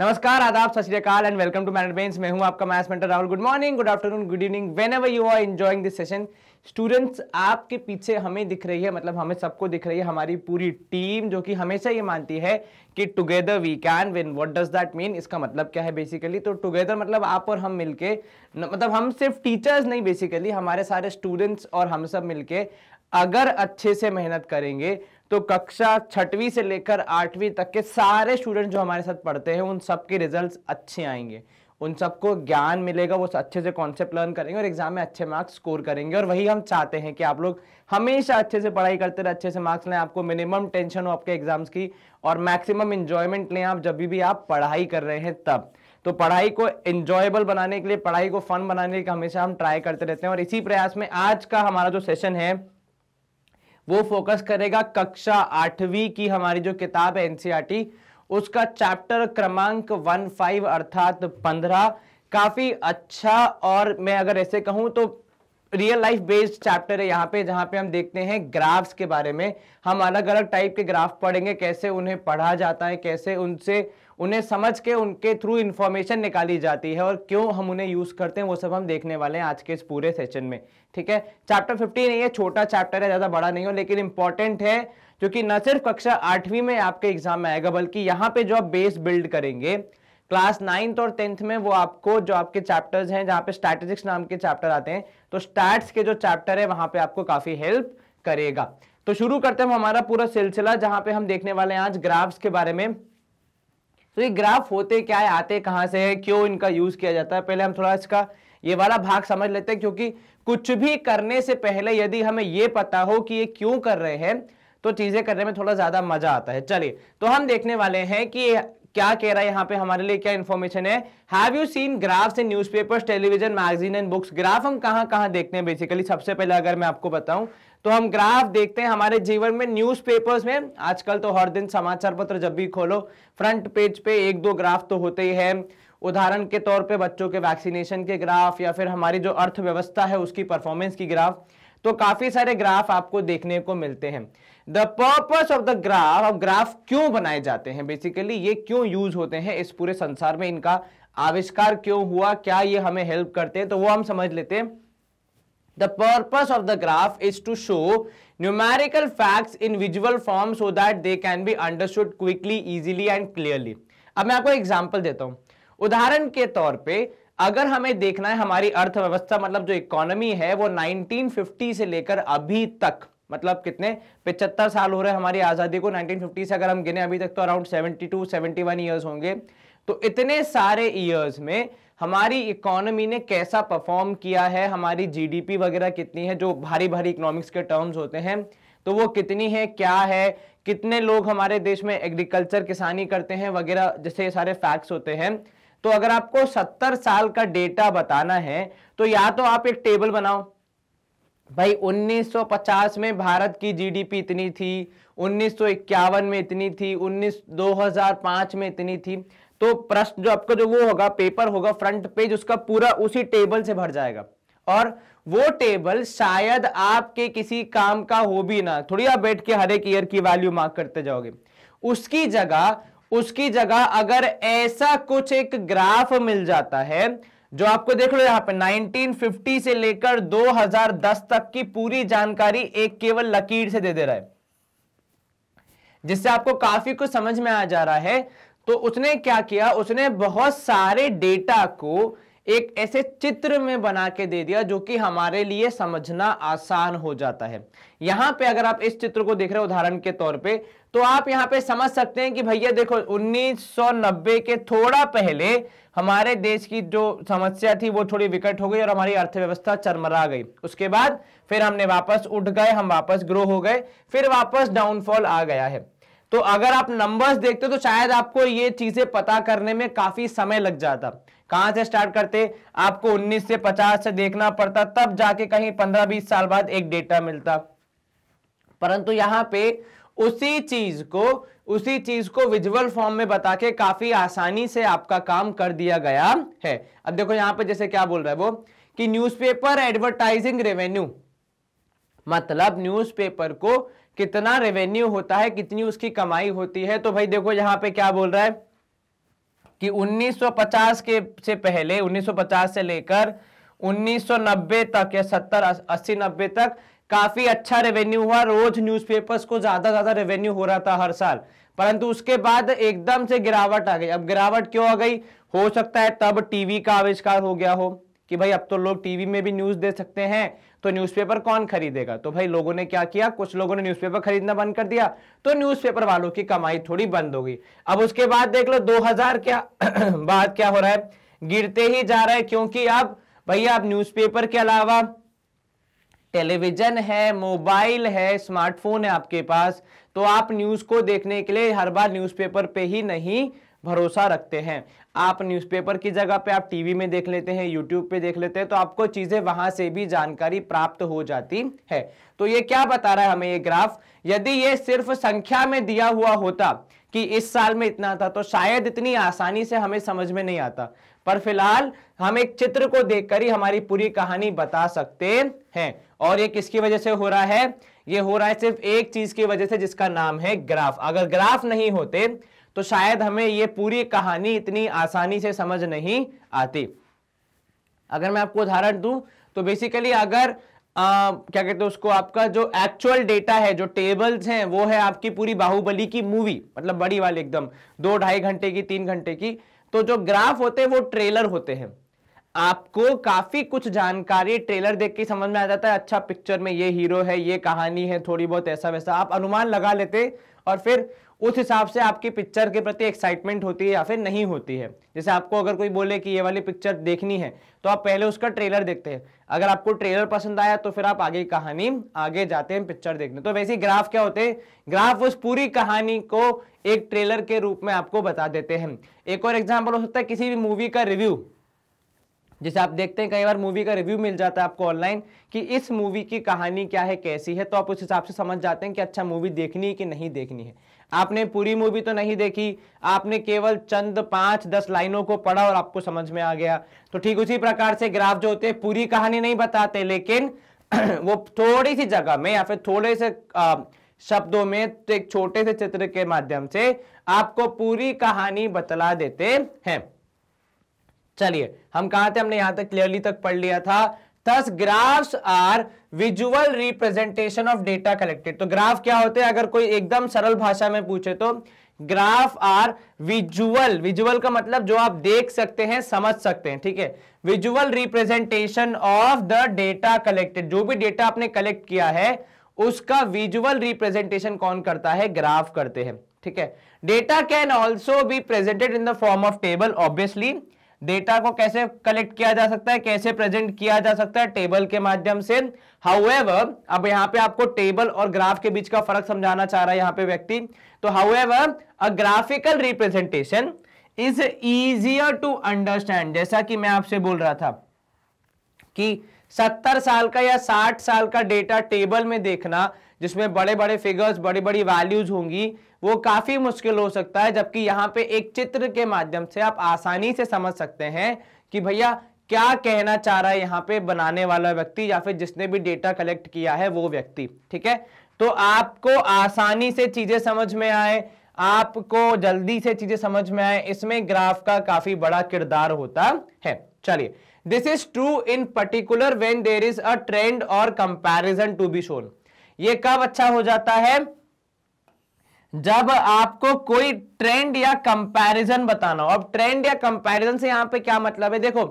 नमस्कार, आदाब, सत श्री अकाल and welcome to manage bench. मैं हूं आपका maths mentor Rahul. Good morning, good afternoon, good evening, whenever you are enjoying this session. Students, आपके पीछे हमें दिख रही है, मतलब हमें सबको दिख रही है हमारी पूरी टीम, जो कि हमेशा ये मानती है कि together we can win. What does that mean? इसका मतलब क्या है बेसिकली? तो टुगेदर मतलब आप और हम मिलके, मतलब हम सिर्फ टीचर्स नहीं, बेसिकली हमारे सारे स्टूडेंट्स और हम सब मिलके अगर अच्छे से मेहनत करेंगे तो कक्षा 6वीं से लेकर 8वीं तक के सारे स्टूडेंट जो हमारे साथ पढ़ते हैं उन सबके रिजल्ट्स अच्छे आएंगे, उन सबको ज्ञान मिलेगा, वो अच्छे से कॉन्सेप्ट लर्न करेंगे और एग्जाम में अच्छे मार्क्स स्कोर करेंगे। और वही हम चाहते हैं कि आप लोग हमेशा अच्छे से पढ़ाई करते रहे, अच्छे से मार्क्स लें, आपको मिनिमम टेंशन हो आपके एग्जाम्स की और मैक्सिमम इंजॉयमेंट लें आप जब भी आप पढ़ाई कर रहे हैं तब। तो पढ़ाई को एंजॉयबल बनाने के लिए, पढ़ाई को फन बनाने के लिए हमेशा हम ट्राई करते रहते हैं और इसी प्रयास में आज का हमारा जो सेशन है वो फोकस करेगा कक्षा 8वीं की हमारी जो किताब है एनसीईआरटी, उसका चैप्टर क्रमांक 15 अर्थात 15। काफी अच्छा और मैं अगर ऐसे कहूं तो रियल लाइफ बेस्ड चैप्टर है यहाँ पे, जहां पे हम देखते हैं ग्राफ्स के बारे में। हम अलग अलग टाइप के ग्राफ पढ़ेंगे, कैसे उन्हें पढ़ा जाता है, कैसे उन्हें समझ के उनके थ्रू इंफॉर्मेशन निकाली जाती है और क्यों हम उन्हें यूज करते हैं, वो सब हम देखने वाले हैं आज के इस पूरे सेशन में। ठीक है, चैप्टर 15 नहीं है, छोटा चैप्टर है, ज्यादा बड़ा नहीं हो, लेकिन इंपॉर्टेंट है क्योंकि न सिर्फ कक्षा 8वीं में आपके एग्जाम में आएगा बल्कि यहाँ पे जो आप बेस बिल्ड करेंगे क्लास 9th और 10th में, वो आपको जो आपके चैप्टर्स हैं जहां पे स्टैटिस्टिक्स नाम के चैप्टर आते हैं, तो स्टैट्स के जो चैप्टर है वहां पे आपको काफी हेल्प करेगा। तो शुरू करते हैं हमारा पूरा सिलसिला, जहां पे हम देखने वाले हैं आज ग्राफ्स के बारे में। तो ये ग्राफ होते क्या है, आते कहां से है, क्यों इनका यूज किया जाता है, पहले हम थोड़ा इसका ये वाला भाग समझ लेते हैं, क्योंकि कुछ भी करने से पहले यदि हमें ये पता हो कि ये क्यों कर रहे हैं तो चीजें करने में थोड़ा ज्यादा मजा आता है। चलिए, तो हम देखने वाले हैं कि क्या कह रहा है यहाँ पे, हमारे लिए क्या इंफॉर्मेशन है। Have you seen graphs in newspapers, television, magazine and books? Graph हम कहां देखते हैं बेसिकली? सबसे पहले अगर मैं आपको बताऊं तो हम ग्राफ देखते हैं हमारे जीवन में न्यूज़पेपर्स में। आजकल तो हर दिन समाचार पत्र जब भी खोलो फ्रंट पेज पे एक दो ग्राफ तो होते ही है। उदाहरण के तौर पे बच्चों के वैक्सीनेशन के ग्राफ या फिर हमारी जो अर्थव्यवस्था है उसकी परफॉर्मेंस की ग्राफ, तो काफी सारे ग्राफ आपको देखने को मिलते हैं। The purpose of the graph, अब ग्राफ क्यों बनाए जाते हैं बेसिकली, ये क्यों यूज होते हैं इस पूरे संसार में, इनका आविष्कार क्यों हुआ, क्या ये हमें हेल्प करते हैं, तो वो हम समझ लेते हैं। The purpose of the graph is to show numerical facts in visual form so that they can be understood quickly, easily and clearly. अब मैं आपको एग्जांपल देता हूं। उदाहरण के तौर पे अगर हमें देखना है हमारी अर्थव्यवस्था, मतलब जो इकोनॉमी है वो 1950 से लेकर अभी तक, मतलब कितने 75 साल हो रहे हैं हमारी आजादी को, 1950 से अगर हम गिने अभी तक तो अराउंड 72-71 ईयर्स होंगे। तो इतने सारे ईयर्स में हमारी इकोनॉमी ने कैसा परफॉर्म किया है, हमारी जीडीपी वगैरह कितनी है, जो भारी भारी इकोनॉमिक्स के टर्म्स होते हैं तो वो कितनी है, क्या है, कितने लोग हमारे देश में एग्रीकल्चर किसानी करते हैं वगैरह, जैसे सारे फैक्ट्स होते हैं। तो अगर आपको 70 साल का डेटा बताना है तो या तो आप एक टेबल बनाओ, भाई 1950 में भारत की जीडीपी इतनी थी, 1951 में इतनी थी, 2005 में इतनी थी। तो प्रश्न जो आपका जो वो होगा, पेपर होगा फ्रंट पेज, उसका पूरा उसी टेबल से भर जाएगा और वो टेबल शायद आपके किसी काम का हो भी ना, थोड़ी आप बैठ के हर एक ईयर की वैल्यू मार्क करते जाओगे। उसकी जगह अगर ऐसा कुछ एक ग्राफ मिल जाता है जो आपको देख लो यहां पे 1950 से लेकर 2010 तक की पूरी जानकारी एक केवल लकीर से दे रहा है, जिससे आपको काफी कुछ समझ में आ जा रहा है। तो उसने क्या किया, उसने बहुत सारे डेटा को एक ऐसे चित्र में बना के दे दिया जो कि हमारे लिए समझना आसान हो जाता है। यहां पे अगर आप इस चित्र को देख रहे हो उदाहरण के तौर पे, तो आप यहां पे समझ सकते हैं कि भैया देखो 1990 के थोड़ा पहले हमारे देश की जो समस्या थी वो थोड़ी विकट हो गई और हमारी अर्थव्यवस्था चरमरा गई। उसके बाद फिर हमने वापस उठ गए, हम वापस ग्रो हो गए, फिर वापस डाउनफॉल आ गया है। तो अगर आप नंबर्स देखते तो शायद आपको ये चीजें पता करने में काफी समय लग जाता। कहां से स्टार्ट करते, आपको 19 से 50 से देखना पड़ता, तब जाके कहीं 15-20 साल बाद एक डेटा मिलता। परंतु यहां पे उसी चीज को विजुअल फॉर्म में बता के काफी आसानी से आपका काम कर दिया गया है। अब देखो यहां पे जैसे क्या बोल रहा है वो कि न्यूज़पेपर एडवर्टाइजिंग रेवेन्यू, मतलब न्यूज़पेपर को कितना रेवेन्यू होता है, कितनी उसकी कमाई होती है। तो भाई देखो यहां पे क्या बोल रहा है कि 1950 के से पहले 1950 से लेकर 1990 तक या 70 80 90 तक काफी अच्छा रेवेन्यू हुआ, रोज न्यूज़पेपर्स को ज्यादा रेवेन्यू हो रहा था हर साल। परंतु उसके बाद एकदम से गिरावट आ गई। अब गिरावट क्यों आ गई? हो सकता है तब टीवी का आविष्कार हो गया हो कि भाई अब तो लोग टीवी में भी न्यूज दे सकते हैं, तो न्यूज़पेपर कौन खरीदेगा। तो भाई लोगों ने क्या किया, कुछ लोगों ने न्यूज़पेपर खरीदना बंद कर दिया, तो न्यूज़पेपर वालों की कमाई थोड़ी बंद हो गई। अब उसके बाद देख लो 2000 क्या बाद क्या हो रहा है, गिरते ही जा रहा है, क्योंकि अब भैया आप न्यूज़पेपर के अलावा टेलीविजन है, मोबाइल है, स्मार्टफोन है आपके पास, तो आप न्यूज को देखने के लिए हर बार न्यूज़पेपर पे ही नहीं भरोसा रखते हैं। आप न्यूज़पेपर की जगह पे आप टीवी में देख लेते हैं, यूट्यूब पे देख लेते हैं, तो आपको चीजें वहां से भी जानकारी प्राप्त हो जाती है। तो ये क्या बता रहा है हमें ये ग्राफ? यदि ये सिर्फ संख्या में दिया हुआ होता कि इस साल में इतना था, तो शायद इतनी आसानी से हमें समझ में नहीं आता, पर फिलहाल हम एक चित्र को देखकर ही हमारी पूरी कहानी बता सकते हैं। और ये किसकी वजह से हो रहा है? ये हो रहा है सिर्फ एक चीज की वजह से, जिसका नाम है ग्राफ। अगर ग्राफ नहीं होते तो शायद हमें ये पूरी कहानी इतनी आसानी से समझ नहीं आती। अगर मैं आपको उदाहरण दूं तो बेसिकली अगर क्या कहते हैं उसको, आपका जो एक्चुअल डेटा है, जो टेबल्स हैं, वो है आपकी पूरी बाहुबली की मूवी, मतलब बड़ी वाली एकदम 2-2.5 घंटे की, 3 घंटे की। तो जो ग्राफ होते हैं वो ट्रेलर होते हैं। आपको काफी कुछ जानकारी ट्रेलर देख के समझ में आ जाता है, अच्छा पिक्चर में ये हीरो है, ये कहानी है, थोड़ी बहुत ऐसा वैसा आप अनुमान लगा लेते, और फिर उस हिसाब से आपकी पिक्चर के प्रति एक्साइटमेंट होती है या फिर नहीं होती है। जैसे आपको अगर कोई बोले कि ये वाली पिक्चर देखनी है, तो आप पहले उसका ट्रेलर देखते हैं, अगर आपको ट्रेलर पसंद आया तो फिर आप आगे कहानी आगे जाते हैं पिक्चर देखने। तो वैसे ग्राफ क्या होते हैं? ग्राफ उस पूरी कहानी को एक ट्रेलर के रूप में आपको बता देते हैं। एक और एग्जाम्पल हो सकता है किसी भी मूवी का रिव्यू, जैसे आप देखते हैं कई बार मूवी का रिव्यू मिल जाता है आपको ऑनलाइन कि इस मूवी की कहानी क्या है, कैसी है, तो आप उस हिसाब से समझ जाते हैं कि अच्छा मूवी देखनी है कि नहीं देखनी है। आपने पूरी मूवी तो नहीं देखी, आपने केवल चंद 5-10 लाइनों को पढ़ा और आपको समझ में आ गया। तो ठीक उसी प्रकार से ग्राफ जो होते हैं पूरी कहानी नहीं बताते, लेकिन वो थोड़ी सी जगह में या फिर थोड़े से शब्दों में, तो एक छोटे से चित्र के माध्यम से आपको पूरी कहानी बतला देते हैं। चलिए हम कहां थे? हमने यहां तक क्लियरली तक पढ़ लिया था। Thus graphs are visual representation of data collected। तो ग्राफ क्या होते हैं? अगर कोई एकदम सरल भाषा में पूछे तो ग्राफ आर विजुअल, विजुअल का मतलब जो आप देख सकते हैं, समझ सकते हैं, ठीक है। Visual representation of the data collected, जो भी डेटा आपने कलेक्ट किया है उसका विजुअल रिप्रेजेंटेशन कौन करता है? ग्राफ करते हैं, ठीक है। Data can also be presented in the form of table. Obviously data को कैसे कलेक्ट किया जा सकता है, कैसे प्रेजेंट किया जा सकता है? टेबल के माध्यम से। हाउएवर, अब यहां पे आपको टेबल और ग्राफ के बीच का फर्क समझाना चाह रहा है यहां पे व्यक्ति। तो however a graphical representation is easier to understand. जैसा कि मैं आपसे बोल रहा था कि 70 साल का या 60 साल का डेटा टेबल में देखना, जिसमें बड़े बड़े फिगर्स, बड़ी बड़ी वैल्यूज होंगी, वो काफी मुश्किल हो सकता है। जबकि यहां पे एक चित्र के माध्यम से आप आसानी से समझ सकते हैं कि भैया क्या कहना चाह रहा है यहां पे बनाने वाला व्यक्ति या फिर जिसने भी डेटा कलेक्ट किया है वो व्यक्ति, ठीक है। तो आपको आसानी से चीजें समझ में आए, आपको जल्दी से चीजें समझ में आए, इसमें ग्राफ का काफी बड़ा किरदार होता है। चलिए, this is true in particular when there is a trend or comparison to be shown. ये कब अच्छा हो जाता है? जब आपको कोई ट्रेंड या कंपैरिजन बताना हो। अब ट्रेंड या कंपैरिजन से यहां पे क्या मतलब है? देखो,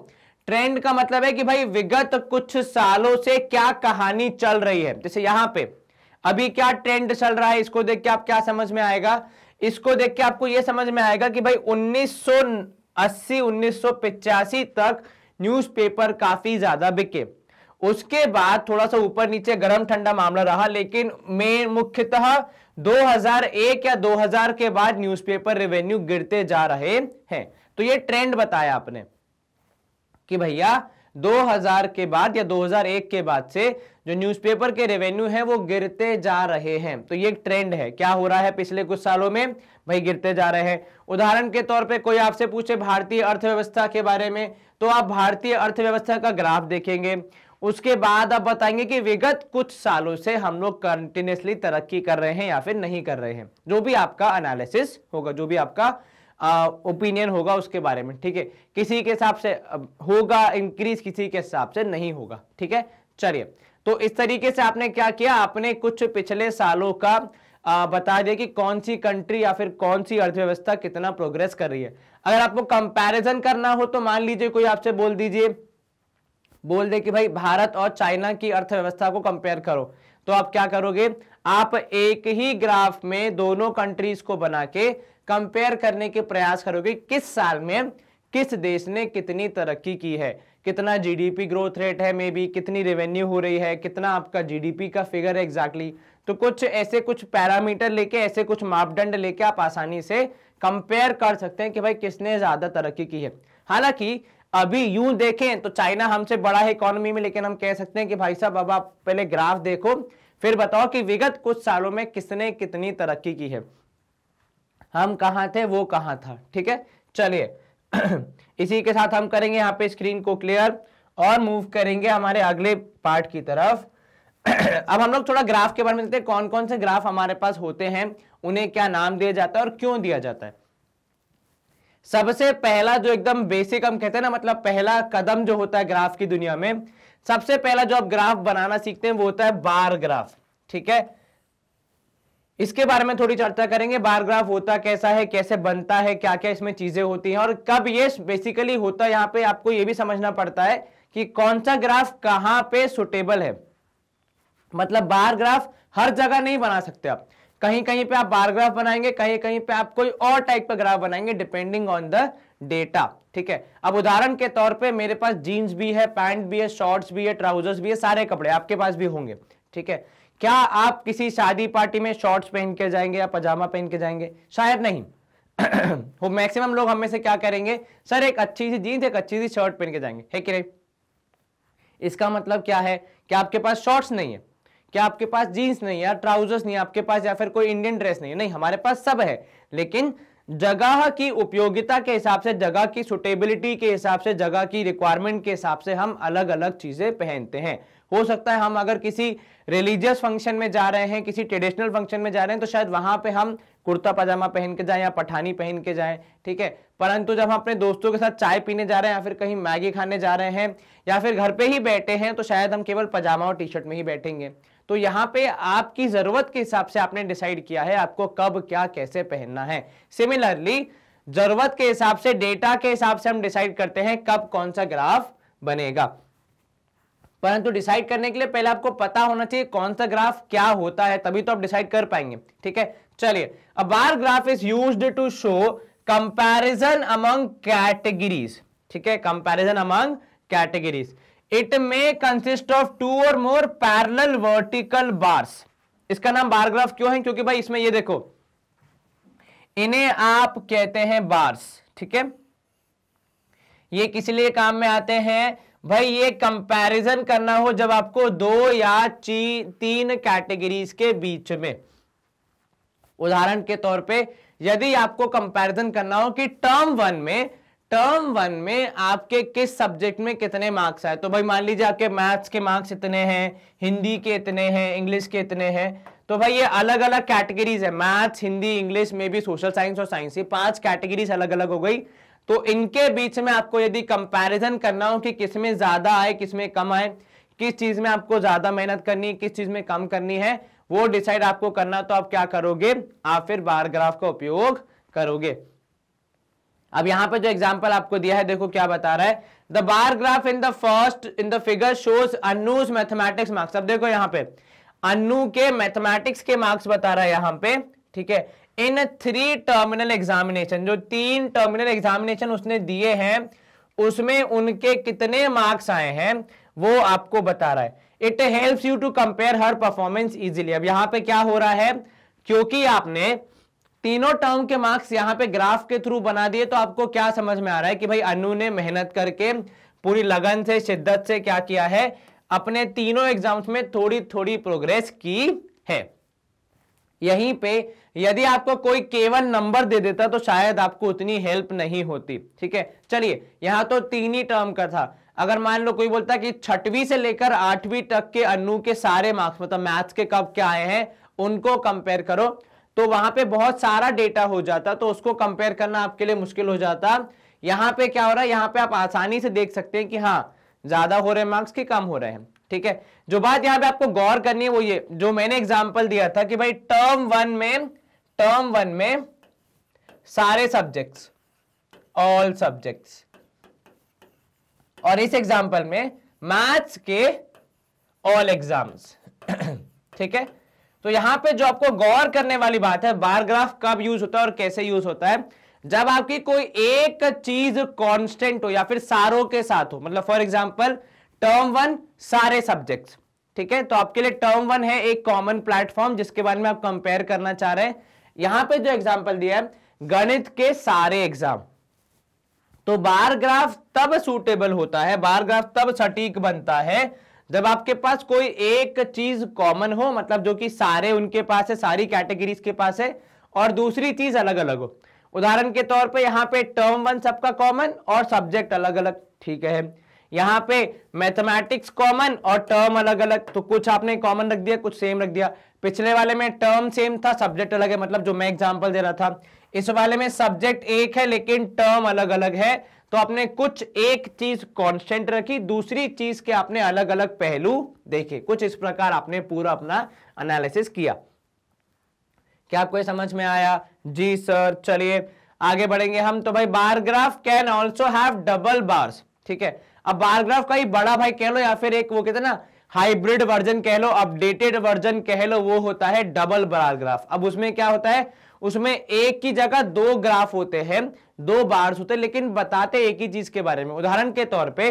ट्रेंड का मतलब है कि भाई विगत कुछ सालों से क्या कहानी चल रही है। जैसे यहां पे अभी क्या ट्रेंड चल रहा है, इसको देख के आप क्या समझ में आएगा? इसको देख के आपको यह समझ में आएगा कि भाई 1980 1985 तक न्यूज़पेपर काफी ज्यादा बिके। उसके बाद थोड़ा सा ऊपर नीचे गर्म ठंडा मामला रहा, लेकिन में मुख्यतः 2001 या 2000 के बाद न्यूज़पेपर रेवेन्यू गिरते जा रहे हैं। तो ये ट्रेंड बताया आपने कि भैया 2000 के बाद या 2001 के बाद से जो न्यूज़पेपर के रेवेन्यू है वो गिरते जा रहे हैं। तो ये एक ट्रेंड है। क्या हो रहा है पिछले कुछ सालों में? भाई गिरते जा रहे हैं। उदाहरण के तौर पे कोई आपसे पूछे भारतीय अर्थव्यवस्था के बारे में, तो आप भारतीय अर्थव्यवस्था का ग्राफ देखेंगे। उसके बाद आप बताएंगे कि विगत कुछ सालों से हम लोग कंटिन्यूअसली तरक्की कर रहे हैं या फिर नहीं कर रहे हैं। जो भी आपका एनालिसिस होगा, जो भी आपका ओपिनियन होगा उसके बारे में, ठीक है। किसी के हिसाब से होगा इंक्रीज, किसी के हिसाब से नहीं होगा, ठीक है। चलिए, तो इस तरीके से आपने क्या किया, आपने कुछ पिछले सालों का बता दिया कि कौन सी कंट्री या फिर कौन सी अर्थव्यवस्था कितना प्रोग्रेस कर रही है। अगर आपको कंपैरिजन करना हो तो मान लीजिए कोई आपसे बोल दे कि भाई भारत और चाइना की अर्थव्यवस्था को कंपेयर करो, तो आप क्या करोगे, आप एक ही ग्राफ में दोनों कंट्रीज को बना के कंपेयर करने के प्रयास करोगे किस साल में किस देश ने कितनी तरक्की की है, कितना जीडीपी ग्रोथ रेट है, मे बी कितनी रेवेन्यू हो रही है, कितना आपका जीडीपी का फिगर है एग्जैक्टली। तो कुछ ऐसे कुछ पैरामीटर लेके, ऐसे कुछ मापदंड लेके आप आसानी से कंपेयर कर सकते हैं कि भाई किसने ज्यादा तरक्की की है। हालांकि अभी यूं देखें तो चाइना हमसे बड़ा है इकोनॉमी में, लेकिन हम कह सकते हैं कि भाई साहब अब आप पहले ग्राफ देखो, फिर बताओ कि विगत कुछ सालों में किसने कितनी तरक्की की है, हम कहां थे वो कहां था, ठीक है। चलिए इसी के साथ हम करेंगे यहाँ पे स्क्रीन को क्लियर और मूव करेंगे हमारे अगले पार्ट की तरफ। अब हम लोग थोड़ा ग्राफ के बारे में देखते हैं, कौन कौन से ग्राफ हमारे पास होते हैं, उन्हें क्या नाम दिया जाता है और क्यों दिया जाता है। सबसे पहला जो एकदम बेसिक हम कहते हैं ना, मतलब पहला कदम जो होता है ग्राफ की दुनिया में, सबसे पहला जो आप ग्राफ बनाना सीखते हैं वो होता है बार ग्राफ, ठीक है। इसके बारे में थोड़ी चर्चा करेंगे, बार ग्राफ होता कैसा है, कैसे बनता है, क्या क्या इसमें चीजें होती हैं और कब ये बेसिकली होता है। यहाँ पे आपको ये भी समझना पड़ता है कि कौन सा ग्राफ कहां पे सुटेबल है। मतलब बार ग्राफ हर जगह नहीं बना सकते आप, कहीं कहीं पे आप बार ग्राफ बनाएंगे, कहीं कहीं पे आप कोई और टाइप का ग्राफ बनाएंगे डिपेंडिंग ऑन द डेटा, ठीक है। अब उदाहरण के तौर पे मेरे पास जीन्स भी है, पैंट भी है, शॉर्ट्स भी है, ट्राउजर्स भी है, सारे कपड़े आपके पास भी होंगे, ठीक है। क्या आप किसी शादी पार्टी में शॉर्ट्स पहन के जाएंगे या पजामा पहन के जाएंगे? शायद नहीं। वो मैक्सिमम लोग हमें से क्या करेंगे, सर एक अच्छी सी जीन्स एक अच्छी सी शर्ट पहन के जाएंगे, है कि नहीं। इसका मतलब क्या है कि आपके पास शॉर्ट्स नहीं है, क्या आपके पास जीन्स नहीं है या ट्राउजर्स नहीं है आपके पास, या फिर कोई इंडियन ड्रेस नहीं है, नहीं, हमारे पास सब है, लेकिन जगह की उपयोगिता के हिसाब से, जगह की सुटेबिलिटी के हिसाब से, जगह की रिक्वायरमेंट के हिसाब से हम अलग अलग चीजें पहनते हैं। हो सकता है हम अगर किसी रिलीजियस फंक्शन में जा रहे हैं, किसी ट्रेडिशनल फंक्शन में जा रहे हैं, तो शायद वहां पे हम कुर्ता पजामा पहन के जाएं या पठानी पहन के जाएं, ठीक है। परंतु जब हम अपने दोस्तों के साथ चाय पीने जा रहे हैं या फिर कहीं मैगी खाने जा रहे हैं या फिर घर पे ही बैठे हैं, तो शायद हम केवल पजामा और टी शर्ट में ही बैठेंगे। तो यहाँ पे आपकी जरूरत के हिसाब से आपने डिसाइड किया है आपको कब क्या कैसे पहनना है। सिमिलरली जरूरत के हिसाब से, डेटा के हिसाब से हम डिसाइड करते हैं कब कौन सा ग्राफ बनेगा। परंतु डिसाइड करने के लिए पहले आपको पता होना चाहिए कौन सा ग्राफ क्या होता है, तभी तो आप डिसाइड कर पाएंगे, ठीक है। चलिए, a bar graph is used to show comparison among categories, ठीक है, comparison among categories. It may consist of 2 or more parallel vertical bars. इसका नाम बार ग्राफ क्यों है, क्योंकि भाई इसमें ये देखो, इन्हें आप कहते हैं बार्स, ठीक है। ये किस लिए काम में आते हैं भाई, ये कंपैरिजन करना हो जब आपको 2 या 3 कैटेगरीज के बीच में। उदाहरण के तौर पे यदि आपको कंपैरिजन करना हो कि टर्म वन में आपके किस सब्जेक्ट में कितने मार्क्स आए, तो भाई मान लीजिए आपके मैथ्स के मार्क्स इतने हैं, हिंदी के इतने हैं, इंग्लिश के इतने हैं, तो भाई ये अलग अलग कैटेगरीज है, मैथ्स, हिंदी, इंग्लिश में भी सोशल साइंस और साइंस, ये 5 कैटेगरीज अलग अलग हो गई। तो इनके बीच में आपको यदि कंपैरिजन करना हो कि किसमें ज्यादा आए किसमें कम आए, किस चीज में आपको ज्यादा मेहनत करनी है, किस चीज में कम करनी है, वो डिसाइड आपको करना, तो आप क्या करोगे, आप फिर बार ग्राफ का उपयोग करोगे। अब यहां पे जो एग्जांपल आपको दिया है देखो क्या बता रहा है, the bar graph in the figure shows Annu's mathematics marks. अब देखो यहां पे अन्नू के मैथमेटिक्स के मार्क्स बता रहा है यहां पे, ठीक है, इन 3 टर्मिनल एग्जामिनेशन, जो 3 टर्मिनल एग्जामिनेशन उसने दिए हैं उसमें उनके कितने मार्क्स आए हैं वो आपको बता रहा है। It helps you to compare her performance easily. अब यहां पे क्या हो रहा है, क्योंकि आपने तीनों टर्म के मार्क्स यहां पे ग्राफ के थ्रू बना दिए, तो आपको क्या समझ में आ रहा है कि भाई अनु ने मेहनत करके पूरी लगन से, शिद्दत से क्या किया है, अपने तीनों एग्जाम्स में थोड़ी थोड़ी प्रोग्रेस की है। यहीं पे यदि आपको कोई केवल नंबर दे देता तो शायद आपको उतनी हेल्प नहीं होती, ठीक है। चलिए, यहां तो 3 ही टर्म का था, अगर मान लो कोई बोलता कि 6वीं से लेकर 8वीं तक के अनु के सारे मार्क्स, मतलब मैथ्स के कब क्या आए हैं उनको कंपेयर करो, तो वहां पे बहुत सारा डेटा हो जाता, तो उसको कंपेयर करना आपके लिए मुश्किल हो जाता। यहां पे क्या हो रहा है, यहां पे आप आसानी से देख सकते हैं कि हाँ ज्यादा हो रहे हैं मार्क्स कि कम हो रहे हैं। ठीक है, जो बात यहां पे आपको गौर करनी है वो ये, जो मैंने एग्जांपल दिया था कि भाई टर्म वन में सारे सब्जेक्ट्स, ऑल सब्जेक्ट्स, और इस एग्जांपल में मैथ्स के ऑल एग्जाम्स। ठीक है, तो यहां पे जो आपको गौर करने वाली बात है, बार ग्राफ कब यूज होता है और कैसे यूज होता है, जब आपकी कोई एक चीज कांस्टेंट हो या फिर सारों के साथ हो। मतलब फॉर एग्जांपल टर्म वन सारे सब्जेक्ट्स, ठीक है, तो आपके लिए टर्म वन है एक कॉमन प्लेटफॉर्म जिसके बारे में आप कंपेयर करना चाह रहे हैं। यहां पे जो एग्जांपल दिया है गणित के सारे एग्जाम, तो बार ग्राफ तब सूटेबल होता है, बार ग्राफ तब सटीक बनता है जब आपके पास कोई एक चीज कॉमन हो, मतलब जो कि सारे उनके पास है, सारी कैटेगरीज के पास है, और दूसरी चीज अलग अलग हो। उदाहरण के तौर पे यहां पे टर्म वन सबका कॉमन और सब्जेक्ट अलग अलग, ठीक है। यहां पे मैथमेटिक्स कॉमन और टर्म अलग अलग, तो कुछ आपने कॉमन रख दिया, कुछ सेम रख दिया। पिछले वाले में टर्म सेम था, सब्जेक्ट अलग है, मतलब जो मैं एग्जांपल दे रहा था। इस वाले में सब्जेक्ट एक है लेकिन टर्म अलग अलग है, तो आपने कुछ एक चीज कांस्टेंट रखी, दूसरी चीज के आपने अलग अलग पहलू देखे। कुछ इस प्रकार आपने पूरा अपना एनालिसिस किया। क्या आपको समझ में आया? जी सर। चलिए आगे बढ़ेंगे हम। तो भाई bar graph can also have double bars, ठीक है। अब बार ग्राफ का ही बड़ा भाई कह लो या फिर एक वो कहते हैं ना हाइब्रिड वर्जन कह लो, अपडेटेड वर्जन कह लो, वो होता है डबल बार ग्राफ। अब उसमें क्या होता है, उसमें एक की जगह दो ग्राफ होते हैं, दो बार्स होते हैं, लेकिन बताते एक ही चीज के बारे में। उदाहरण के तौर पे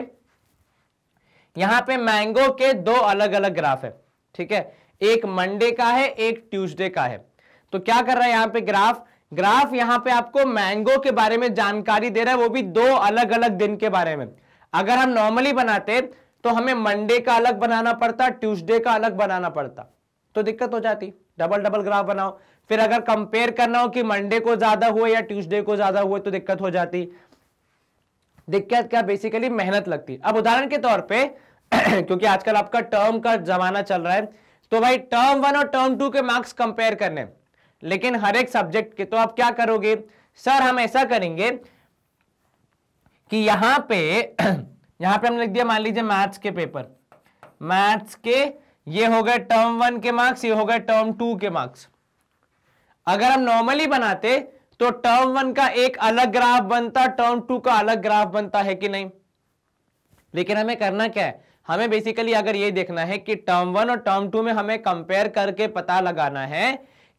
यहां पे मैंगो के दो अलग अलग ग्राफ है, ठीक है, एक मंडे का है एक ट्यूसडे का है। तो क्या कर रहा है यहां पे ग्राफ यहां पे आपको मैंगो के बारे में जानकारी दे रहा है, वो भी दो अलग अलग दिन के बारे में। अगर हम नॉर्मली बनाते तो हमें मंडे का अलग बनाना पड़ता, ट्यूसडे का अलग बनाना पड़ता, तो दिक्कत हो जाती। डबल डबल ग्राफ बनाओ, फिर अगर कंपेयर करना हो कि मंडे को ज्यादा हुए या ट्यूसडे को ज्यादा हुए तो दिक्कत हो जाती। दिक्कत क्या, बेसिकली मेहनत लगती। अब उदाहरण के तौर पे क्योंकि आजकल आपका टर्म का जमाना चल रहा है, तो भाई टर्म वन और टर्म टू के मार्क्स कंपेयर करने, लेकिन हर एक सब्जेक्ट के, तो आप क्या करोगे सर, हम ऐसा करेंगे कि यहां पे हमने लिख दिया, मान लीजिए मैथ्स के पेपर, मैथ्स के ये हो गए टर्म वन के मार्क्स, ये हो गए टर्म टू के मार्क्स। अगर हम नॉर्मली बनाते तो टर्म वन का एक अलग ग्राफ बनता, टर्म टू का अलग ग्राफ बनता, है कि नहीं। लेकिन हमें करना क्या है, हमें बेसिकली अगर ये देखना है कि टर्म वन और टर्म टू में हमें कंपेयर करके पता लगाना है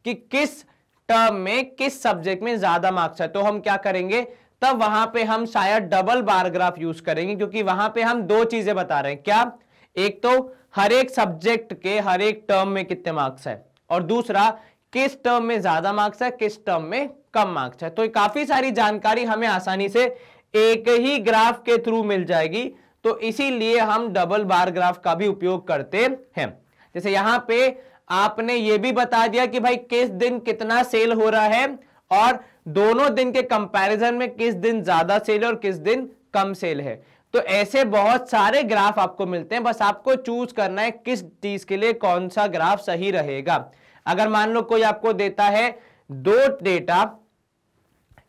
कि किस टर्म में किस सब्जेक्ट में ज्यादा मार्क्स है, तो हम क्या करेंगे, तब वहां पे हम शायद डबल बार ग्राफ यूज करेंगे, क्योंकि वहां पे हम दो चीजें बता रहे हैं। क्या, एक तो हर एक सब्जेक्ट के हर एक टर्म में कितने मार्क्स है, और दूसरा किस टर्म में ज्यादा मार्क्स है किस टर्म में कम मार्क्स है। तो काफी सारी जानकारी हमें आसानी से एक ही ग्राफ के थ्रू मिल जाएगी, तो इसीलिए हम डबल बार ग्राफ का भी उपयोग करते हैं। जैसे यहां पे आपने ये भी बता दिया कि भाई किस दिन कितना सेल हो रहा है, और दोनों दिन के कंपैरिजन में किस दिन ज्यादा सेल है और किस दिन कम सेल है। तो ऐसे बहुत सारे ग्राफ आपको मिलते हैं, बस आपको चूज करना है किस चीज के लिए कौन सा ग्राफ सही रहेगा। अगर मान लो कोई आपको देता है दो डेटा,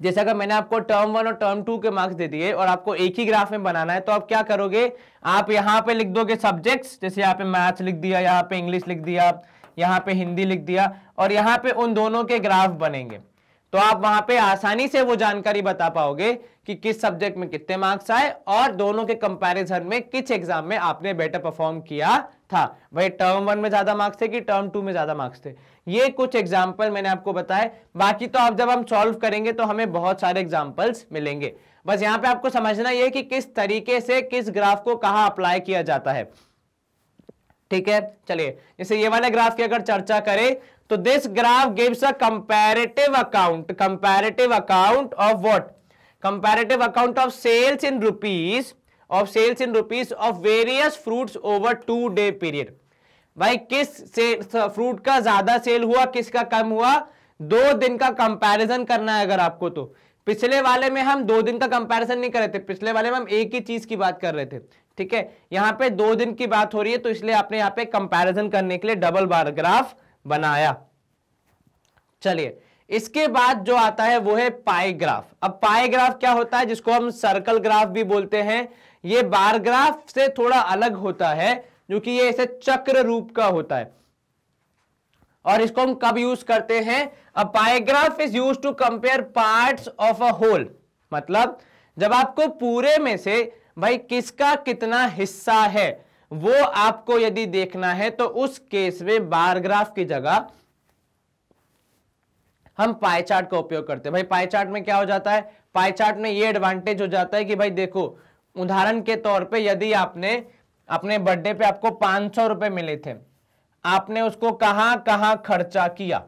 जैसे अगर मैंने आपको टर्म वन और टर्म टू के मार्क्स दे दिए और आपको एक ही ग्राफ में बनाना है, तो आप क्या करोगे, आप यहां पे लिख दोगे सब्जेक्ट्स, जैसे यहाँ पे मैथ्स लिख दिया, यहाँ पे इंग्लिश लिख दिया, यहाँ पे हिंदी लिख दिया, और यहाँ पे उन दोनों के ग्राफ बनेंगे। तो आप वहां पे आसानी से वो जानकारी बता पाओगे कि किस सब्जेक्ट में कितने मार्क्स आए और दोनों के कंपैरिजन में किस एग्जाम में आपने बेटर परफॉर्म किया था। भाई टर्म वन में ज्यादा मार्क्स थे कि टर्म टू में ज्यादा मार्क्स थे। ये कुछ एग्जाम्पल मैंने आपको बताए, बाकी तो आप जब हम सॉल्व करेंगे तो हमें बहुत सारे एग्जाम्पल्स मिलेंगे। बस यहाँ पे आपको समझना यह कि किस तरीके से किस ग्राफ को कहां अप्लाई किया जाता है, ठीक है। चलिए जैसे ये वाले ग्राफ की अगर चर्चा करें, तो this graph gives a comparative account of what, comparative account of sales in rupees of various fruits over 2 day period. भाई किस फ्रूट का ज्यादा सेल हुआ किसका कम हुआ, 2 दिन का कंपैरिजन करना है अगर आपको। तो पिछले वाले में हम 2 दिन का कंपैरिजन नहीं कर रहे थे, पिछले वाले में हम एक ही चीज की बात कर रहे थे, ठीक है। यहां पे 2 दिन की बात हो रही है, तो इसलिए आपने यहां पे कंपैरिजन करने के लिए डबल बार ग्राफ बनाया। चलिए, इसके बाद जो आता है वो है पाई ग्राफ। अब पाई ग्राफ क्या होता है, जिसको हम सर्कल ग्राफ भी बोलते हैं। ये बार ग्राफ से थोड़ा अलग होता है, क्योंकि ये ऐसे चक्र रूप का होता है। और इसको हम कब यूज करते हैं? A pie graph is use to compare parts of a whole. मतलब जब आपको पूरे में से भाई किसका कितना हिस्सा है वो आपको यदि देखना है, तो उस केस में बार ग्राफ की जगह हम पाई चार्ट का उपयोग करते हैं। भाई पाई चार्ट में क्या हो जाता है, पाई चार्ट में ये एडवांटेज हो जाता है कि भाई देखो, उदाहरण के तौर पे यदि आपने अपने बर्थडे पे आपको 500 रुपए मिले थे, आपने उसको कहां कहां खर्चा किया।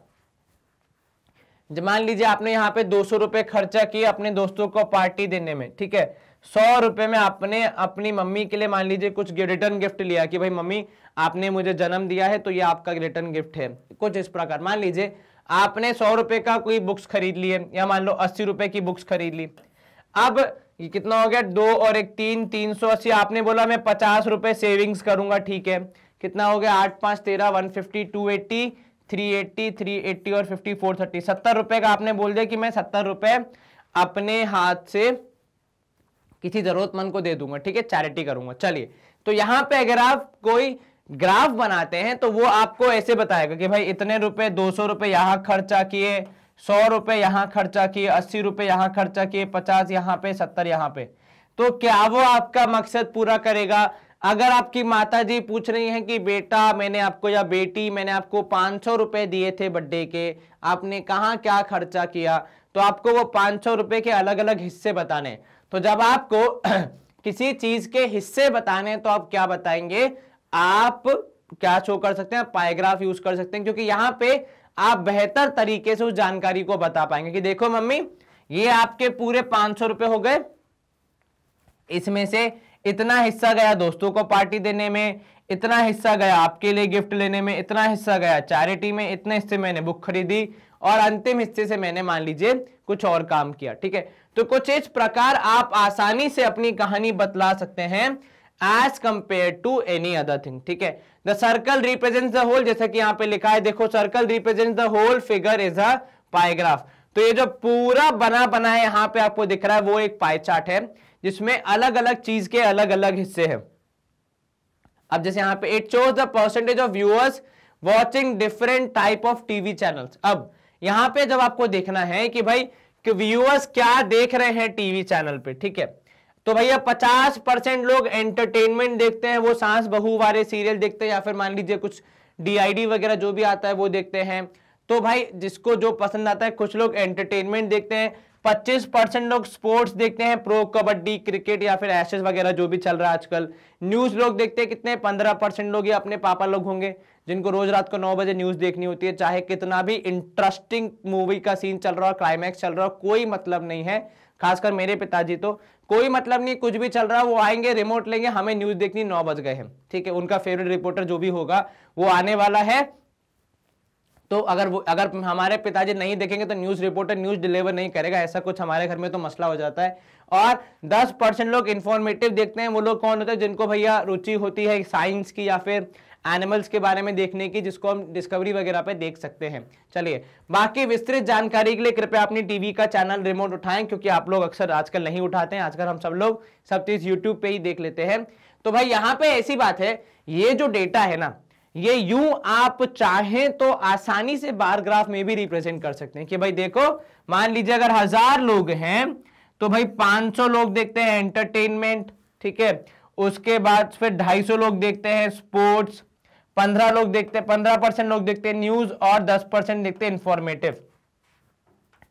मान लीजिए आपने यहाँ पे 200 रुपए खर्चा किए अपने दोस्तों को पार्टी देने में, ठीक है। 100 रुपए में आपने अपनी मम्मी के लिए मान लीजिए कुछ रिटर्न गिफ्ट लिया कि भाई मम्मी आपने मुझे जन्म दिया है तो ये आपका रिटर्न गिफ्ट है, कुछ इस प्रकार। मान लीजिए आपने 100 रुपए का कोई बुक्स खरीद लिए, या मान लो 80 रुपए की बुक्स खरीद ली। अब ये कितना हो गया, 2 और 1 3, 380। आपने बोला मैं 50 रुपए सेविंग्स करूंगा, ठीक है। कितना हो गया, 8 5 13, 150, 280, 380, 380 और 50, 430। 70 रुपए का आपने बोल दिया कि मैं 70 रुपए अपने हाथ से किसी जरूरतमंद को दे दूंगा, ठीक है, चैरिटी करूंगा। चलिए, तो यहां पे अगर आप कोई ग्राफ बनाते हैं तो वो आपको ऐसे बताएगा कि भाई इतने रुपए, 200 रुपए यहां खर्चा किए, 100 रुपए यहां खर्चा किए, 80 रुपए यहां खर्चा किए, 50 यहां पे, 70 यहां पे। तो क्या वो आपका मकसद पूरा करेगा? अगर आपकी माता जी पूछ रही हैं कि बेटा मैंने आपको, या बेटी मैंने आपको 500 रुपए दिए थे बर्थडे के, आपने कहाँ क्या खर्चा किया, तो आपको वो 500 रुपए के अलग अलग हिस्से बताने। तो जब आपको किसी चीज के हिस्से बताने तो आप क्या बताएंगे, आप क्या शो कर सकते हैं, पाईग्राफ यूज कर सकते हैं, क्योंकि यहां पे आप बेहतर तरीके से उस जानकारी को बता पाएंगे कि देखो मम्मी ये आपके पूरे 500 रुपए हो गए, इसमें से इतना हिस्सा गया दोस्तों को पार्टी देने में, इतना हिस्सा गया आपके लिए गिफ्ट लेने में, इतना हिस्सा गया चैरिटी में, इतने हिस्से मैंने बुक खरीदी, और अंतिम हिस्से से मैंने मान लीजिए कुछ और काम किया, ठीक है। तो कुछ इस प्रकार आप आसानी से अपनी कहानी बतला सकते हैं as compare to any other thing, ठीक है। The circle represents the whole, जैसे कि यहां पे लिखा है, देखो circle represents the whole figure is a pie graph. तो ये जो पूरा बना है यहां पे आपको दिख रहा है वो एक पाई चार्ट है, जिसमें अलग अलग चीज के अलग अलग हिस्से हैं। अब जैसे यहां पे it shows the percentage of viewers watching different type of TV channels. अब यहां पे जब आपको देखना है कि भाई कि व्यूअर्स क्या देख रहे हैं टीवी चैनल पे, ठीक है, तो भैया 50% लोग एंटरटेनमेंट देखते हैं, वो सास बहू वाले सीरियल देखते हैं, या फिर मान लीजिए कुछ DID वगैरह जो भी आता है वो देखते हैं। तो भाई जिसको जो पसंद आता है, कुछ लोग एंटरटेनमेंट देखते हैं, 25% लोग स्पोर्ट्स देखते हैं, प्रो कबड्डी, क्रिकेट या फिर एशेज वगैरह जो भी चल रहा है आजकल। न्यूज लोग देखते हैं कितने, 15% लोग, या अपने पापा लोग होंगे जिनको रोज रात को 9 बजे न्यूज देखनी होती है, चाहे कितना भी इंटरेस्टिंग मूवी का सीन चल रहा हो, क्लाइमैक्स चल रहा हो, कोई मतलब नहीं है। खासकर मेरे पिताजी तो कोई मतलब नहीं, कुछ भी चल रहा है वो आएंगे, रिमोट लेंगे, हमें न्यूज देखनी, 9 बज गए हैं, ठीक है। उनका फेवरेट रिपोर्टर जो भी होगा वो आने वाला है, तो अगर हमारे पिताजी नहीं देखेंगे तो न्यूज रिपोर्टर न्यूज डिलीवर नहीं करेगा, ऐसा कुछ हमारे घर में तो मसला हो जाता है। और 10% लोग इंफॉर्मेटिव देखते हैं, वो लोग कौन होते हैं, जिनको भैया रुचि होती है साइंस की या फिर एनिमल्स के बारे में देखने की, जिसको हम डिस्कवरी वगैरह पे देख सकते हैं। चलिए, बाकी विस्तृत जानकारी के लिए कृपया अपनी टीवी का चैनल रिमोट उठाएं, क्योंकि आप लोग अक्सर आजकल नहीं उठाते हैं, आजकल हम सब लोग सब चीज यूट्यूब पे ही देख लेते हैं। तो भाई यहाँ पे ऐसी बात है, ये जो डेटा है ना, ये यूं आप चाहें तो आसानी से बार ग्राफ में भी रिप्रेजेंट कर सकते हैं कि भाई देखो, मान लीजिए अगर 1000 लोग हैं तो भाई 500 लोग देखते हैं एंटरटेनमेंट, ठीक है। उसके बाद फिर 250 लोग देखते हैं स्पोर्ट्स, 15 लोग देखते हैं, 15% लोग देखते हैं न्यूज, और 10% देखते हैं इंफॉर्मेटिव।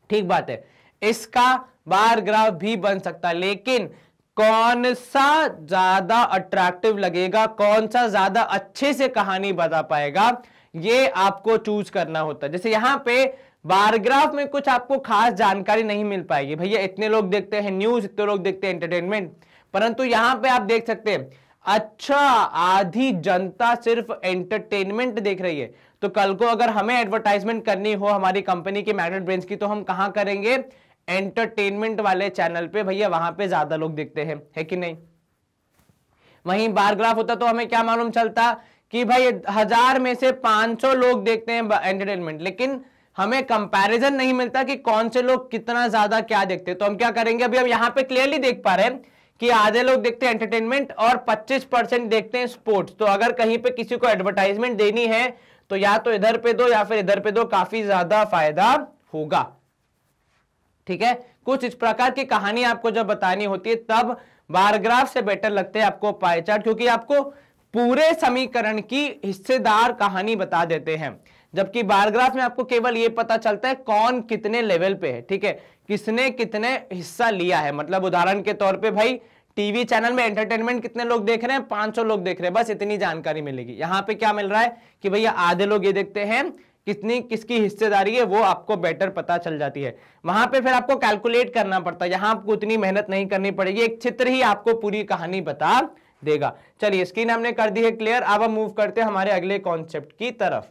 ठीक बात है, इसका बार ग्राफ भी बन सकता है, लेकिन कौन सा ज्यादा अट्रैक्टिव लगेगा, कौन सा ज्यादा अच्छे से कहानी बता पाएगा, ये आपको चूज करना होता है। जैसे यहां पे बार ग्राफ में कुछ आपको खास जानकारी नहीं मिल पाएगी, भैया इतने लोग देखते हैं न्यूज, इतने लोग देखते हैं एंटरटेनमेंट, परंतु यहां पे आप देख सकते हैं अच्छा आधी जनता सिर्फ एंटरटेनमेंट देख रही है। तो कल को अगर हमें एडवर्टाइजमेंट करनी हो हमारी कंपनी की मैग्नेट ब्रेन्स की, तो हम कहां करेंगे, एंटरटेनमेंट वाले चैनल पे, भैया वहां पे ज्यादा लोग देखते हैं, है कि नहीं। वहीं बार ग्राफ होता तो हमें क्या मालूम चलता कि भाई 1000 में से 500 लोग देखते हैं एंटरटेनमेंट, लेकिन हमें कंपैरिजन नहीं मिलता कि कौन से लोग कितना ज्यादा क्या देखते हैं। तो हम क्या करेंगे, अभी हम यहाँ पे क्लियरली देख पा रहे हैं कि आधे लोग देखते हैं एंटरटेनमेंट और 25% देखते हैं स्पोर्ट्स। तो अगर कहीं पे किसी को एडवर्टाइजमेंट देनी है तो या तो इधर पे दो या फिर इधर पे दो, काफी ज्यादा फायदा होगा। ठीक है, कुछ इस प्रकार की कहानी आपको जब बतानी होती है तब बार ग्राफ से बेटर लगते हैं आपको पाई चार्ट, क्योंकि आपको पूरे समीकरण की हिस्सेदार कहानी बता देते हैं। जबकि बार ग्राफ में आपको केवल यह पता चलता है कौन कितने लेवल पे है। ठीक है, किसने कितने हिस्सा लिया है। मतलब उदाहरण के तौर पे भाई टीवी चैनल में एंटरटेनमेंट कितने लोग देख रहे हैं, 500 लोग देख रहे हैं, बस इतनी जानकारी मिलेगी। यहां पे क्या मिल रहा है कि भैया आधे लोग ये देखते हैं, कितनी किसकी हिस्सेदारी है वो आपको बेटर पता चल जाती है। वहां पे फिर आपको कैलकुलेट करना पड़ता है, यहां आपको उतनी मेहनत नहीं करनी पड़ेगी, एक चित्र ही आपको पूरी कहानी बता देगा। चलिए स्क्रीन हमने कर दी है क्लियर। अब हम मूव करते हैं हमारे अगले कॉन्सेप्ट की तरफ।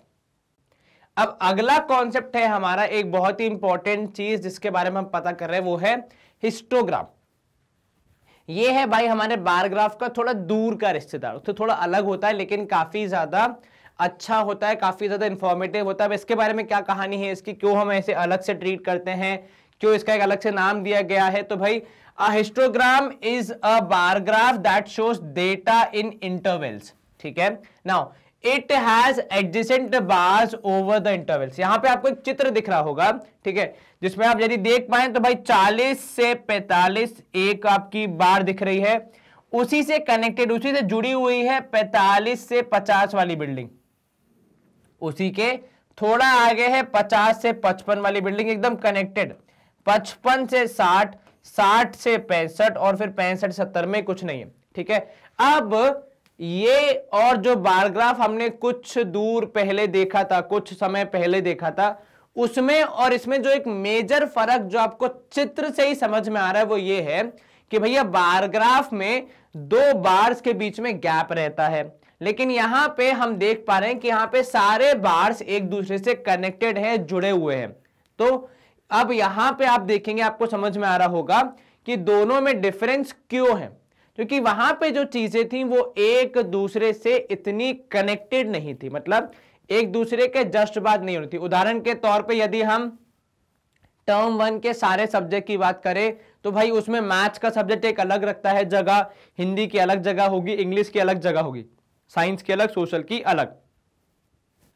अब अगला कॉन्सेप्ट है हमारा एक बहुत ही इंपॉर्टेंट चीज जिसके बारे में हम पता कर रहे हैं, वो है हिस्टोग्राम। ये है भाई हमारे बार ग्राफ का थोड़ा दूर का रिश्तेदार, तो थोड़ा अलग होता है लेकिन काफी ज्यादा अच्छा होता है, काफी ज्यादा इंफॉर्मेटिव होता है। इसके बारे में क्या कहानी है इसकी, क्यों हम ऐसे अलग से ट्रीट करते हैं, क्यों इसका एक अलग से नाम दिया गया है। तो भाई अ histogram is a bar graph that shows data in intervals. ठीक है, now it has adjacent bars over the intervals. यहां पे आपको एक चित्र दिख रहा होगा, ठीक है, जिसमें आप यदि देख पाए तो भाई 40 से 45 एक आपकी बार दिख रही है, उसी से कनेक्टेड, उसी से जुड़ी हुई है 45 से 50 वाली बिल्डिंग। उसी के थोड़ा आगे है 50 से 55 वाली बिल्डिंग, एकदम कनेक्टेड। 55 से 60, 60 से 65 और फिर 65 70 में कुछ नहीं है। ठीक है, अब ये और जो बार ग्राफ हमने कुछ दूर पहले देखा था, कुछ समय पहले देखा था, उसमें और इसमें जो एक मेजर फर्क जो आपको चित्र से ही समझ में आ रहा है वो ये है कि भैया बार ग्राफ में दो बार्स के बीच में गैप रहता है, लेकिन यहां पे हम देख पा रहे हैं कि यहां पे सारे बार्स एक दूसरे से कनेक्टेड हैं, जुड़े हुए हैं। तो अब यहां पे आप देखेंगे, आपको समझ में आ रहा होगा कि दोनों में डिफरेंस क्यों है, क्योंकि वहां पे जो चीजें थी वो एक दूसरे से इतनी कनेक्टेड नहीं थी, मतलब एक दूसरे के जस्ट बाद नहीं होनी थी। उदाहरण के तौर पे यदि हम टर्म 1 के सारे सब्जेक्ट की बात करें तो भाई उसमें मैथ्स का सब्जेक्ट एक अलग रखता है जगह, हिंदी की अलग जगह होगी, इंग्लिश की अलग जगह होगी, साइंस की अलग, सोशल की अलग।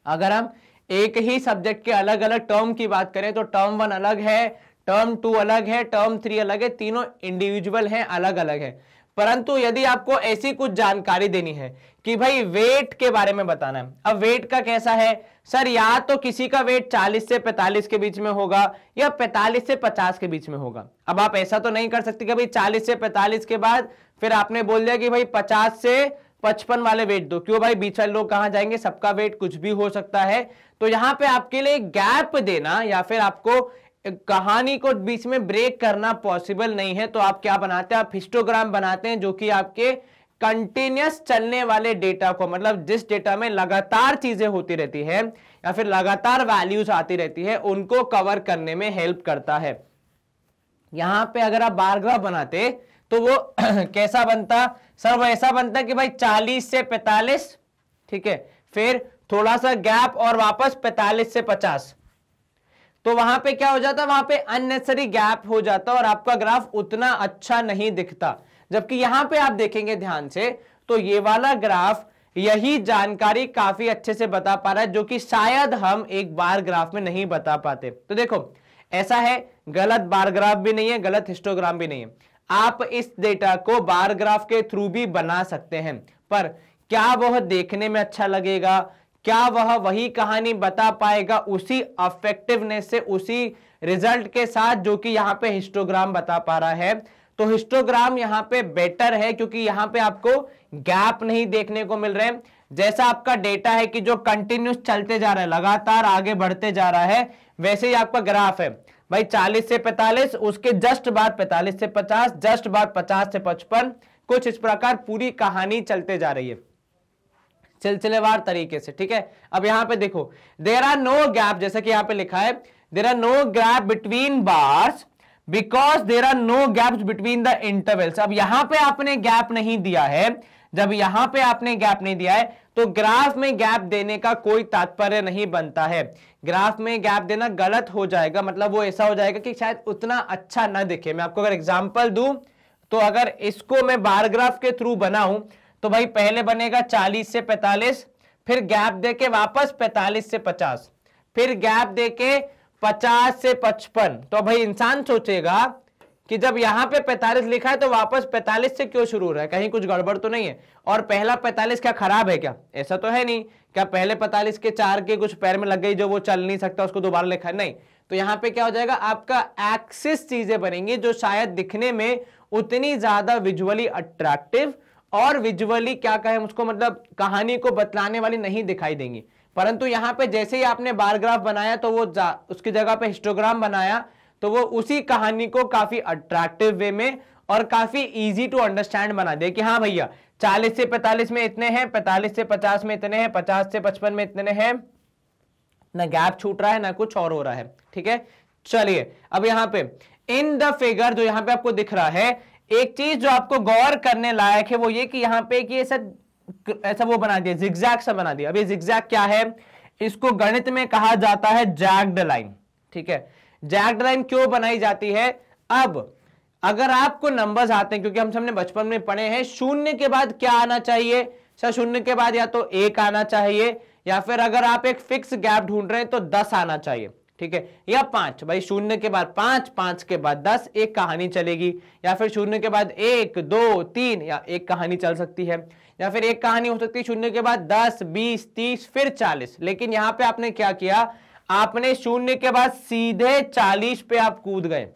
अगर हम एक ही सब्जेक्ट के अलग अलग टर्म की बात करें तो टर्म 1 अलग है, टर्म 2 अलग है, टर्म 3 अलग है, तीनों इंडिविजुअल हैं, अलग अलग है। परंतु यदि आपको ऐसी कुछ जानकारी देनी है कि भाई वेट के बारे में बताना है, अब वेट का कैसा है सर, या तो किसी का वेट 40 से 45 के बीच में होगा या 45 से 50 के बीच में होगा। अब आप ऐसा तो नहीं कर सकते कि भाई 40 से 45 के बाद फिर आपने बोल दिया कि भाई 50 से 55 वाले वेट दो, क्यों भाई बीच वाले लोग कहां जाएंगे, सबका वेट कुछ भी हो सकता है। तो यहां पे आपके लिए गैप देना या फिर आपको कहानी को बीच में ब्रेक करना पॉसिबल नहीं है। तो आप क्या बनाते हैं, आप हिस्टोग्राम बनाते हैं जो कि आपके कंटिन्यूअस चलने वाले डेटा को, मतलब जिस डेटा में लगातार चीजें होती रहती है या फिर लगातार वैल्यूज आती रहती है, उनको कवर करने में हेल्प करता है। यहां पे अगर आप बार ग्राफ बनाते तो वो कैसा बनता सर, वो ऐसा बनता कि भाई 40 से 45, ठीक है, फिर थोड़ा सा गैप और वापस 45 से 50। तो वहां पे क्या हो जाता, वहां पे अननेसेसरी गैप हो जाता और आपका ग्राफ उतना अच्छा नहीं दिखता। जबकि यहां पे आप देखेंगे ध्यान से तो ये वाला ग्राफ यही जानकारी काफी अच्छे से बता पा रहा है, जो कि शायद हम एक बार ग्राफ में नहीं बता पाते। तो देखो ऐसा है, गलत बार ग्राफ भी नहीं है, गलत हिस्टोग्राम भी नहीं है। आप इस डेटा को बार ग्राफ के थ्रू भी बना सकते हैं, पर क्या वह देखने में अच्छा लगेगा, क्या वह वही कहानी बता पाएगा उसी अफेक्टिवनेस से, उसी रिजल्ट के साथ जो कि यहां पे हिस्टोग्राम बता पा रहा है। तो हिस्टोग्राम यहां पे बेटर है क्योंकि यहां पे आपको गैप नहीं देखने को मिल रहे हैं। जैसा आपका डेटा है कि जो कंटिन्यूस चलते जा रहा है, लगातार आगे बढ़ते जा रहा है, वैसे ही आपका ग्राफ है भाई 40 से 45, उसके जस्ट बाद 45 से 50, जस्ट बाद 50 से 55, कुछ इस प्रकार पूरी कहानी चलते जा रही है सिलसिलेवार तरीके से। ठीक है, अब यहां पे देखो देयर आर नो गैप, जैसा कि यहां पे लिखा है there are no gap between bars because there are no gaps between the intervals. अब यहां पे आपने गैप नहीं दिया है, जब यहां पे आपने गैप नहीं दिया है तो ग्राफ में गैप देने का कोई तात्पर्य नहीं बनता है। ग्राफ में गैप देना गलत हो जाएगा, मतलब वो ऐसा हो जाएगा कि शायद उतना अच्छा ना दिखे। मैं आपको अगर एग्जांपल दूं तो अगर इसको मैं बार ग्राफ के थ्रू बनाऊं तो भाई पहले बनेगा 40 से 45, फिर गैप देके वापस 45 से 50, फिर गैप देके 50 से 55। तो भाई इंसान सोचेगा कि जब यहां पे 45 लिखा है तो वापस 45 से क्यों शुरू हो रहा है, कहीं कुछ गड़बड़ तो नहीं है। और पहला 45 क्या खराब है क्या, ऐसा तो है नहीं। क्या पहले 45 के 4 के कुछ पैर में लग गई जो वो चल नहीं सकता उसको दोबारा लिखा है, नहीं। तो यहां पे क्या हो जाएगा, आपका एक्सिस चीजें बनेंगी जो शायद दिखने में उतनी ज्यादा विजुअली अट्रैक्टिव और विजुअली क्या कहें उसको, मतलब कहानी को बतलाने वाली नहीं दिखाई देंगी। परंतु यहां पे जैसे ही आपने बार ग्राफ बनाया तो वो उसकी जगह पे हिस्टोग्राम बनाया तो वो उसी कहानी को काफी अट्रैक्टिव वे में और काफी इजी टू अंडरस्टैंड बना दे कि हाँ भैया 40 से 45 में इतने हैं, 45 से 50 में इतने हैं, 50 से 55 में इतने हैं, ना गैप छूट रहा है ना कुछ और हो रहा है। ठीक है, चलिए अब यहां पे इन द फिगर जो यहां पे आपको दिख रहा है, एक चीज जो आपको गौर करने लायक है वो ये कि यहां पे कि ऐसा वो बना दिया, जिगजैग सा बना दिया। अब ये जिगजैग क्या है, इसको गणित में कहा जाता है जैग्ड लाइन। ठीक है, जैग्ड लाइन क्यों बनाई जाती है, अब अगर आपको नंबर्स आते हैं, क्योंकि हम सबने बचपन में पढ़े हैं शून्य के बाद क्या आना चाहिए, सर शून्य के बाद या तो 1 आना चाहिए या फिर अगर आप एक फिक्स गैप ढूंढ रहे हैं तो 10 आना चाहिए। ठीक है, या 5, भाई शून्य के बाद 5, 5 के बाद 10, एक कहानी चलेगी। या फिर शून्य के बाद 1, 2, 3 या एक कहानी चल सकती है, या फिर एक कहानी हो सकती है शून्य के बाद 10, 20, 30 फिर 40। लेकिन यहां पे आपने क्या किया, आपने शून्य के बाद सीधे 40 पे आप कूद गए।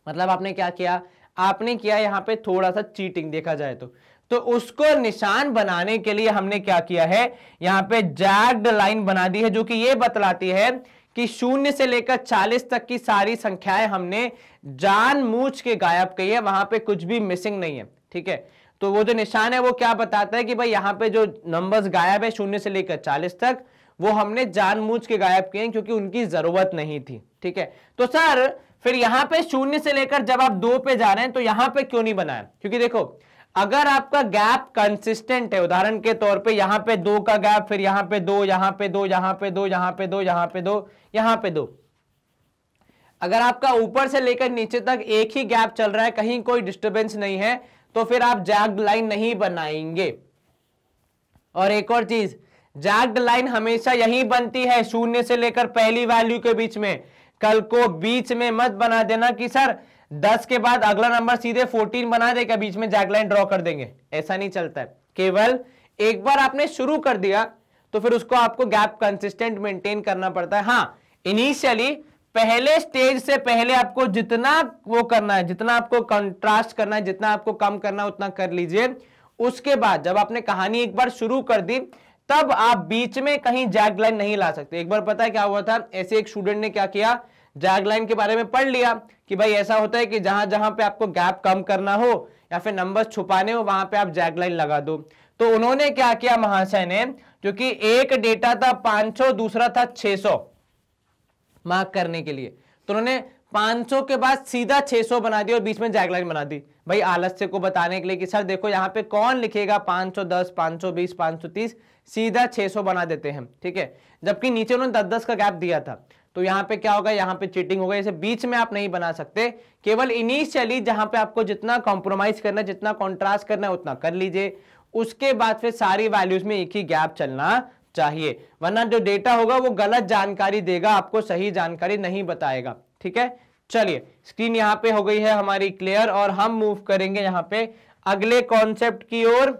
मतलब आपने क्या किया, आपने किया यहां पे थोड़ा सा चीटिंग देखा जाए तो उसको निशान बनाने के लिए हमने क्या किया है, यहां पे जैग्ड लाइन बना दी है जो कि ये बतलाती है कि 0 से लेकर 40 तक की सारी संख्याएं हमने जानबूझ के गायब की है, वहां पे कुछ भी मिसिंग नहीं है। ठीक है, तो वो जो निशान है वो क्या बताता है कि भाई यहां पे जो नंबर्स गायब है 0 से लेकर 40 तक वो हमने जानबूझ के गायब किए क्योंकि उनकी जरूरत नहीं थी। ठीक है, तो सर फिर यहां पे 0 से लेकर जब आप 2 पे जा रहे हैं तो यहां पे क्यों नहीं बनाया, क्योंकि देखो अगर आपका गैप कंसिस्टेंट है, उदाहरण के तौर पे यहां पे 2 का गैप, फिर यहां पे 2, यहां पे 2, यहां पे 2, यहां पे 2, यहां पे 2, यहां पे 2, अगर आपका ऊपर से लेकर नीचे तक एक ही गैप चल रहा है, कहीं कोई डिस्टर्बेंस नहीं है, तो फिर आप जैग्ड लाइन नहीं बनाएंगे। और एक और चीज, जैग्ड लाइन हमेशा यही बनती है 0 से लेकर पहली वैल्यू के बीच में। कल को बीच में मत बना देना कि सर 10 के बाद अगला नंबर सीधे 14 बना देगा, बीच में जैग्ड लाइन ड्रॉ कर देंगे, ऐसा नहीं चलता है। केवल एक बार आपने शुरू कर दिया तो फिर उसको आपको गैप कंसिस्टेंट मेंटेन करना पड़ता है। हाँ, इनिशियली पहले स्टेज से पहले आपको जितना वो करना है, जितना आपको कंट्रास्ट करना है, जितना आपको कम करना है उतना कर लीजिए। उसके बाद जब आपने कहानी एक बार शुरू कर दी तब आप बीच में कहीं जैग्ड लाइन नहीं ला सकते। एक बार पता है क्या हुआ था, ऐसे एक स्टूडेंट ने क्या किया, जैग्ड लाइन के बारे में पढ़ लिया कि भाई ऐसा होता है कि जहां जहां पे आपको गैप कम करना हो या फिर नंबर छुपाने हो वहां पे आप जैग्ड लाइन लगा दो। तो उन्होंने क्या किया महाशय ने, क्योंकि एक डेटा था 500 दूसरा था 600 मार्क करने के लिए, तो उन्होंने 500 के बाद सीधा 600 बना दिया और बीच में जैग्ड लाइन बना दी, भाई आलस्य को बताने के लिए कि सर देखो यहाँ पे कौन लिखेगा 510, 520, 530, सीधा 600 बना देते हैं। ठीक है, जबकि नीचे उन्होंने 10-10 का गैप दिया था। तो यहाँ पे क्या होगा, यहाँ पे चीटिंग होगा, इसे बीच में आप नहीं बना सकते। केवल इनिशियली जहां पे आपको जितना कॉम्प्रोमाइज करना है, जितना कॉन्ट्रास्ट करना है उतना कर लीजिए, उसके बाद फिर सारी वैल्यूज में एक ही गैप चलना चाहिए, वरना जो डेटा होगा वो गलत जानकारी देगा, आपको सही जानकारी नहीं बताएगा। ठीक है, चलिए स्क्रीन यहाँ पे हो गई है हमारी क्लियर और हम मूव करेंगे यहाँ पे अगले कॉन्सेप्ट की ओर।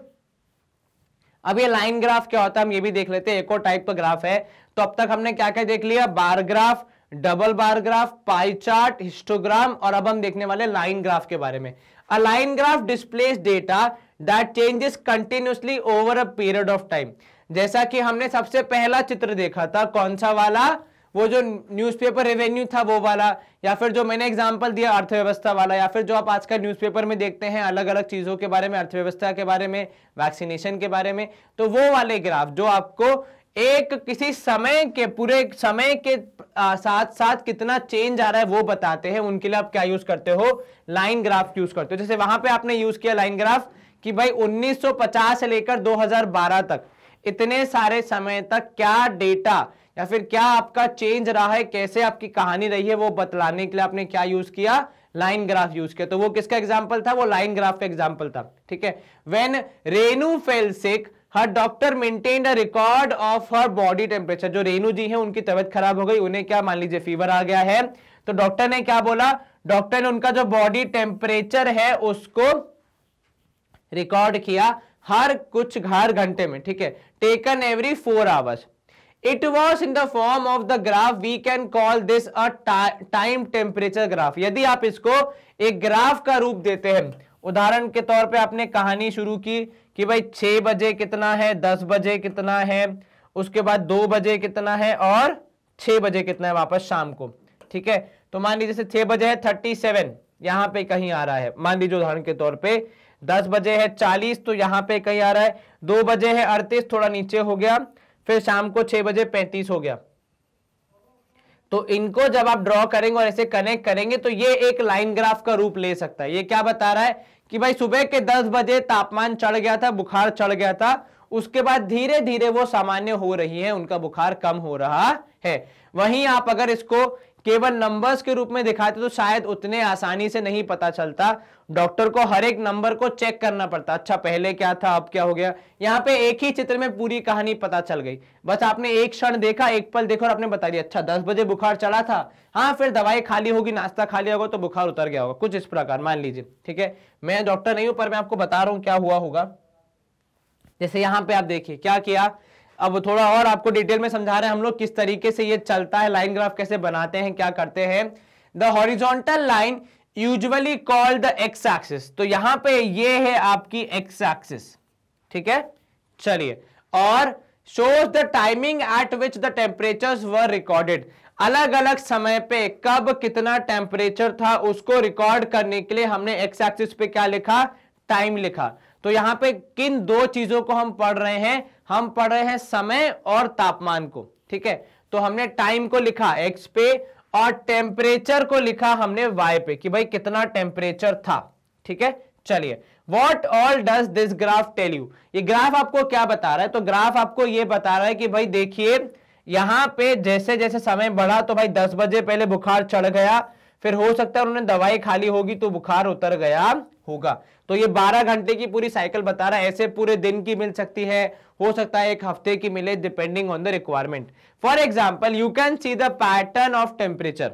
अब ये लाइन ग्राफ क्या होता है हम ये भी देख लेते हैं, एक और टाइप का ग्राफ है। तो अब तक हमने क्या क्या देख लिया, bar graph, double bar graph, pie chart, histogram, और अब हम देखने वाले लाइन ग्राफ के बारे में। A line graph displace data that changes continuously over a period of time. जैसा कि हमने सबसे पहला चित्र देखा था, कौन सा वाला, वो जो न्यूज़पेपर रेवेन्यू था वो वाला, या फिर जो मैंने एग्जांपल दिया अर्थव्यवस्था वाला, या फिर जो आप आजकल न्यूज़पेपर में देखते हैं अलग अलग चीजों के बारे में, अर्थव्यवस्था के बारे में, वैक्सीनेशन के बारे में, तो वो वाले ग्राफ जो आपको एक किसी समय के पूरे समय के साथ साथ कितना चेंज आ रहा है वो बताते हैं, उनके लिए आप क्या यूज करते हो, लाइन ग्राफ यूज करते हो। जैसे वहां पे आपने यूज किया लाइन ग्राफ कि भाई 1950 से लेकर 2012 तक इतने सारे समय तक क्या डेटा या फिर क्या आपका चेंज रहा है, कैसे आपकी कहानी रही है, वो बतलाने के लिए आपने क्या यूज किया, लाइन ग्राफ यूज किया। तो वो किसका एग्जाम्पल था, वो लाइन ग्राफ का एग्जाम्पल था। ठीक है, when Renu fail sick her doctor maintained a record of her body temperature. जो रेनू जी है उनकी तबीयत खराब हो गई, उन्हें क्या मान लीजिए फीवर आ गया है, तो डॉक्टर ने क्या बोला, डॉक्टर ने उनका जो बॉडी टेम्परेचर है उसको रिकॉर्ड किया हर घंटे में। ठीक है, taken every 4 hours. It was in the form of the graph, we can call this a time temperature graph. यदि आप इसको एक ग्राफ का रूप देते हैं, उदाहरण के तौर पे आपने कहानी शुरू की कि भाई 6 बजे कितना है, 10 बजे कितना है, उसके बाद 2 बजे कितना है और 6 बजे कितना है वापस शाम को। ठीक है, तो मान लीजिए जैसे 6 बजे है 37 यहां पे कहीं आ रहा है, मान लीजिए उदाहरण के तौर पे 10 बजे है 40 तो यहां पे कहीं आ रहा है, 2 बजे है 38 थोड़ा नीचे हो गया, फिर शाम को 6 बजे 35 हो गया। तो इनको जब आप ड्रॉ करेंगे और ऐसे कनेक्ट करेंगे तो ये एक लाइन ग्राफ का रूप ले सकता है। ये क्या बता रहा है कि भाई सुबह के 10 बजे तापमान चढ़ गया था, बुखार चढ़ गया था, उसके बाद धीरे धीरे वो सामान्य हो रही है, उनका बुखार कम हो रहा है। वहीं आप अगर इसको केवल नंबर्स के रूप में दिखाते तो शायद उतने आसानी से नहीं पता चलता, डॉक्टर को हर एक नंबर को चेक करना पड़ता, अच्छा पहले क्या था अब क्या हो गया। यहाँ पे एक ही चित्र में पूरी कहानी पता चल गई, बस आपने एक क्षण देखा, एक पल देखा और आपने बता दिया अच्छा 10 बजे बुखार चढ़ा था, हाँ फिर दवाई खा ली होगी, नाश्ता खा लिया होगा तो बुखार उतर गया होगा, कुछ इस प्रकार मान लीजिए। ठीक है, मैं डॉक्टर नहीं हूं पर मैं आपको बता रहा हूं क्या हुआ होगा। जैसे यहाँ पे आप देखिए क्या किया, अब थोड़ा और आपको डिटेल में समझा रहे हैं हम लोग किस तरीके से ये चलता है, लाइन ग्राफ कैसे बनाते हैं, क्या करते हैं। The horizontal line usually called the x axis, तो यहां पे ये है आपकी एक्स एक्सिस। ठीक है, चलिए, और shows the timing eight which the temperatures were recorded, अलग अलग समय पे कब कितना टेम्परेचर था उसको रिकॉर्ड करने के लिए हमने एक्स एक्सिस पे क्या लिखा, टाइम लिखा। तो यहां पे किन दो चीजों को हम पढ़ रहे हैं, हम पढ़ रहे हैं समय और तापमान को। ठीक है, तो हमने टाइम को लिखा एक्स पे और टेम्परेचर को लिखा हमने वाई पे कि भाई कितना टेम्परेचर था। ठीक है, चलिए, what all does this graph tell you, ये ग्राफ आपको क्या बता रहा है, तो ग्राफ आपको ये बता रहा है कि भाई देखिए यहां पे जैसे जैसे समय बढ़ा तो भाई 10 बजे पहले बुखार चढ़ गया, फिर हो सकता है उन्होंने दवाई खा ली होगी तो बुखार उतर गया होगा। तो ये 12 घंटे की पूरी साइकिल बता रहा है, ऐसे पूरे दिन की मिल सकती है, हो सकता है एक हफ्ते की मिले depending on the requirement. For example you can see the pattern of temperature,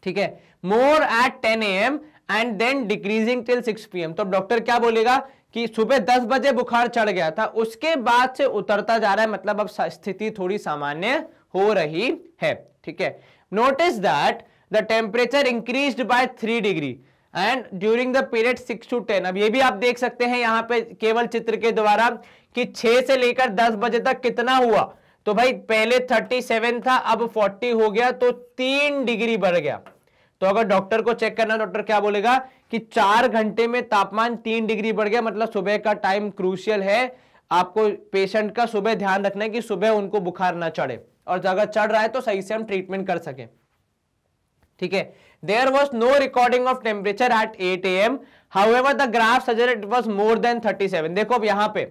ठीक है, more at 10 AM and then decreasing till 6 PM। तो डॉक्टर क्या बोलेगा कि सुबह 10 बजे बुखार चढ़ गया था, उसके बाद से उतरता जा रहा है, मतलब अब स्थिति थोड़ी सामान्य हो रही है। ठीक है, notice that the temperature increased by 3 degree and during the period 6 to 10। अब ये भी आप देख सकते हैं यहां पे केवल चित्र के द्वारा कि 6 से लेकर 10 बजे तक कितना हुआ, तो भाई पहले 37 था अब 40 हो गया, तो 3 डिग्री बढ़ गया। तो अगर डॉक्टर को चेक करना, डॉक्टर क्या बोलेगा कि 4 घंटे में तापमान 3 डिग्री बढ़ गया, मतलब सुबह का टाइम क्रूशियल है, आपको पेशेंट का सुबह ध्यान रखना है कि सुबह उनको बुखार ना चढ़े, और अगर चढ़ रहा है तो सही से हम ट्रीटमेंट कर सके। ठीक है, there was no recording of temperature at 8 AM, however the graph suggested it was more than 37। देखो अब यहां पे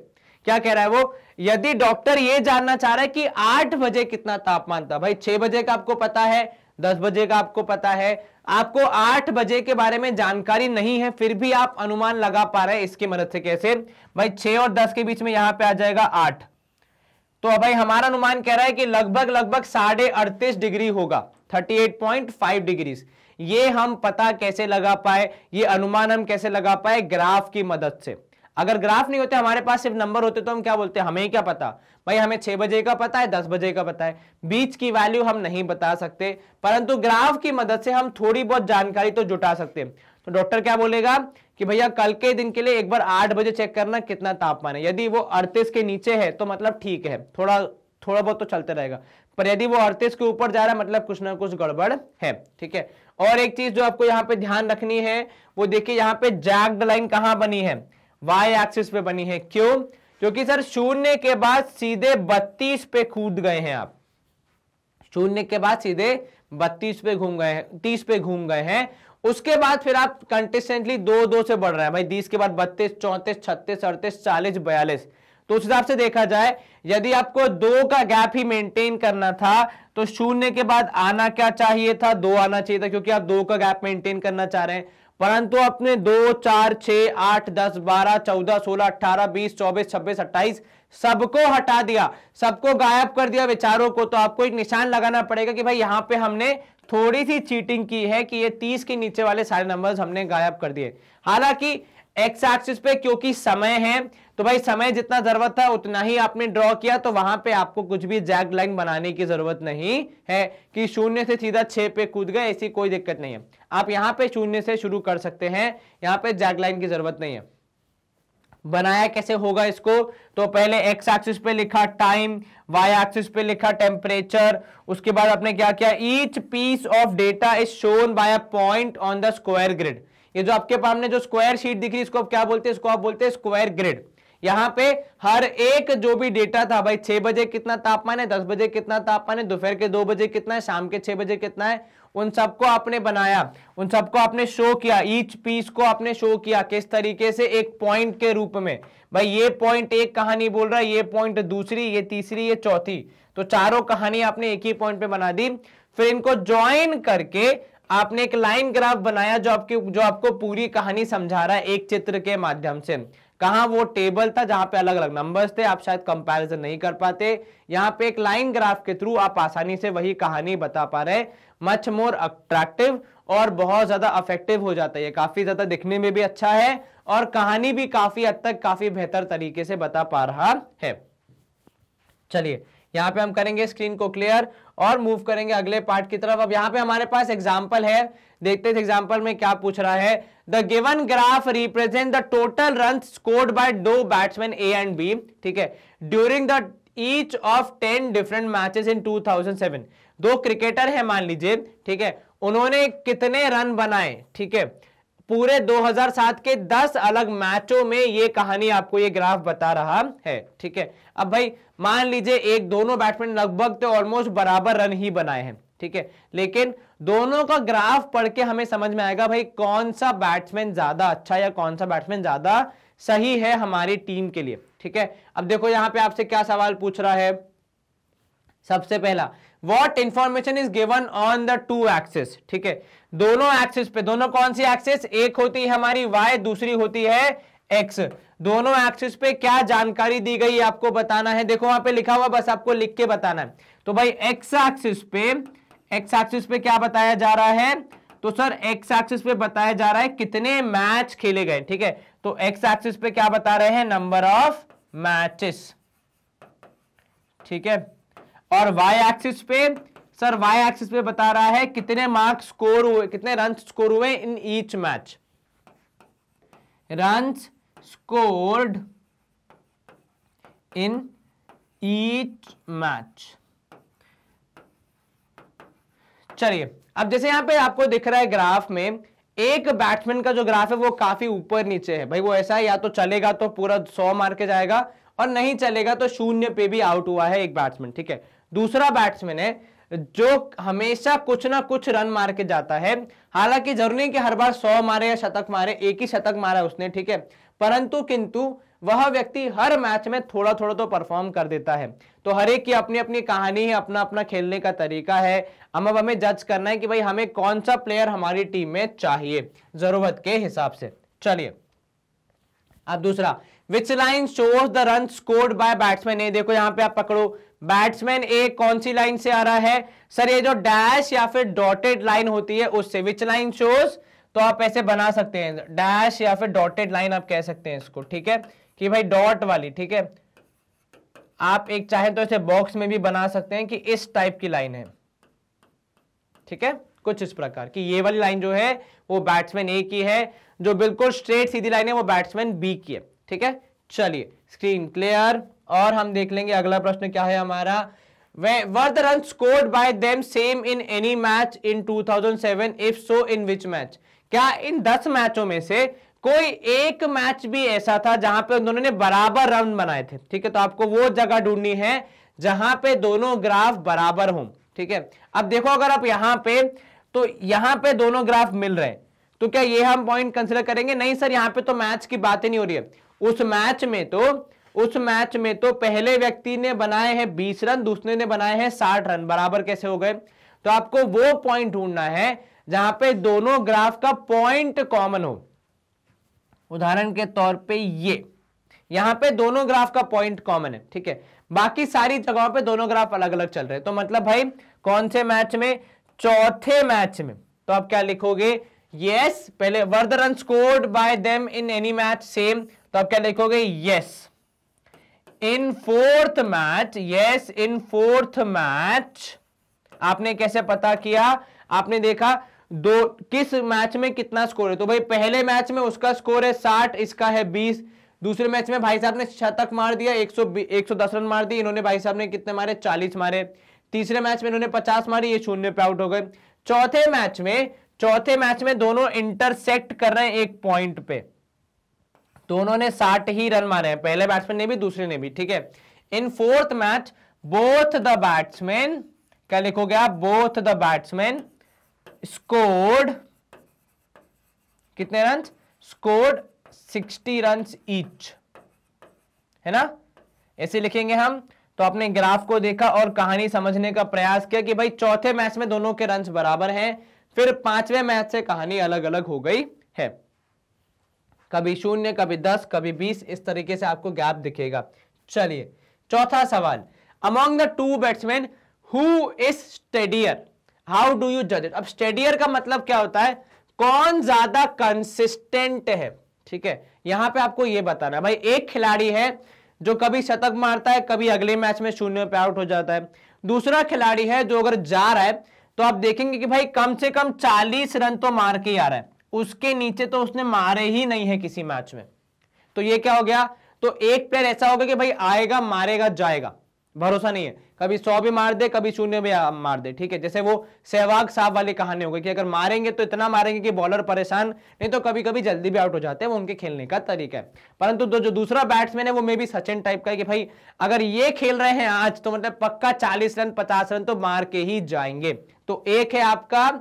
क्या कह रहा है वो, यदि डॉक्टर ये जानना चाह रहा है कि 8 बजे कितना तापमान था, भाई 6 बजे का आपको पता है, 10 बजे का आपको पता है, आपको 8 बजे के बारे में जानकारी नहीं है, फिर भी आप अनुमान लगा पा रहे हैं इसकी मदद से। कैसे, भाई 6 और 10 के बीच में यहां पे आ जाएगा 8, तो भाई हमारा अनुमान कह रहा है कि लगभग 38.5 डिग्री होगा, 38.5 डिग्री। ये हम पता कैसे लगा पाए, ये अनुमान हम कैसे लगा पाए, ग्राफ की मदद से। अगर ग्राफ नहीं होते, हमारे पास सिर्फ नंबर होते, तो हम क्या बोलते हैं, हमें क्या पता, भाई हमें 6 बजे का पता है, 10 बजे का पता है, बीच की वैल्यू हम नहीं बता सकते, परंतु ग्राफ की मदद से हम थोड़ी बहुत जानकारी तो जुटा सकते हैं। तो डॉक्टर क्या बोलेगा कि भैया कल के दिन के लिए एक बार 8 बजे चेक करना कितना तापमान है, यदि वो 38 के नीचे है तो मतलब ठीक है, थोड़ा बहुत तो चलते रहेगा, पर यदि वो 38 के ऊपर जा रहा है मतलब कुछ ना कुछ गड़बड़ है। ठीक है, और एक चीज जो आपको यहाँ पे ध्यान रखनी है वो देखिए, यहाँ पे जैक्ड लाइन कहां बनी है, वाई एक्सिस पे बनी है। क्यों, क्योंकि सर शून्य के बाद सीधे 32 पे कूद गए हैं आप, शून्य के बाद सीधे 32 पे घूम गए हैं, 30 पे घूम गए हैं। उसके बाद फिर आप कंसिस्टेंटली 2-2 से बढ़ रहा है भाई, 20 के बाद 32, 34, 36, 38, 40, 42। तो उस हिसाब से देखा जाए यदि आपको 2 का गैप ही मेंटेन करना था तो शून्य के बाद आना क्या चाहिए था, 2 आना चाहिए था, क्योंकि आप 2 का गैप मेंटेन करना चाह रहे हैं। परंतु आपने 2, 4, 6, 8, 10, 12, 14, 16, 18, 20, 24, 26, 28 सबको हटा दिया, सबको गायब कर दिया विचारों को। तो आपको एक निशान लगाना पड़ेगा कि भाई यहां पे हमने थोड़ी सी चीटिंग की है कि ये 30 के नीचे वाले सारे नंबर्स हमने गायब कर दिए। हालांकि एक्स एक्सिस पे क्योंकि समय है तो भाई समय जितना जरूरत था उतना ही आपने ड्रॉ किया, तो वहां पे आपको कुछ भी जैग लाइन बनाने की जरूरत नहीं है कि शून्य से सीधा 6 पे कूद गए, ऐसी कोई दिक्कत नहीं है। आप यहां पे शून्य से शुरू कर सकते हैं, यहां पे जैग लाइन की जरूरत नहीं है। बनाया कैसे होगा इसको, तो पहले एक्स एक्सिस पे लिखा टाइम, वाई एक्सिस पे लिखा टेम्परेचर, उसके बाद आपने क्या किया, each piece of data is shown by a point on the square grid. ये जो आपके सामने जो स्क्वायर शीट दिख रही है इसको आप क्या बोलते हैं, इसको आप बोलते हैं स्क्वायर ग्रिड। यहां पे हर एक जो भी डेटा था भाई, 6 बजे कितना तापमान है, 10 बजे कितना तापमान है, दोपहर के 2 बजे कितना है, शाम के 6 बजे कितना है, उन सबको आपने बनाया, उन सबको आपने शो किया, ईच पीस को आपने शो किया किस तरीके से, एक पॉइंट के रूप में। भाई ये पॉइंट एक कहानी बोल रहा है, ये पॉइंट दूसरी, ये तीसरी, ये चौथी, तो चारों कहानी आपने एक ही पॉइंट पे बना दी। फिर इनको ज्वाइन करके आपने एक लाइन ग्राफ बनाया जो आपको पूरी कहानी समझा रहा है एक चित्र के माध्यम से। कहां, वो टेबल था जहां पे अलग अलग नंबर्स थे, आप शायद कंपैरिजन नहीं कर पाते, यहां पे एक लाइन ग्राफ के थ्रू आप आसानी से वही कहानी बता पा रहे। मच मोर अट्रैक्टिव और बहुत ज्यादा अफेक्टिव हो जाता है, ये काफी ज्यादा दिखने में भी अच्छा है और कहानी भी काफी हद तक काफी बेहतर तरीके से बता पा रहा है। चलिए यहां पे हम करेंगे स्क्रीन को क्लियर और मूव करेंगे अगले पार्ट की तरफ। अब यहां पे हमारे पास एग्जांपल है, देखते हैं एग्जांपल में क्या पूछ रहा है। The given graph represent the total run scored by 2 batsman A and B, ठीक है, during the each of 10 different matches in 2007। 2 cricketer है मान लीजिए, ठीक है, उन्होंने कितने रन बनाए, ठीक है, पूरे 2007 के 10 अलग मैचों में, ये कहानी आपको ये ग्राफ बता रहा है, ठीक है। अब भाई मान लीजिए एक दोनों बैट्समैन लगभग तो ऑलमोस्ट बराबर रन ही बनाए हैं, ठीक है, लेकिन दोनों का ग्राफ पढ़ के हमें समझ में आएगा भाई कौन सा बैट्समैन ज्यादा अच्छा या कौन सा बैट्समैन ज्यादा सही है हमारी टीम के लिए, ठीक है। अब देखो यहां पे आपसे क्या सवाल पूछ रहा है, सबसे पहला What information is given on the 2 axis, ठीक है, दोनों एक्सिस पे, दोनों कौन सी एक्सिस, एक होती है हमारी y, दूसरी होती है x, दोनों एक्सिस पे क्या जानकारी दी गई आपको बताना है। देखो वहां पे लिखा हुआ, बस आपको लिख के बताना है। तो भाई x एक्सिस पे क्या बताया जा रहा है, तो सर x एक्सिस पे बताया जा रहा है कितने मैच खेले गए, ठीक है, तो x एक्सिस पे क्या बता रहे हैं, नंबर ऑफ मैचेस, ठीक है, और y एक्सिस पे, सर y एक्सिस पे बता रहा है कितने मार्क्स स्कोर हुए, कितने रन स्कोर हुए in each match, runs scored in each match. चलिए अब जैसे यहां पे आपको दिख रहा है ग्राफ में, एक बैट्समैन का जो ग्राफ है वो काफी ऊपर नीचे है भाई, वो ऐसा है या तो चलेगा तो पूरा 100 मार के जाएगा और नहीं चलेगा तो 0 पे भी आउट हुआ है एक बैट्समैन, ठीक है। दूसरा बैट्समैन है जो हमेशा कुछ ना कुछ रन मार के जाता है, हालांकि जरूरी नहीं कि हर बार 100 मारे या शतक मारे, एक ही शतक मारा उसने, ठीक है, परंतु किंतु वह व्यक्ति हर मैच में थोड़ा थोड़ा तो परफॉर्म कर देता है। तो हर एक की अपनी अपनी कहानी है, अपना अपना खेलने का तरीका है। अब हमें जज करना है कि भाई हमें कौन सा प्लेयर हमारी टीम में चाहिए जरूरत के हिसाब से। चलिए अब दूसरा, which line shows the run scored by batsman A. देखो यहां पे आप पकड़ो, बैट्समैन ए कौन सी लाइन से आ रहा है, सर ये जो डैश या फिर डॉटेड लाइन होती है उससे। विच लाइन शोज, तो आप ऐसे बना सकते हैं, डैश या फिर डॉटेड लाइन आप कह सकते हैं इसको, ठीक है, कि भाई डॉट वाली, ठीक है। आप एक चाहे तो ऐसे बॉक्स में भी बना सकते हैं कि इस टाइप की लाइन है, ठीक है, कुछ इस प्रकार की। ये वाली लाइन जो है वो बैट्समैन ए की है, जो बिल्कुल स्ट्रेट सीधी लाइन है वो बैट्समैन बी की है, ठीक है। चलिए स्क्रीन क्लियर और हम देख लेंगे अगला प्रश्न क्या है हमारा। Were the run scored bye them same in any match in 2007, if so in which match. क्या इन 10 मैचों में से कोई एक मैच भी ऐसा था जहां पे दोनों ने बराबर रन बनाए थे, ठीक है। तो आपको वो जगह ढूंढनी है जहां पे दोनों ग्राफ बराबर हों, ठीक है। अब देखो अगर आप यहां पे, तो यहां पे दोनों ग्राफ मिल रहे हैं, तो क्या ये हम पॉइंट कंसीडर करेंगे? नहीं सर, यहां पे तो मैच की बात ही नहीं हो रही है। उस मैच में तो पहले व्यक्ति ने बनाए हैं 20 रन, दूसरे ने बनाए हैं 60 रन, बराबर कैसे हो गए? तो आपको वो पॉइंट ढूंढना है जहां पे दोनों ग्राफ का पॉइंट कॉमन हो। उदाहरण के तौर पे ये यहां पे दोनों ग्राफ का पॉइंट कॉमन है, ठीक है। बाकी सारी जगहों पे दोनों ग्राफ अलग अलग चल रहे हैं। तो मतलब भाई कौन से मैच में? चौथे मैच में। तो आप क्या लिखोगे? यस, पहले were the run scored bye them in any match same, तो आप क्या लिखोगे? Yes in fourth match, yes in fourth match. आपने कैसे पता किया? आपने देखा दो किस मैच में कितना स्कोर है, तो भाई पहले मैच में उसका स्कोर है 60, इसका है 20। दूसरे मैच में भाई साहब ने शतक मार दिया, 110 रन मार दिए, इन्होंने भाई साहब ने कितने मारे? 40 मारे। तीसरे मैच में इन्होंने 50 मारी, ये 0 पे आउट हो गए। चौथे मैच में दोनों इंटरसेक्ट कर रहे हैं एक पॉइंट पे, दोनों ने 60 ही रन मारे हैं, पहले बैट्समैन ने भी दूसरे ने भी, ठीक है। In fourth match both the batsman, क्या लिखोगे आप? बोथ द बैट्समैन स्कोर्ड कितने रन? स्कोर्ड 60 रन ईच, है ना? ऐसे लिखेंगे हम। तो अपने ग्राफ को देखा और कहानी समझने का प्रयास किया कि भाई चौथे मैच में दोनों के रन्स बराबर हैं, फिर पांचवें मैच से कहानी अलग अलग हो गई है, कभी 0, कभी 10, कभी 20, इस तरीके से आपको गैप दिखेगा। चलिए चौथा सवाल, among the two batsman who is steadier, how do you जज इट? अब स्टेडियर का मतलब क्या होता है? कौन ज्यादा कंसिस्टेंट है, ठीक है। यहां पे आपको यह बताना, भाई एक खिलाड़ी है जो कभी शतक मारता है, कभी अगले मैच में 0 पे आउट हो जाता है। दूसरा खिलाड़ी है जो अगर जा रहा है तो आप देखेंगे कि भाई कम से कम 40 रन तो मार के आ रहा है, उसके नीचे तो उसने मारे ही नहीं है किसी मैच में। तो ये क्या हो गया? तो एक प्लेयर ऐसा होगा कि भाई आएगा, मारेगा, जाएगा, भरोसा नहीं है, कभी 100 भी मार दे, कभी 0 भी मार दे, ठीक है। जैसे वो सहवाग साहब वाली कहानी हो गई कि अगर मारेंगे तो इतना मारेंगे कि बॉलर परेशान, नहीं तो कभी कभी जल्दी भी आउट हो जाते हैं, वो उनके खेलने का तरीका है। परंतु जो दूसरा बैट्समैन है वो मे भी सचिन टाइप का है कि भाई अगर ये खेल रहे हैं आज तो मतलब पक्का 40 रन 50 रन तो मार के ही जाएंगे। तो एक है आपका,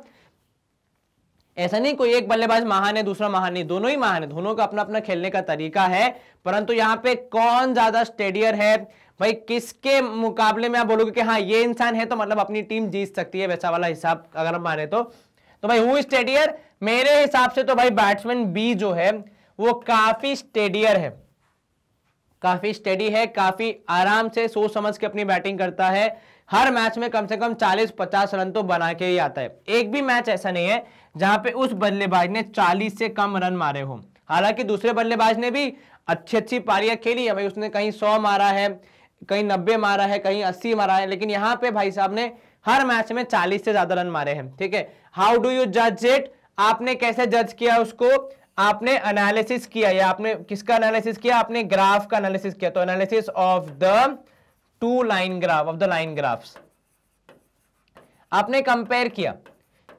ऐसा नहीं कोई एक बल्लेबाज महान है दूसरा महान नहीं, दोनों ही महान है, दोनों का अपना अपना खेलने का तरीका है। परंतु यहां पे कौन ज्यादा स्टेडियर है, भाई किसके मुकाबले में आप बोलोगे कि हाँ ये इंसान है तो मतलब अपनी टीम जीत सकती है, वैसा वाला हिसाब अगर हम माने तो भाई हु स्टेडियर? मेरे हिसाब से तो भाई बैट्समैन बी जो है वो काफी स्टेडियर है, काफी स्टेडी है, काफी आराम से सोच समझ के अपनी बैटिंग करता है, हर मैच में कम से कम 40-50 रन तो बना के ही आता है। एक भी मैच ऐसा नहीं है जहां पे उस बल्लेबाज ने 40 से कम रन मारे हो। हालांकि दूसरे बल्लेबाज ने भी अच्छी पारियां खेली है, भाई उसने कहीं 100 मारा है, कहीं 90 मारा है, कहीं 80 मारा है, लेकिन यहां पे भाई साहब ने हर मैच में 40 से ज्यादा रन मारे हैं, ठीक है। हाउ डू यू जज इट? आपने कैसे जज किया उसको? आपने एनालिसिस किया, या आपने किसका एनालिसिस किया? आपने ग्राफ का एनालिसिस किया। तो analysis of the two line graph, of the line graphs, आपने कंपेयर किया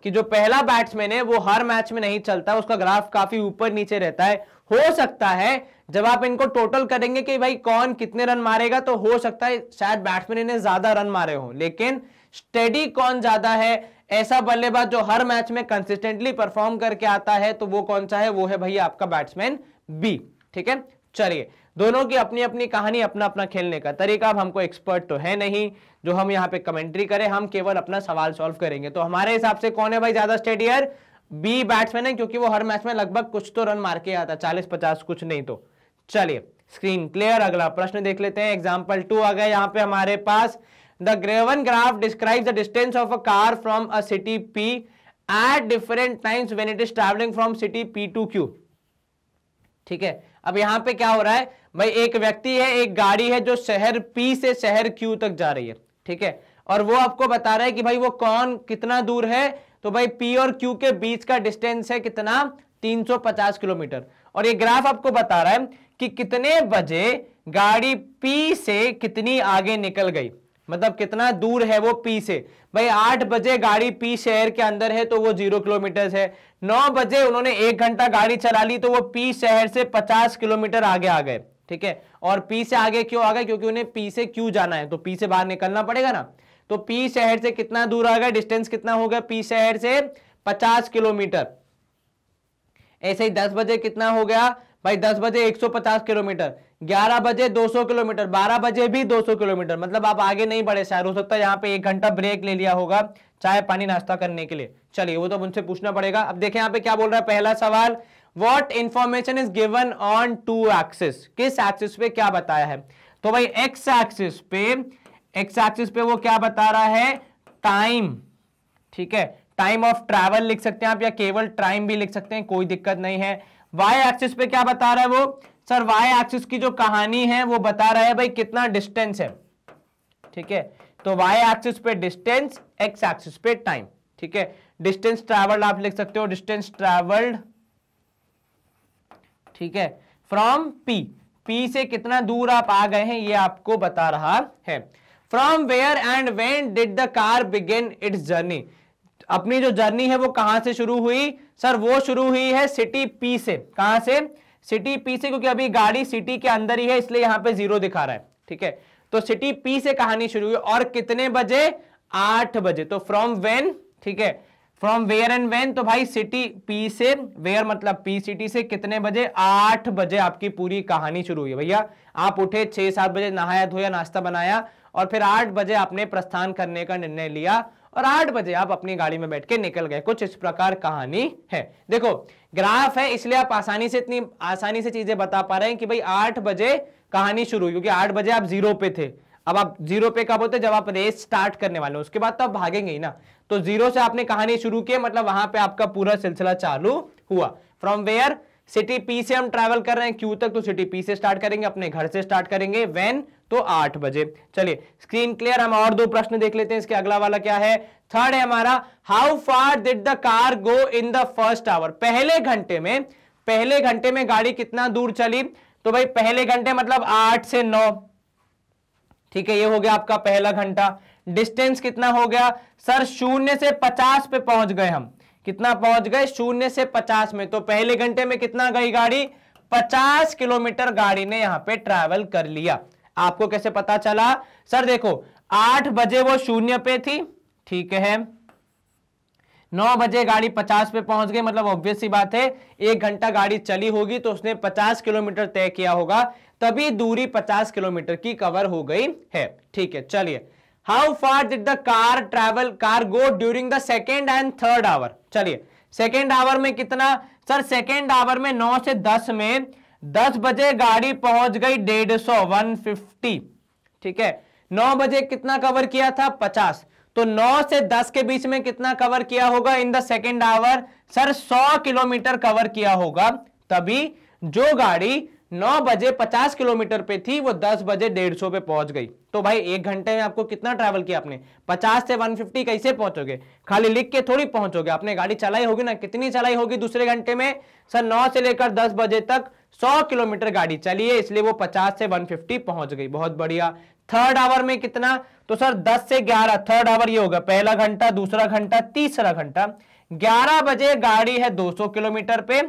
कि जो पहला बैट्समैन है वो हर मैच में नहीं चलता, उसका ग्राफ काफी ऊपर नीचे रहता है। हो सकता है जब आप इनको टोटल करेंगे कि भाई कौन कितने रन मारेगा, तो हो सकता है शायद बैट्समैन ने ज्यादा रन मारे हो, लेकिन स्टेडी कौन ज्यादा है, ऐसा बल्लेबाज जो हर मैच में कंसिस्टेंटली परफॉर्म करके आता है, तो वो कौन सा है? वो है भैया आपका बैट्समैन बी, ठीक है। चलिए दोनों की अपनी अपनी कहानी, अपना अपना खेलने का तरीका। अब हमको एक्सपर्ट तो है नहीं जो हम यहाँ पे कमेंट्री करें, हम केवल अपना सवाल सॉल्व करेंगे। तो हमारे हिसाब से कौन है भाई ज्यादा स्टेडियर? बी बैट्समैन है, क्योंकि वो हर मैच में लगभग कुछ तो रन मार के आता, 40-50, कुछ नहीं तो। चलिए स्क्रीन क्लियर, अगला प्रश्न देख लेते हैं। एग्जाम्पल 2 आ गया यहाँ पे हमारे पास। The given graph describes the distance of a car from a city P at different times when it is travelling from city P to Q, ठीक है। अब यहां पे क्या हो रहा है भाई, एक व्यक्ति है, एक गाड़ी है जो शहर पी से शहर क्यू तक जा रही है, ठीक है, और वो आपको बता रहा है कि भाई वो कौन कितना दूर है। तो भाई पी और क्यू के बीच का डिस्टेंस है कितना? 350 किलोमीटर। और ये ग्राफ आपको बता रहा है कि कितने बजे गाड़ी पी से कितनी आगे निकल गई। मतलब कितना दूर है वो पी से। भाई 8 बजे गाड़ी पी शहर के अंदर है तो वो 0 किलोमीटर है। 9 बजे उन्होंने 1 घंटा गाड़ी चला ली तो वो पी शहर से 50 किलोमीटर आगे आ गए, ठीक है। और पी से आगे क्यों आ गए, क्योंकि उन्हें पी से क्यों जाना है, तो पी से बाहर निकलना पड़ेगा ना। तो पी शहर से कितना दूर आ गए, डिस्टेंस कितना हो गया पी शहर से 50 किलोमीटर। ऐसे ही 10 बजे कितना हो गया भाई, 10 बजे 150 किलोमीटर, 11 बजे 200 किलोमीटर, 12 बजे भी 200 किलोमीटर। मतलब आप आगे नहीं बढ़े, शायद हो सकता है यहाँ पे 1 घंटा ब्रेक ले लिया होगा चाय पानी नाश्ता करने के लिए। चलिए वो तो मुझसे पूछना पड़ेगा। अब देखें यहाँ पे क्या बोल रहा है पहला सवाल, what information is given on two axis, किस एक्सिस पे क्या बताया है। तो भाई एक्स एक्सिस पे वो क्या बता रहा है, टाइम, ठीक है। टाइम ऑफ ट्रैवल लिख सकते हैं आप, या केवल टाइम भी लिख सकते हैं, कोई दिक्कत नहीं है। वाई एक्सिस पे क्या बता रहा है वो, सर वाई एक्सिस की जो कहानी है वो बता रहा है भाई कितना डिस्टेंस है, ठीक है। तो वाई एक्सिस पे डिस्टेंस, एक्स एक्सिस पे टाइम, ठीक है। डिस्टेंस ट्रैवल्ड आप लिख सकते हो, डिस्टेंस ट्रैवल्ड, ठीक है, फ्रॉम पी, पी से कितना दूर आप आ गए हैं ये आपको बता रहा है। From where and when did the car begin its journey, अपनी जो जर्नी है वो कहां से शुरू हुई, सर वो शुरू हुई है सिटी पी से। कहां से, सिटी पी से, क्योंकि अभी गाड़ी सिटी के अंदर ही है इसलिए यहां पे 0 दिखा रहा है, ठीक है। तो सिटी पी से कहानी शुरू हुई और कितने बजे, 8 बजे। तो फ्रॉम व्हेन, ठीक है, फ्रॉम वेयर एंड व्हेन, तो भाई सिटी पी से, वेयर मतलब पी सिटी से कितने बजे, 8 बजे आपकी पूरी कहानी शुरू हुई है। भैया आप उठे 6-7 बजे, नहाया धोया नाश्ता बनाया और फिर 8 बजे आपने प्रस्थान करने का निर्णय लिया और 8 बजे आप अपनी गाड़ी में बैठ के निकल गए। कुछ इस प्रकार कहानी है। देखो ग्राफ है इसलिए आप आसानी से, इतनी आसानी से चीजें बता पा रहे हैं कि भाई 8 बजे कहानी शुरू हुई, क्योंकि 8 बजे आप 0 पे थे। अब आप 0 पे कब होते, जब आप रेस स्टार्ट करने वाले हो, उसके बाद तो आप भागेंगे ही ना। तो 0 से आपने कहानी शुरू की, मतलब वहां पे आपका पूरा सिलसिला चालू हुआ। फ्रॉम वेयर, सिटी पी से हम ट्रैवल कर रहे हैं क्यू तक, तो सिटी पी से स्टार्ट करेंगे, अपने घर से स्टार्ट करेंगे। व्हेन, तो 8 बजे। चलिए स्क्रीन क्लियर। हम और 2 प्रश्न देख लेते हैं। इसके अगला वाला क्या है, थर्ड है हमारा, how far did the car go in the first hour, पहले घंटे में गाड़ी कितना दूर चली। तो भाई पहले घंटे मतलब 8 से 9, ठीक है, ये हो गया आपका पहला घंटा। डिस्टेंस कितना हो गया, सर 0 से 50 पे पहुंच गए हम। कितना पहुंच गए, 0 से 50 में। तो पहले घंटे में कितना गई गाड़ी, 50 किलोमीटर गाड़ी ने यहां पे ट्रैवल कर लिया। आपको कैसे पता चला, सर देखो 8 बजे वो 0 पे थी, ठीक है, 9 बजे गाड़ी 50 पे पहुंच गई, मतलब ऑब्वियस सी बात है 1 घंटा गाड़ी चली होगी तो उसने 50 किलोमीटर तय किया होगा, तभी दूरी 50 किलोमीटर की कवर हो गई है, ठीक है। चलिए, how far did the car go during the second and third hour. चलिए सेकेंड आवर में कितना, सर सेकेंड आवर में 9 से 10 में, 10 बजे गाड़ी पहुंच गई 150, ठीक है। 9 बजे कितना कवर किया था, 50। तो 9 से 10 के बीच में कितना कवर किया होगा in the second hour, sir 100 kilometre cover किया होगा। तभी जो गाड़ी 9 बजे 50 किलोमीटर पे थी वो 10 बजे 150 पे पहुंच गई। तो भाई 1 घंटे में आपको कितना ट्रैवल किया आपने, 50 से 150 कैसे पहुंचोगे, खाली लिख के थोड़ी पहुंचोगे, आपने गाड़ी चलाई होगी ना, कितनी चलाई होगी दूसरे घंटे में, सर 9 से लेकर 10 बजे तक 100 किलोमीटर गाड़ी चली है, इसलिए वो 50 से 150 पहुंच गई। बहुत बढ़िया। थर्ड आवर में कितना, तो सर 10 से 11, थर्ड आवर ये होगा, पहला घंटा, दूसरा घंटा, तीसरा घंटा। 11 बजे गाड़ी है 200 किलोमीटर पे,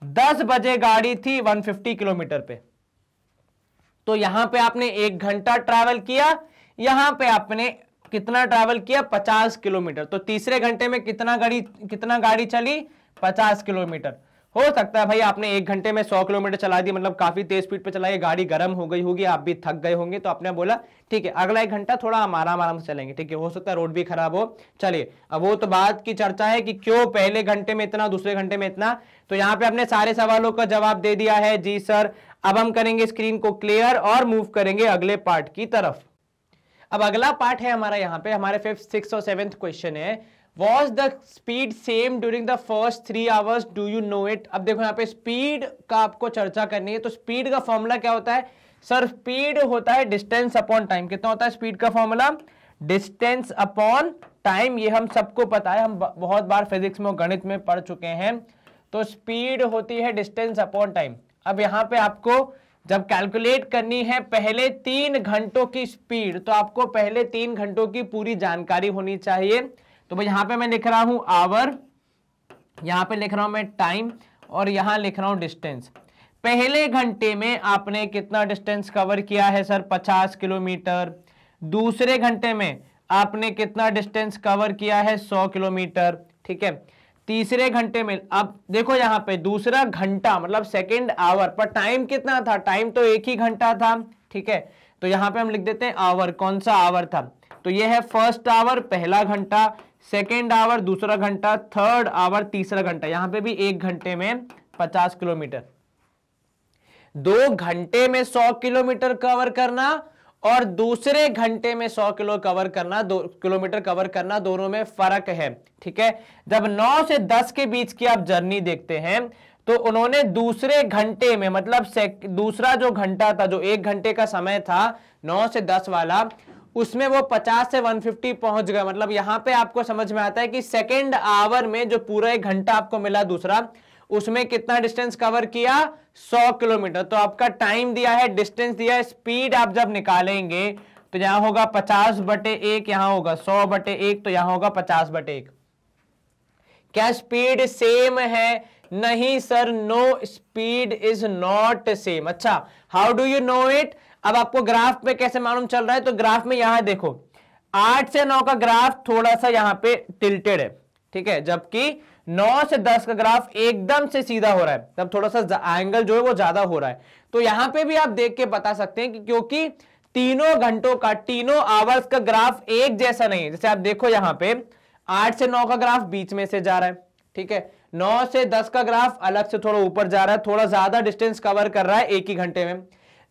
10 बजे गाड़ी थी 150 किलोमीटर पे। तो यहां पे आपने 1 घंटा ट्रैवल किया, यहां पे आपने कितना ट्रैवल किया, 50 किलोमीटर। तो तीसरे घंटे में कितना गाड़ी चली, 50 किलोमीटर। हो सकता है भाई आपने 1 घंटे में 100 किलोमीटर चला दी, मतलब काफी तेज स्पीड पे चलाई, गाड़ी गर्म हो गई होगी, आप भी थक गए होंगे, तो आपने बोला ठीक है अगला 1 घंटा थोड़ा हम आराम से चलेंगे, ठीक है, हो सकता है रोड भी खराब हो। चलिए अब वो तो बात की चर्चा है कि क्यों पहले घंटे में इतना, दूसरे घंटे में इतना। तो यहाँ पे आपने सारे सवालों का जवाब दे दिया है, जी सर। अब हम करेंगे स्क्रीन को क्लियर और मूव करेंगे अगले पार्ट की तरफ। अब अगला पार्ट है हमारा, यहाँ पे हमारे 5th, 6th और 7th क्वेश्चन है, Was the speed same during the first 3 hours? Do you know it? अब देखो यहाँ पे स्पीड का आपको चर्चा करनी है। तो स्पीड का फॉर्मूला क्या होता है, सर स्पीड होता है डिस्टेंस अपॉन टाइम। कितना होता है स्पीड का फॉर्मूला, डिस्टेंस अपॉन टाइम। ये हम सबको पता है, हम बहुत बार फिजिक्स में गणित में पढ़ चुके हैं। तो स्पीड होती है डिस्टेंस अपॉन टाइम। अब यहाँ पे आपको जब कैलकुलेट करनी है पहले 3 घंटों की स्पीड, तो आपको पहले 3 घंटों की पूरी जानकारी होनी चाहिए। तो भाई यहां पे मैं लिख रहा हूं आवर, यहां पे लिख रहा हूं मैं टाइम, और यहां लिख रहा हूं डिस्टेंस। पहले घंटे में आपने कितना डिस्टेंस कवर किया है सर? 50 किलोमीटर। दूसरे घंटे में आपने कितना डिस्टेंस कवर किया है? 100 किलोमीटर। ठीक है। तीसरे घंटे में, अब देखो यहां पे दूसरा घंटा मतलब सेकेंड आवर, पर टाइम कितना था? टाइम तो एक ही घंटा था। ठीक है, तो यहां पे हम लिख देते हैं आवर। कौन सा आवर था? तो ये है फर्स्ट आवर, पहला घंटा, सेकेंड आवर, दूसरा घंटा, थर्ड आवर, तीसरा घंटा। यहां पे भी एक घंटे में 50 किलोमीटर। 2 घंटे में 100 किलोमीटर कवर करना और दूसरे घंटे में 100 किलोमीटर कवर करना, दोनों में फर्क है। ठीक है, जब 9 से 10 के बीच की आप जर्नी देखते हैं तो उन्होंने दूसरे घंटे में, मतलब दूसरा जो घंटा था, जो 1 घंटे का समय था 9 से 10 वाला, उसमें वो 50 से 150 पहुंच गए। मतलब यहां पे आपको समझ में आता है कि सेकेंड आवर में जो पूरा 1 घंटा आपको मिला दूसरा, उसमें कितना डिस्टेंस कवर किया? 100 किलोमीटर। तो आपका टाइम दिया है, डिस्टेंस दिया है, स्पीड आप जब निकालेंगे तो यहां होगा 50/1, यहां होगा 100/1, तो यहां होगा 50/1। क्या स्पीड सेम है? नहीं sir, no, speed is not same. अच्छा, how do you know it? अब आपको ग्राफ में कैसे मालूम चल रहा है? तो ग्राफ में यहां देखो 8 से 9 का ग्राफ थोड़ा सा यहां पे टिल्टेड है। ठीक है, जबकि 9 से 10 का ग्राफ एकदम से सीधा हो रहा है, तब थोड़ा सा एंगल जो है वो ज्यादा हो रहा है। तो यहां पे भी आप देख के बता सकते हैं कि क्योंकि तीनों घंटों का, तीनों आवर्स का ग्राफ एक जैसा नहीं है। जैसे आप देखो यहां पे 8 से 9 का ग्राफ बीच में से जा रहा है। ठीक है, 9 से 10 का ग्राफ अलग से थोड़ा ऊपर जा रहा है, थोड़ा ज्यादा डिस्टेंस कवर कर रहा है एक ही घंटे में।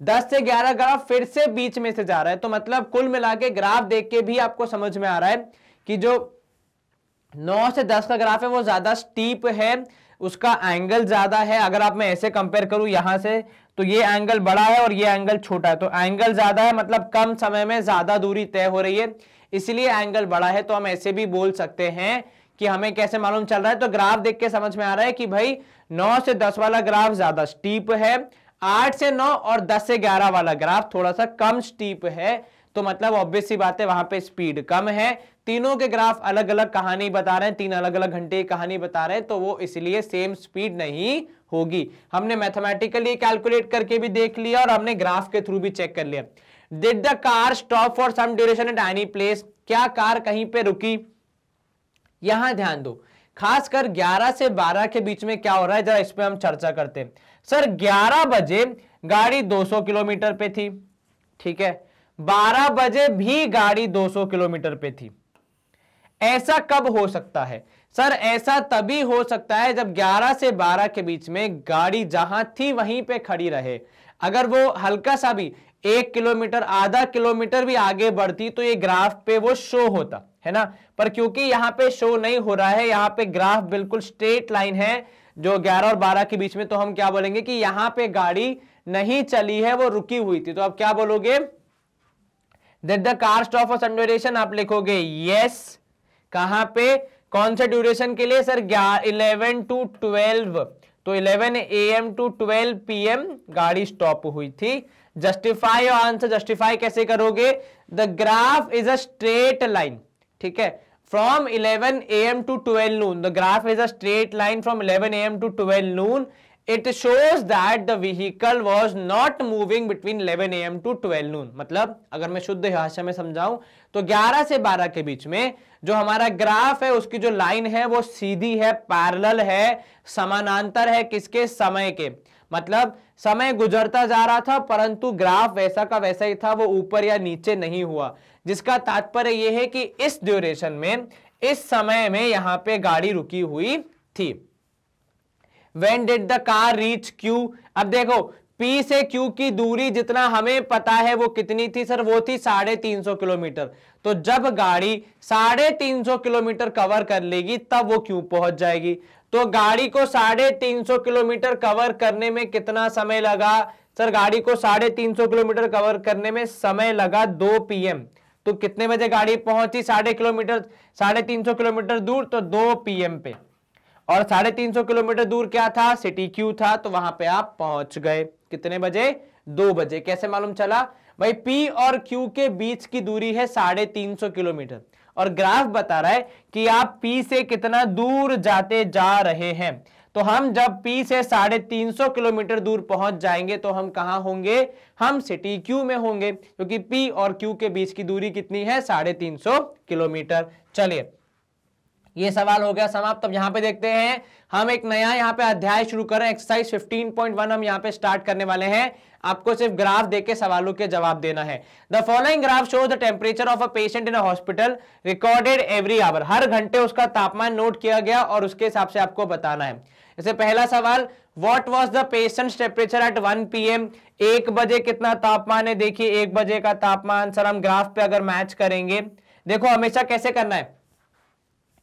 10 से 11 ग्राफ फिर से बीच में से जा रहा है। तो मतलब कुल मिला के ग्राफ देख के भी आपको समझ में आ रहा है कि जो 9 से 10 का ग्राफ है वो ज्यादा स्टीप है, उसका एंगल ज्यादा है। अगर आप मैं ऐसे कंपेयर करूं यहां से, तो ये एंगल बड़ा है और ये एंगल छोटा है, तो एंगल ज्यादा है, मतलब कम समय में ज्यादा दूरी तय हो रही है, इसलिए एंगल बड़ा है। तो हम ऐसे भी बोल सकते हैं कि हमें कैसे मालूम चल रहा है? तो ग्राफ देख के समझ में आ रहा है कि भाई 9 से 10 वाला ग्राफ ज्यादा स्टीप है, 8 से 9 और 10 से 11 वाला ग्राफ थोड़ा सा कम स्टीप है। तो मतलब ऑब्वियस सी बात है, वहां पे स्पीड कम है। तीनों के ग्राफ अलग अलग कहानी बता रहे हैं, 3 अलग अलग घंटे की कहानी बता रहे हैं, तो वो इसलिए सेम स्पीड नहीं होगी। हमने मैथमेटिकली कैलकुलेट करके भी देख लिया और हमने ग्राफ के थ्रू भी चेक कर लिया। Did the car stop for some duration at any place? क्या कार कहीं पे रुकी? यहां ध्यान दो, खासकर 11 से 12 के बीच में क्या हो रहा है, जरा इस पे हम चर्चा करते हैं। सर 11 बजे गाड़ी 200 किलोमीटर पे थी। ठीक है, 12 बजे भी गाड़ी 200 किलोमीटर पे थी। ऐसा कब हो सकता है? सर ऐसा तभी हो सकता है जब 11 से 12 के बीच में गाड़ी जहां थी वहीं पे खड़ी रहे। अगर वो हल्का सा भी 1 किलोमीटर, आधा किलोमीटर भी आगे बढ़ती तो ये ग्राफ पे वो शो होता है ना, पर क्योंकि यहां पे शो नहीं हो रहा है, यहां पे ग्राफ बिल्कुल स्ट्रेट लाइन है जो 11 और 12 के बीच में, तो हम क्या बोलेंगे कि यहां पे गाड़ी नहीं चली है, वो रुकी हुई थी। तो आप क्या बोलोगे? That the car stop for some duration. आप लिखोगे यस। कहां पे? कौन से ड्यूरेशन के लिए? सर 11 to 12, तो 11 AM to 12 PM गाड़ी स्टॉप हुई थी। Justify your answer. जस्टिफाई कैसे करोगे? The graph is a straight line. ठीक है, from 11 AM to 12 noon, the graph is a straight line from 11 AM to 12 noon. It shows that the vehicle was not moving between 11 AM to 12 noon. मतलब अगर मैं शुद्ध भाषा में समझाऊं तो 11 से 12 के बीच में जो हमारा ग्राफ है उसकी जो लाइन है वो सीधी है, पैरेलल है, समानांतर है किसके? समय के। मतलब समय गुजरता जा रहा था परंतु ग्राफ वैसा का वैसा ही था, वो ऊपर या नीचे नहीं हुआ, जिसका तात्पर्य यह है कि इस ड्यूरेशन में, इस समय में यहां पे गाड़ी रुकी हुई थी। When did the car reach Q? अब देखो P से Q की दूरी जितना हमें पता है वो कितनी थी सर? वो थी 350 किलोमीटर। तो जब गाड़ी 350 किलोमीटर कवर कर लेगी तब वो Q पहुंच जाएगी। तो गाड़ी को 350 किलोमीटर कवर करने में कितना समय लगा? सर गाड़ी को 350 किलोमीटर कवर करने में समय लगा 2 PM। तो कितने बजे गाड़ी पहुंची 350 किलोमीटर दूर? तो 2 PM पे। और 350 किलोमीटर दूर क्या था? सिटी क्यू था, तो वहां पे आप पहुंच गए। कितने बजे? 2 बजे। कैसे मालूम चला भाई? P और Q के बीच की दूरी है 350 किलोमीटर और ग्राफ बता रहा है कि आप P से कितना दूर जाते जा रहे हैं। तो हम जब P से 350 किलोमीटर दूर पहुंच जाएंगे तो हम कहां होंगे? हम सिटी Q में होंगे, क्योंकि P और Q के बीच की दूरी कितनी है? 350 किलोमीटर। चलिए, ये सवाल हो गया समाप्त। अब यहां पे देखते हैं, हम एक नया यहां पे अध्याय शुरू कर रहे हैं। एक्सरसाइज 15.1 हम यहां पे स्टार्ट करने वाले हैं। आपको सिर्फ ग्राफ देके सवालों के जवाब देना है। The following graph shows the temperature of a patient in a hospital recorded every hour. हर घंटे उसका तापमान नोट किया गया और उसके हिसाब से आपको बताना है। जैसे पहला सवाल, what was the patients temperature at 1 PM? 1 बजे कितना तापमान है? देखिए 1 बजे का तापमान सर हम ग्राफ पे अगर मैच करेंगे, देखो हमेशा कैसे करना है,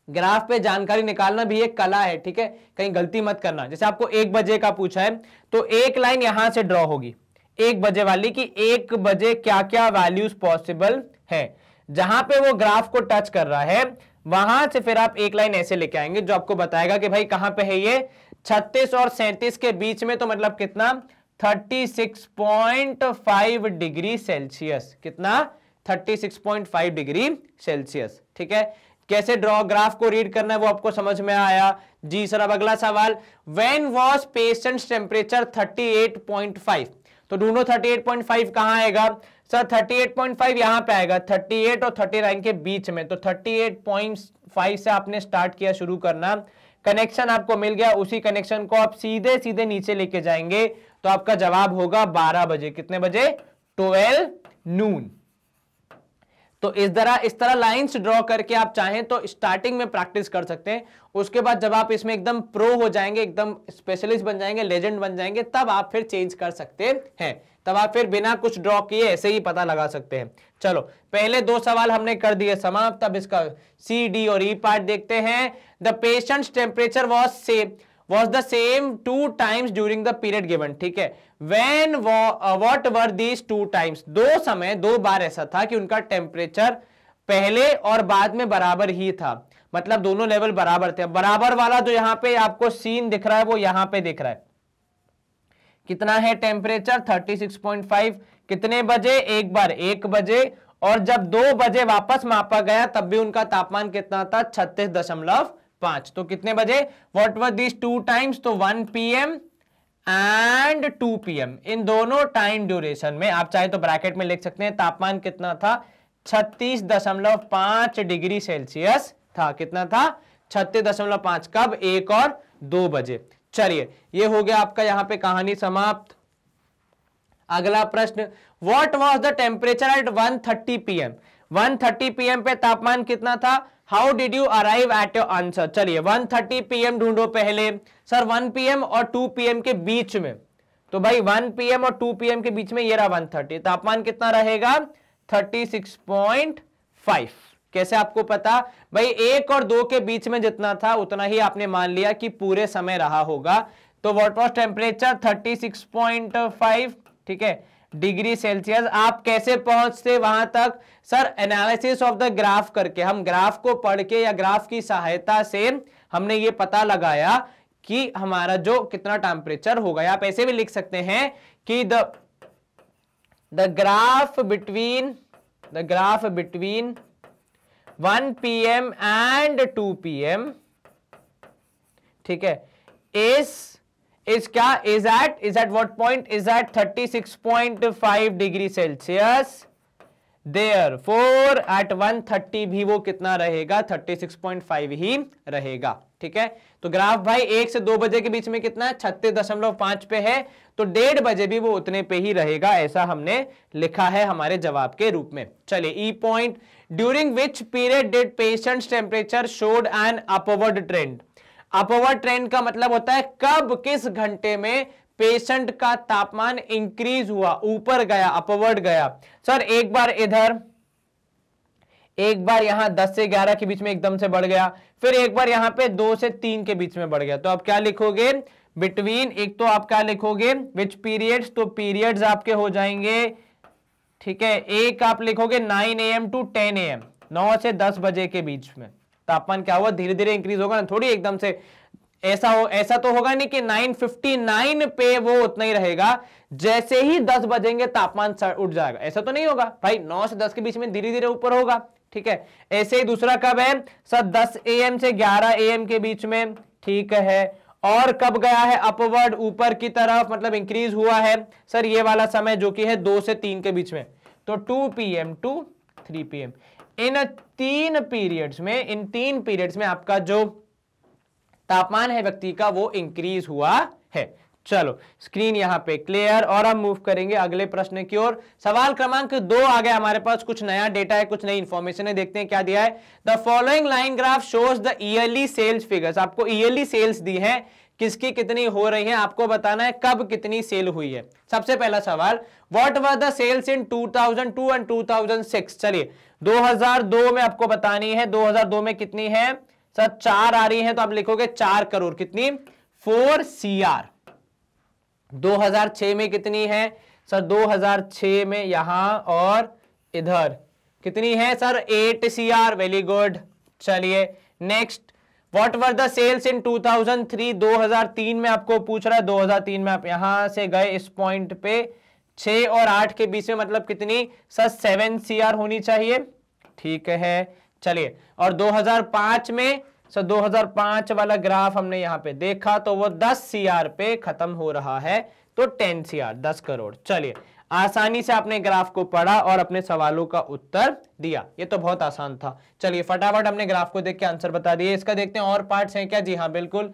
ग्राफ पे जानकारी निकालना भी एक कला है, ठीक है, कहीं गलती मत करना। जैसे आपको 1 बजे का पूछा है तो एक लाइन यहां से ड्रॉ होगी 1 बजे वाली कि 1 बजे क्या क्या वैल्यूज पॉसिबल है। जहां पे वो ग्राफ को टच कर रहा है वहां से फिर आप एक लाइन ऐसे लेके आएंगे जो आपको बताएगा कि भाई कहां पे है ये? 36 और 37 के बीच में, तो मतलब कितना? 36.5 डिग्री सेल्सियस। कितना? 36.5 डिग्री सेल्सियस। ठीक है, कैसे ड्रॉ ग्राफ को रीड करना है वो आपको समझ में आया जी सर। अब अगला सवाल, व्हेन वाज पेशेंट्स टेम्परेचर 38.5? तो ढूंढो 38.5 कहां आएगा सर? 38.5 यहां पे आएगा, 38 और 39 के बीच में। तो 38.5 से आपने स्टार्ट किया, शुरू करना, कनेक्शन आपको मिल गया, उसी कनेक्शन को आप सीधे सीधे नीचे लेके जाएंगे तो आपका जवाब होगा 12 बजे। कितने बजे? 12 नून। तो इस तरह लाइंस ड्रॉ करके आप चाहें तो स्टार्टिंग में प्रैक्टिस कर सकते हैं। उसके बाद जब आप इसमें एकदम प्रो हो जाएंगे, एकदम स्पेशलिस्ट बन जाएंगे, लेजेंड बन जाएंगे, तब आप फिर चेंज कर सकते हैं। तब आप फिर बिना कुछ ड्रॉ किए ऐसे ही पता लगा सकते हैं। चलो, पहले 2 सवाल हमने कर दिए समाप्त। अब इसका सी, डी और ई पार्ट देखते हैं। The patients temperature was the same 2 times during the period given। ठीक है, when what were these 2 times? 2 बार ऐसा था कि उनका टेम्परेचर पहले और बाद में बराबर ही था, मतलब दोनों लेवल बराबर थे। बराबर वाला जो यहां पे आपको सीन दिख रहा है वो यहां पे दिख रहा है। कितना है टेम्परेचर? 36.5। कितने बजे? एक बार 1 बजे, और जब 2 बजे वापस मापा गया तब भी उनका तापमान कितना था? 36.5। तो कितने बजे? What were these 2 times? तो 1 PM एंड 2 PM। इन दोनों टाइम ड्यूरेशन में आप चाहे तो ब्रैकेट में लिख सकते हैं, तापमान कितना था? 36.5 डिग्री सेल्सियस था। कितना था? 36.5। कब? 1 और 2 बजे। चलिए, ये हो गया आपका यहां पे कहानी समाप्त। अगला प्रश्न, what was the temperature at 1:30 PM? 1:30 PM पे तापमान कितना था? How did you arrive at your answer? चलिए, 1:30 PM ढूंढो पहले। सर 1 PM और 2 PM के बीच में, तो भाई 1 PM और 2 PM के बीच में ये रहा 1:30। तापमान कितना रहेगा? 36.5। कैसे आपको पता? भाई 1 और 2 के बीच में जितना था उतना ही आपने मान लिया कि पूरे समय रहा होगा। तो व्हाट वाज टेम्परेचर? 36.5, ठीक है, डिग्री सेल्सियस। आप कैसे पहुंचते वहां तक? Sir analysis of the graph करके, हम ग्राफ को पढ़ के या ग्राफ की सहायता से हमने ये पता लगाया कि हमारा जो कितना टेम्परेचर होगा। आप ऐसे भी लिख सकते हैं कि the graph between 1 PM and 2 PM, ठीक है, is क्या? is at what point? is at 36.5 degree Celsius. Therefore at 1:30 भी वो कितना रहेगा? 36.5 ही रहेगा। ठीक है, तो ग्राफ भाई 1 से 2 बजे के बीच में कितना है? 36.5 पे है, तो 1:30 बजे भी वो उतने पे ही रहेगा, ऐसा हमने लिखा है हमारे जवाब के रूप में। चलिए, ई point, during which period did patients temperature showed an upward trend? Upward trend का मतलब होता है कब, किस घंटे में पेशेंट का तापमान इंक्रीज हुआ, ऊपर गया, अपवर्ड गया। सर एक बार इधर, एक बार यहां 10 से 11 के बीच में एकदम से बढ़ गया, फिर एक बार यहां पे 2 से 3 के बीच में बढ़ गया। तो आप क्या लिखोगे? बिटवीन, एक तो आप क्या लिखोगे? विच पीरियड्स, तो पीरियड्स आपके हो जाएंगे, ठीक है, एक आप लिखोगे 9 AM टू 10 AM, 9 से 10 बजे के बीच में तापमान क्या हुआ? धीरे धीरे इंक्रीज होगा ना, थोड़ी एकदम से ऐसा तो होगा नहीं कि 9:59 पे वो उतना ही रहेगा, जैसे ही 10 बजेंगे तापमान उठ जाएगा, ऐसा तो नहीं होगा भाई। 9 से 10 के बीच में धीरे धीरे ऊपर होगा, ठीक है। ऐसे ही दूसरा कब है सर, 10 AM से 11 AM के बीच में, ठीक है। और कब गया है अपवर्ड, ऊपर की तरफ, मतलब इंक्रीज हुआ है सर ये वाला समय जो कि है 2 से 3 के बीच में, तो 2 PM टू 3 PM। इन तीन पीरियड्स में आपका जो तापमान है व्यक्ति का वो इंक्रीज हुआ है। चलो स्क्रीन यहां पे क्लियर, और हम मूव करेंगे अगले प्रश्न की ओर। सवाल क्रमांक 2 आ गया हमारे पास, कुछ नया डेटा है, कुछ नई इंफॉर्मेशन है, देखते हैं क्या दिया है। The following line graph shows the yearly sales figures. आपको ईयरली सेल्स दी है, किसकी कितनी हो रही है आपको बताना है, कब कितनी सेल हुई है। सबसे पहला सवाल, what were the sales in 2002 and 2006। चलिए 2002 में आपको बतानी है, 2002 में कितनी है सर, 4 आ रही है, तो आप लिखोगे 4 करोड़, कितनी 4 CR। 2006 में कितनी है सर, 2006 में यहां और इधर कितनी है सर, 8 CR, वेरी गुड। चलिए next, what were the sales in 2003। 2003 में आपको पूछ रहा है, 2003 में आप यहां से गए इस पॉइंट पे, 6 और 8 के बीच में, मतलब कितनी सर 7 CR होनी चाहिए, ठीक है। चलिए, और 2005 में सर 2005 वाला ग्राफ हमने यहां पे देखा तो वो 10 CR पे खत्म हो रहा है, तो 10 CR 10 करोड़। चलिए आसानी से आपने ग्राफ को पढ़ा और अपने सवालों का उत्तर दिया, ये तो बहुत आसान था। चलिए फटाफट हमने ग्राफ को देख के आंसर बता दिए। इसका देखते हैं और पार्ट्स हैं क्या, जी हाँ बिल्कुल।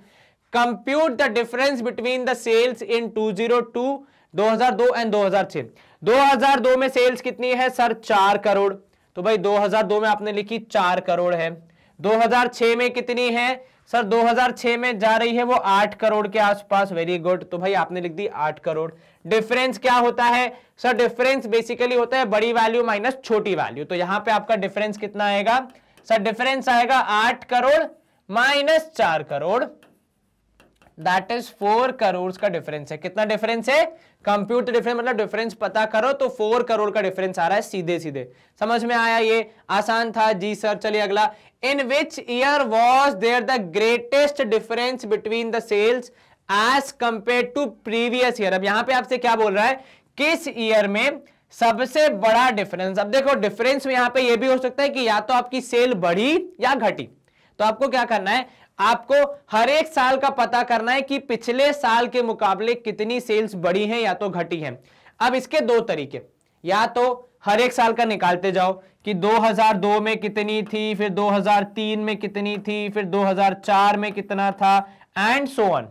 Compute the difference between the sales in 2002 and 2006। 2002 में सेल्स कितनी है सर, 4 करोड़, तो भाई 2002 में आपने लिखी 4 करोड़ है। 2006 में कितनी है सर, 2006 में जा रही है वो 8 करोड़ के आसपास, वेरी गुड, तो भाई आपने लिख दी 8 करोड़। डिफरेंस क्या होता है सर, डिफरेंस बेसिकली होता है बड़ी वैल्यू माइनस छोटी वैल्यू, तो यहां पे आपका डिफरेंस कितना आएगा सर, डिफरेंस आएगा 8 crore minus 4 crore, that is 4 crore का डिफरेंस है। कितना डिफरेंस है, कंप्यूट डिफरेंस मतलब डिफरेंस पता करो, तो 4 करोड़ का डिफरेंस आ रहा है सीधे सीधे। समझ में आया, ये आसान था जी सर। चलिए अगला, in which year was there the greatest difference between the sales as compare to previous year. अब यहां पे आपसे क्या बोल रहा है, किस ईयर में सबसे बड़ा डिफरेंस। अब देखो डिफरेंस में यहां पे ये भी हो सकता है कि या तो आपकी सेल बढ़ी या घटी, तो आपको क्या करना है, आपको हर एक साल का पता करना है कि पिछले साल के मुकाबले कितनी सेल्स बढ़ी हैं या तो घटी हैं। अब इसके 2 तरीके, या तो हर एक साल का निकालते जाओ कि 2002 में कितनी थी, फिर 2003 में कितनी थी, फिर 2004 में कितना था, एंड सो ऑन,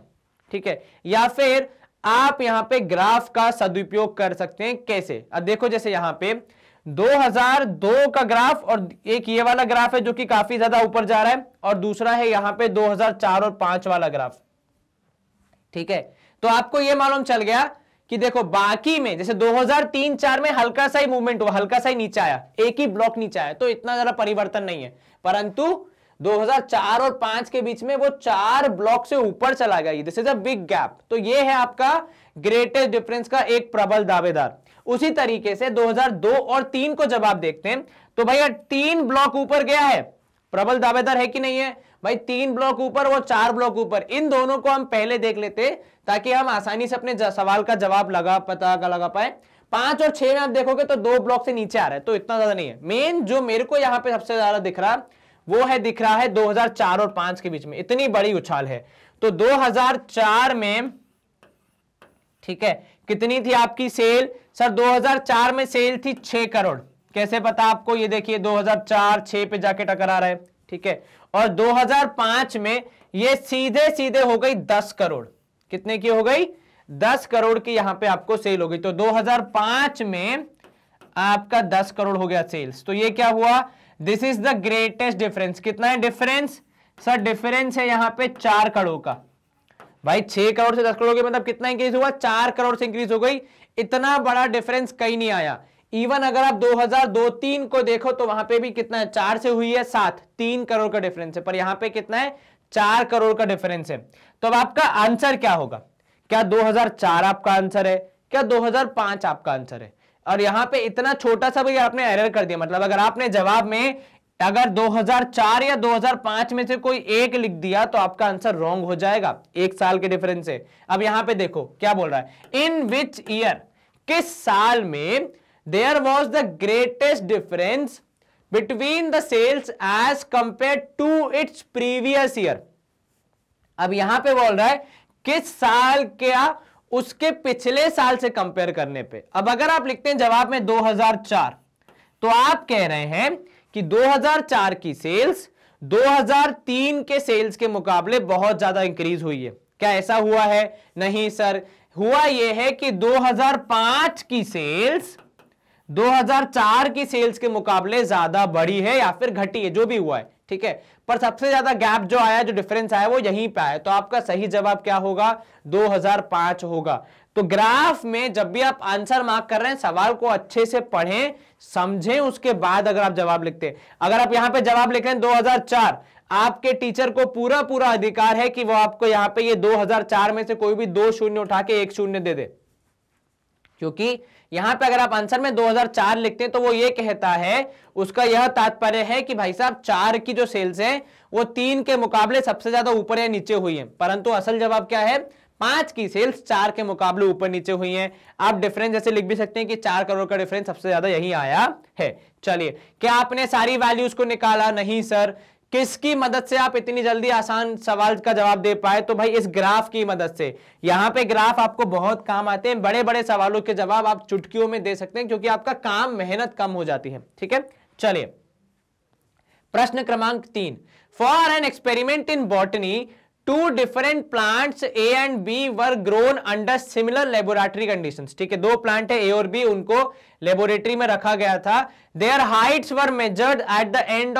ठीक है। या फिर आप यहां पे ग्राफ का सदुपयोग कर सकते हैं। कैसे, अब देखो जैसे यहां पे 2002 का ग्राफ, और एक ये वाला ग्राफ है जो कि काफी ज्यादा ऊपर जा रहा है, और दूसरा है यहां पे 2004 और 5 वाला ग्राफ, ठीक है। तो आपको ये मालूम चल गया कि देखो बाकी में जैसे 2003-4 में हल्का सा ही मूवमेंट हुआ, हल्का सा ही नीचे आया, एक ही ब्लॉक नीचे आया, तो इतना ज्यादा परिवर्तन नहीं है। परंतु 2004 और 5 के बीच में वो 4 ब्लॉक से ऊपर चला गया, this is a big gap. तो ये है आपका ग्रेटेस्ट डिफरेंस का एक प्रबल दावेदार। उसी तरीके से 2002 और 3 को जब आप देखते हैं तो भैया 3 ब्लॉक ऊपर गया है, प्रबल दावेदार है कि नहीं है भाई, 3 ब्लॉक ऊपर, वो 4 ब्लॉक ऊपर। इन दोनों को हम पहले देख लेते ताकि हम आसानी से अपने सवाल का जवाब पता लगा पाए। 5 और 6 में आप देखोगे तो 2 ब्लॉक से नीचे आ रहा है, तो इतना ज्यादा नहीं है। मेन जो मेरे को यहां पे सबसे ज्यादा दिख रहा है 2004 और 5 के बीच में, इतनी बड़ी उछाल है। तो 2004 में, ठीक है, कितनी थी आपकी सेल सर, 2004 में सेल थी 6 करोड़। कैसे पता आपको, ये देखिए 2004 6 पे जाके टकरा रहा है, ठीक है। और 2005 में ये सीधे सीधे हो गई 10 करोड़। कितने की हो गई, 10 करोड़ की यहां पे आपको सेल हो गई। तो 2005 में आपका 10 करोड़ हो गया सेल्स। तो ये क्या हुआ, this is the greatest difference. कितना है डिफरेंस सर, डिफरेंस है यहां पे 4 करोड़ का। भाई 6 करोड़ से 10 करोड़ के मतलब कितना इंक्रीज हुआ, 4 करोड़ से इंक्रीज हो गई। इतना बड़ा डिफरेंस कहीं नहीं आया। इवन अगर आप 2002-3 को देखो तो वहां पे भी कितना है, 4 से हुई है 7, 3 करोड़ का डिफरेंस है, पर यहां पे कितना है, 4 करोड़ का डिफरेंस है। तो अब आपका आंसर क्या होगा, क्या 2004 आपका आंसर है, क्या 2005 आपका आंसर है? और यहां पे इतना छोटा सा भी आपने एरर कर दिया, मतलब अगर आपने जवाब में अगर 2004 या 2005 में से कोई एक लिख दिया तो आपका आंसर रॉन्ग हो जाएगा, एक साल के डिफरेंस से। अब यहां पे देखो क्या बोल रहा है, इन विच ईयर, किस साल में there was the greatest difference between the sales as compare to its previous year. अब यहां पे बोल रहा है किस साल क्या उसके पिछले साल से कंपेयर करने पे। अब अगर आप लिखते हैं जवाब में 2004, तो आप कह रहे हैं कि 2004 की सेल्स 2003 के सेल्स के मुकाबले बहुत ज्यादा इंक्रीज हुई है। क्या ऐसा हुआ है? नहीं सर, हुआ यह है कि 2005 की सेल्स 2004 की सेल्स के मुकाबले ज्यादा बढ़ी है या फिर घटी है, जो भी हुआ है, ठीक है। पर सबसे ज्यादा गैप जो आया, जो डिफरेंस आया, वो यहीं पे आया। तो आपका सही जवाब क्या होगा? 2005 होगा। तो ग्राफ में जब भी आप आंसर मार्क कर रहे हैं, सवाल को अच्छे से पढ़ें, समझें, उसके बाद अगर आप जवाब लिखते हैं। अगर आप यहां पे जवाब लिख रहे हैं 2004, आपके टीचर को पूरा पूरा अधिकार है कि वो आपको यहां पे ये 2004 में से कोई भी 2 शून्य उठा के 1 शून्य दे दे, क्योंकि यहां पे अगर आप आंसर में 2004 लिखते हैं तो वो ये कहता है, उसका यह तात्पर्य है कि भाई साहब 4 की जो सेल्स हैं वो 3 के मुकाबले सबसे ज्यादा ऊपर या नीचे हुई हैं, परंतु असल जवाब क्या है? 5 की सेल्स 4 के मुकाबले ऊपर नीचे हुई हैं। आप डिफरेंस जैसे लिख भी सकते हैं कि 4 करोड़ का डिफरेंस सबसे ज्यादा यही आया है। चलिए, क्या आपने सारी वैल्यूज को निकाला? नहीं सर। किसकी मदद से आप इतनी जल्दी आसान सवाल का जवाब दे पाए? तो भाई इस ग्राफ की मदद से। यहां पे ग्राफ आपको बहुत काम आते हैं, बड़े बड़े सवालों के जवाब आप चुटकियों में दे सकते हैं, क्योंकि आपका काम, मेहनत कम हो जाती है, ठीक है। चलिए, प्रश्न क्रमांक 3, for an experiment in botany, 2 different plants A and B were grown under similar laboratory conditions. ठीक है, 2 प्लांट है ए और बी, उनको लेबोरेटरी में रखा गया था। Their heights were measured at the end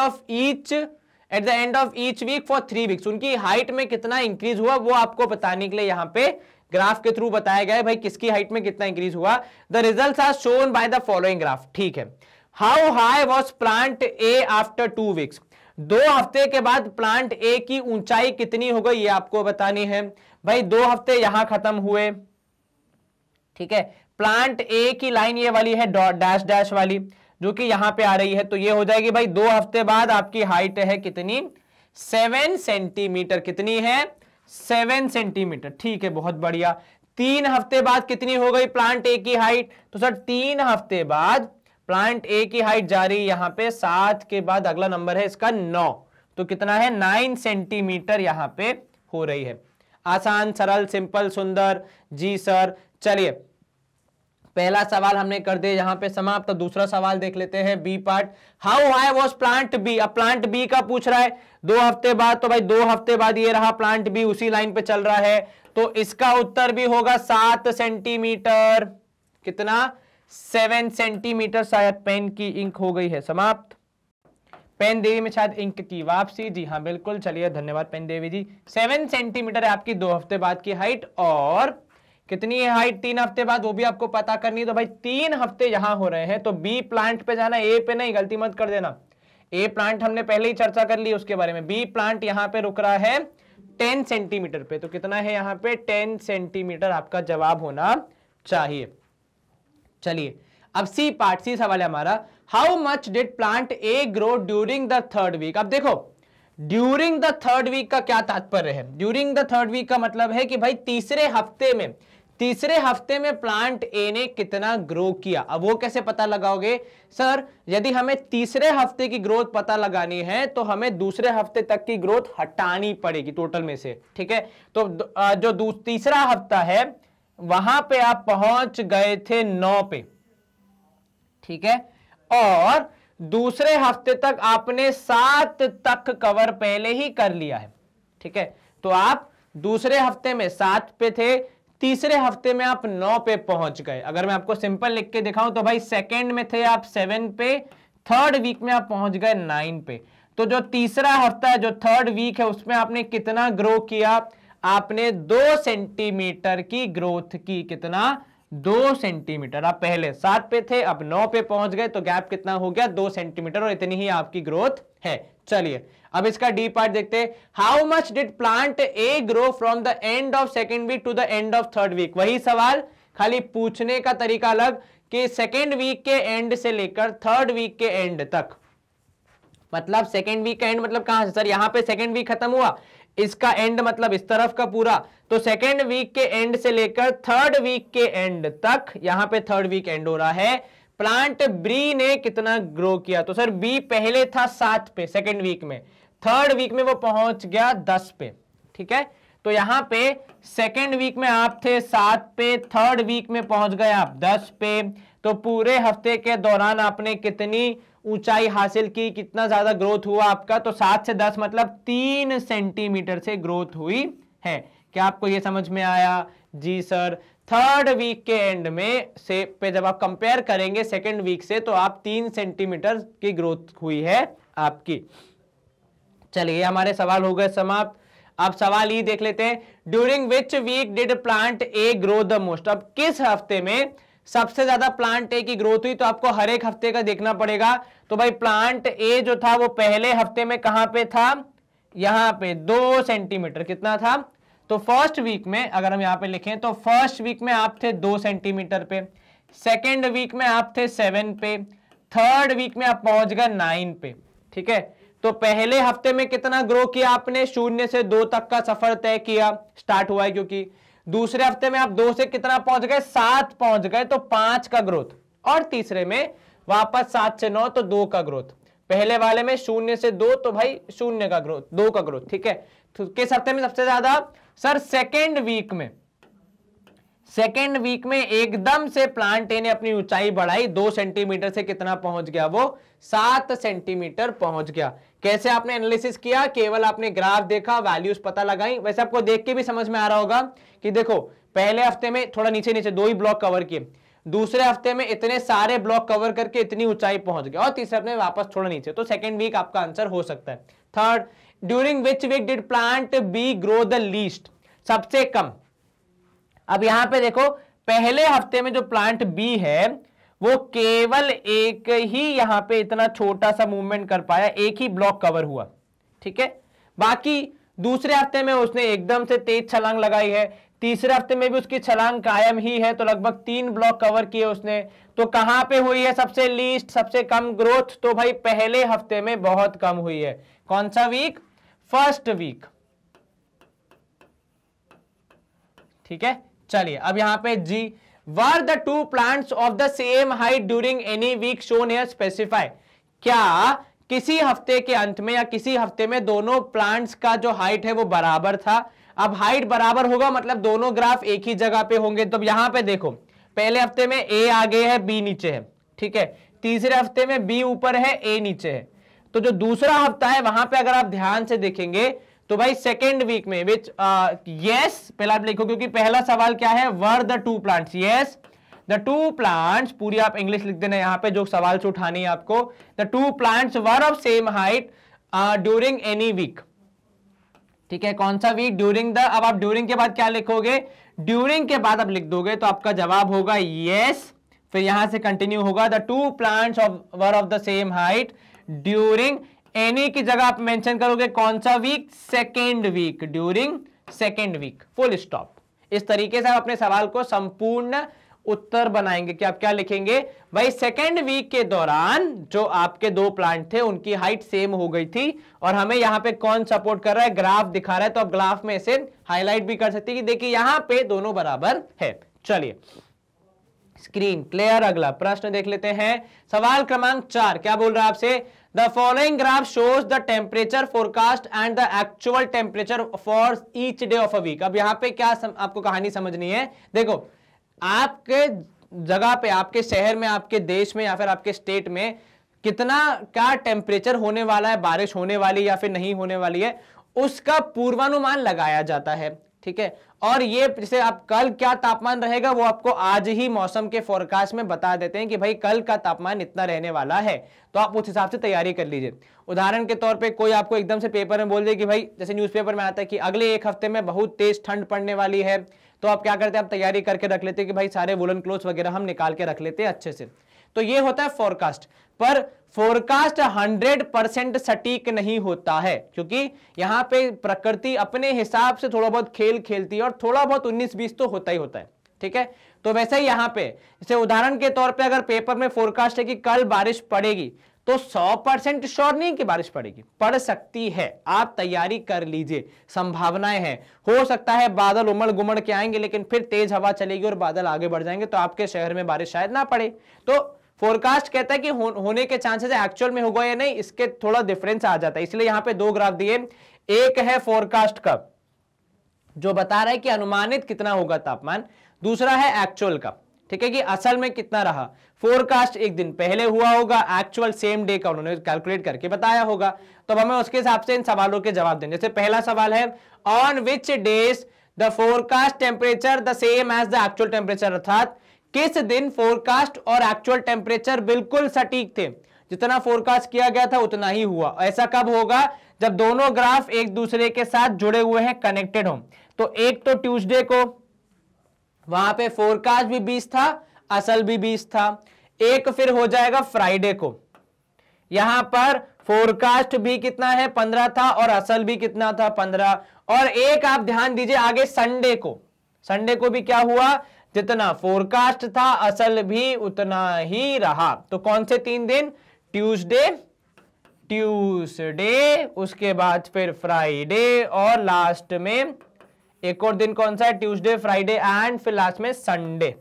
of each week for 3 weeks. उनकी हाइट में कितना इंक्रीज हुआ वो आपको बताने के लिए यहां पे ग्राफ के थ्रू बताया गया है, भाई किसकी हाइट में कितना इंक्रीज हुआ। The results are shown by the following graph. ठीक है, how high was plant A after 2 weeks. 2 हफ्ते के बाद प्लांट ए की ऊंचाई कितनी हो गई ये आपको बतानी है। भाई 2 हफ्ते यहां खत्म हुए, ठीक है। प्लांट ए की लाइन ये वाली है, डैश डैश वाली, जो कि यहां पे आ रही है, तो ये हो जाएगी भाई 2 हफ्ते बाद आपकी हाइट है कितनी? 7 सेंटीमीटर। कितनी है? 7 सेंटीमीटर। ठीक है, बहुत बढ़िया। 3 हफ्ते बाद कितनी हो गई प्लांट ए की हाइट? तो सर 3 हफ्ते बाद प्लांट ए की हाइट जा रही है यहां पे 7 के बाद अगला नंबर है इसका 9, तो कितना है? 9 सेंटीमीटर यहां पे हो रही है। आसान, सरल, सिंपल, सुंदर। जी सर। चलिए, पहला सवाल हमने कर दिया यहां पे समाप्त। तो दूसरा सवाल देख लेते हैं, B part. How high was plant B. अब प्लांट बी का पूछ रहा है 2 हफ्ते बाद, तो भाई 2 हफ्ते बाद ये रहा प्लांट बी, उसी लाइन पे चल रहा है, तो इसका उत्तर भी होगा 7 सेंटीमीटर। कितना? 7 सेंटीमीटर। शायद पेन की इंक हो गई है समाप्त। पेन देवी में शायद इंक की वापसी। जी हाँ बिल्कुल, चलिए धन्यवाद पेन देवी जी। 7 सेंटीमीटर है आपकी 2 हफ्ते बाद की हाइट। और कितनी है हाइट 3 हफ्ते बाद, वो भी आपको पता करनी है। तो भाई 3 हफ्ते यहां हो रहे हैं, तो बी प्लांट पे जाना, ए पे नहीं, गलती मत कर देना। ए प्लांट हमने पहले ही चर्चा कर ली उसके बारे में। बी प्लांट यहां पे रुक रहा है 10 सेंटीमीटर पे, तो कितना है यहां पे? 10 सेंटीमीटर आपका जवाब होना चाहिए। चलिए, अब सी पार्ट, सी सवाल है हमारा। How much did plant A grow during the 3rd week. अब देखो, ड्यूरिंग द 3rd वीक का क्या तात्पर्य है? ड्यूरिंग द 3rd वीक का मतलब है कि भाई तीसरे हफ्ते में प्लांट ए ने कितना ग्रो किया। अब वो कैसे पता लगाओगे? सर, यदि हमें तीसरे हफ्ते की ग्रोथ पता लगानी है तो हमें दूसरे हफ्ते तक की ग्रोथ हटानी पड़ेगी टोटल में से, ठीक है। तो जो तीसरा हफ्ता है वहां पे आप पहुंच गए थे 9 पे, ठीक है, और दूसरे हफ्ते तक आपने 7 तक कवर पहले ही कर लिया है, ठीक है। तो आप दूसरे हफ्ते में 7 पे थे, तीसरे हफ्ते में आप 9 पे पहुंच गए। अगर मैं आपको सिंपल लिख के दिखाऊं तो भाई 2nd में थे आप 7 पे, 3rd वीक में आप पहुंच गए 9 पे। तो जो तीसरा हफ्ता है, जो 3rd वीक है, उसमें आपने कितना ग्रो किया? आपने 2 सेंटीमीटर की ग्रोथ की। कितना? 2 सेंटीमीटर। आप पहले 7 पे थे, अब 9 पे पहुंच गए, तो गैप कितना हो गया? 2 सेंटीमीटर, और इतनी ही आपकी ग्रोथ है। चलिए, अब इसका डी पार्ट देखते हैं। How much did plant A grow from the end of 2nd week to the end of 3rd week. वही सवाल, खाली पूछने का तरीका अलग कि 2nd वीक के एंड से लेकर 3rd वीक के एंड तक मतलब सेकेंड वीक का एंड मतलब कहां से सर, यहां पे सेकेंड वीक खत्म हुआ, इसका एंड मतलब इस तरफ का पूरा, तो सेकेंड वीक के एंड से लेकर थर्ड वीक के एंड तक, यहां पे थर्ड वीक एंड हो रहा है, प्लांट बी ने कितना ग्रो किया। तो सर बी पहले था 7 पे सेकेंड वीक में, थर्ड वीक में वो पहुंच गया 10 पे, ठीक है। तो यहां पे सेकेंड वीक में आप थे 7 पे, थर्ड वीक में पहुंच गए आप 10 पे, तो पूरे हफ्ते के दौरान आपने कितनी ऊंचाई हासिल की, कितना ज्यादा ग्रोथ हुआ आपका, तो 7 से 10 मतलब 3 सेंटीमीटर से ग्रोथ हुई है। क्या आपको यह समझ में आया? जी सर। थर्ड वीक के एंड में से पे जब आप कंपेयर करेंगे सेकेंड वीक से, तो आप 3 सेंटीमीटर की ग्रोथ हुई है आपकी। चलिए हमारे सवाल हो गए समाप्त। अब सवाल ये देख लेते हैं, during which week did plant A grow the most. अब किस हफ्ते में सबसे ज्यादा प्लांट ए की ग्रोथ हुई, तो आपको हर एक हफ्ते का देखना पड़ेगा। तो भाई प्लांट ए जो था वो पहले हफ्ते में कहां पे था, यहां पे 2 सेंटीमीटर, कितना था, तो फर्स्ट वीक में अगर हम यहां पे लिखें तो फर्स्ट वीक में आप थे 2 सेंटीमीटर पे, सेकेंड वीक में आप थे 7 पे, थर्ड वीक में आप पहुंच गए 9 पे, ठीक है। तो पहले हफ्ते में कितना ग्रो किया आपने, 0 से 2 तक का सफर तय किया, स्टार्ट हुआ है क्योंकि। दूसरे हफ्ते में आप 2 से कितना पहुंच गए, 7 पहुंच गए, तो 5 का ग्रोथ। और तीसरे में वापस 7 से 9, तो 2 का ग्रोथ। पहले वाले में 0 से 2, तो भाई 0 का ग्रोथ, 2 का ग्रोथ, ठीक है। तो किस हफ्ते में सबसे ज्यादा, सर सेकेंड वीक में। सेकेंड वीक में एकदम से प्लांट ए ने अपनी ऊंचाई बढ़ाई, 2 सेंटीमीटर से कितना पहुंच गया वो, 7 सेंटीमीटर पहुंच गया। कैसे आपने एनालिसिस किया, केवल आपने ग्राफ देखा, वैल्यूज पता लगाई। वैसे आपको देख के भी समझ में आ रहा होगा कि देखो पहले हफ्ते में थोड़ा नीचे नीचे 2 ही ब्लॉक कवर किए, दूसरे हफ्ते में इतने सारे ब्लॉक कवर करके इतनी ऊंचाई पहुंच गया, और तीसरे हफ्ते में वापस थोड़ा नीचे, तो सेकेंड वीक आपका आंसर हो सकता है। Third, during which week did plant B grow the least, सबसे कम। अब यहां पे देखो पहले हफ्ते में जो प्लांट बी है वो केवल एक ही यहां पे इतना छोटा सा मूवमेंट कर पाया, एक ही ब्लॉक कवर हुआ, ठीक है। बाकी दूसरे हफ्ते में उसने एकदम से तेज छलांग लगाई है, तीसरे हफ्ते में भी उसकी छलांग कायम ही है, तो लगभग 3 ब्लॉक कवर किए उसने। तो कहां पे हुई है सबसे लीस्ट, सबसे कम ग्रोथ, तो भाई पहले हफ्ते में बहुत कम हुई है। कौन सा वीक, फर्स्ट वीक, ठीक है। चलिए अब यहां पे जी, were the 2 plants of the same height during any week shown here, specify. क्या किसी हफ्ते के अंत में या किसी हफ्ते में दोनों प्लांट्स का जो हाइट है वो बराबर था। अब हाइट बराबर होगा मतलब दोनों ग्राफ एक ही जगह पे होंगे। तो यहां पे देखो पहले हफ्ते में ए आगे है, बी नीचे है, ठीक है। तीसरे हफ्ते में बी ऊपर है, ए नीचे है। तो जो दूसरा हफ्ता है वहां पे अगर आप ध्यान से देखेंगे तो भाई सेकेंड वीक में विच यस, पहला आप लिखो क्योंकि पहला सवाल क्या है, वर the 2 plants, yes the 2 plants, पूरी आप इंग्लिश लिख देना यहां पे जो सवाल से उठानी है आपको, the 2 plants were of same height during any week, ठीक है। कौन सा वीक, ड्यूरिंग द। अब आप ड्यूरिंग के बाद क्या लिखोगे, ड्यूरिंग के बाद आप लिख दोगे तो आपका जवाब होगा यस, फिर यहां से कंटिन्यू होगा, the 2 plants were of the same height during any की जगह आप मेंशन करोगे कौन सा week, second week, during second week, full stop. इस तरीके से आप अपने सवाल को संपूर्ण उत्तर बनाएंगे कि आप क्या लिखेंगे, भाई सेकेंड वीक के दौरान जो आपके 2 प्लांट थे उनकी हाइट सेम हो गई थी, और हमें यहां पे कौन सपोर्ट कर रहा है, ग्राफ दिखा रहा है, तो आप ग्राफ में इसे हाईलाइट भी कर सकते हैं कि देखिए यहां पे दोनों बराबर है। चलिए स्क्रीन क्लियर, अगला प्रश्न देख लेते हैं। सवाल क्रमांक 4 क्या बोल रहा है आपसे, the following graph shows the temperature forecast and the actual temperature for each day of a week. अब यहां पे क्या आपको कहानी समझनी है, देखो आपके जगह पे, आपके शहर में, आपके देश में या फिर आपके स्टेट में कितना क्या टेम्परेचर होने वाला है, बारिश होने वाली या फिर नहीं होने वाली है, उसका पूर्वानुमान लगाया जाता है, ठीक है। और ये जैसे आप कल क्या तापमान रहेगा वो आपको आज ही मौसम के फोरकास्ट में बता देते हैं कि भाई कल का तापमान इतना रहने वाला है, तो आप उस हिसाब से तैयारी कर लीजिए। उदाहरण के तौर पे कोई आपको एकदम से पेपर में बोल दे कि भाई जैसे न्यूज़पेपर में आता है कि अगले 1 हफ्ते में बहुत तेज ठंड पड़ने वाली है, तो आप क्या करते हैं, आप तैयारी करके रख लेते हैं कि भाई सारे वुलन क्लोथ्स वगैरह हम निकाल के रख लेते हैं अच्छे से। तो ये होता है फोरकास्ट, पर फोरकास्ट 100% सटीक नहीं होता है, क्योंकि यहां पे प्रकृति अपने हिसाब से थोड़ा बहुत खेल खेलती है और थोड़ा बहुत 19-20 तो होता ही होता है, ठीक है। तो वैसे ही यहां पे जैसे उदाहरण के तौर पे अगर पेपर में फोरकास्ट है कि कल बारिश पड़ेगी, तो 100% श्योर नहीं कि बारिश पड़ेगी, पड़ सकती है, आप तैयारी कर लीजिए, संभावनाएं हैं। हो सकता है बादल उमड़ गुमड़ के आएंगे लेकिन फिर तेज हवा चलेगी और बादल आगे बढ़ जाएंगे, तो आपके शहर में बारिश शायद ना पड़े। तो फोरकास्ट कहता है कि होने के चांसेस है, एक्चुअल में होगा या नहीं इसके थोड़ा डिफरेंस आ जाता है। इसलिए यहां पे 2 ग्राफ दिए, एक है फोरकास्ट का जो बता रहा है कि अनुमानित कितना होगा तापमान, दूसरा है एक्चुअल का, ठीक है, कि असल में कितना रहा। फोरकास्ट एक दिन पहले हुआ होगा, एक्चुअल सेम डे का उन्होंने कैलकुलेट करके बताया होगा। तो हमें उसके हिसाब से इन सवालों के जवाब देंगे। जैसे पहला सवाल है, on which days the forecast temperature the same as the actual temperature, अर्थात किस दिन फोरकास्ट और एक्चुअल टेम्परेचर बिल्कुल सटीक थे, जितना फोरकास्ट किया गया था उतना ही हुआ। ऐसा कब होगा, जब दोनों ग्राफ एक दूसरे के साथ जुड़े हुए हैं, कनेक्टेड हो। तो एक तो ट्यूसडे को वहां पे फोरकास्ट भी 20 था, असल भी 20 था। एक फिर हो जाएगा फ्राइडे को, यहां पर फोरकास्ट भी कितना है 15 था और असल भी कितना था 15। और एक आप ध्यान दीजिए आगे संडे को भी क्या हुआ, जितना फोरकास्ट था असल भी उतना ही रहा। तो कौन से 3 दिन, ट्यूसडे, उसके बाद फिर फ्राइडे और लास्ट में एक और दिन कौन सा है, ट्यूसडे, फ्राइडे एंड फिर लास्ट में संडे।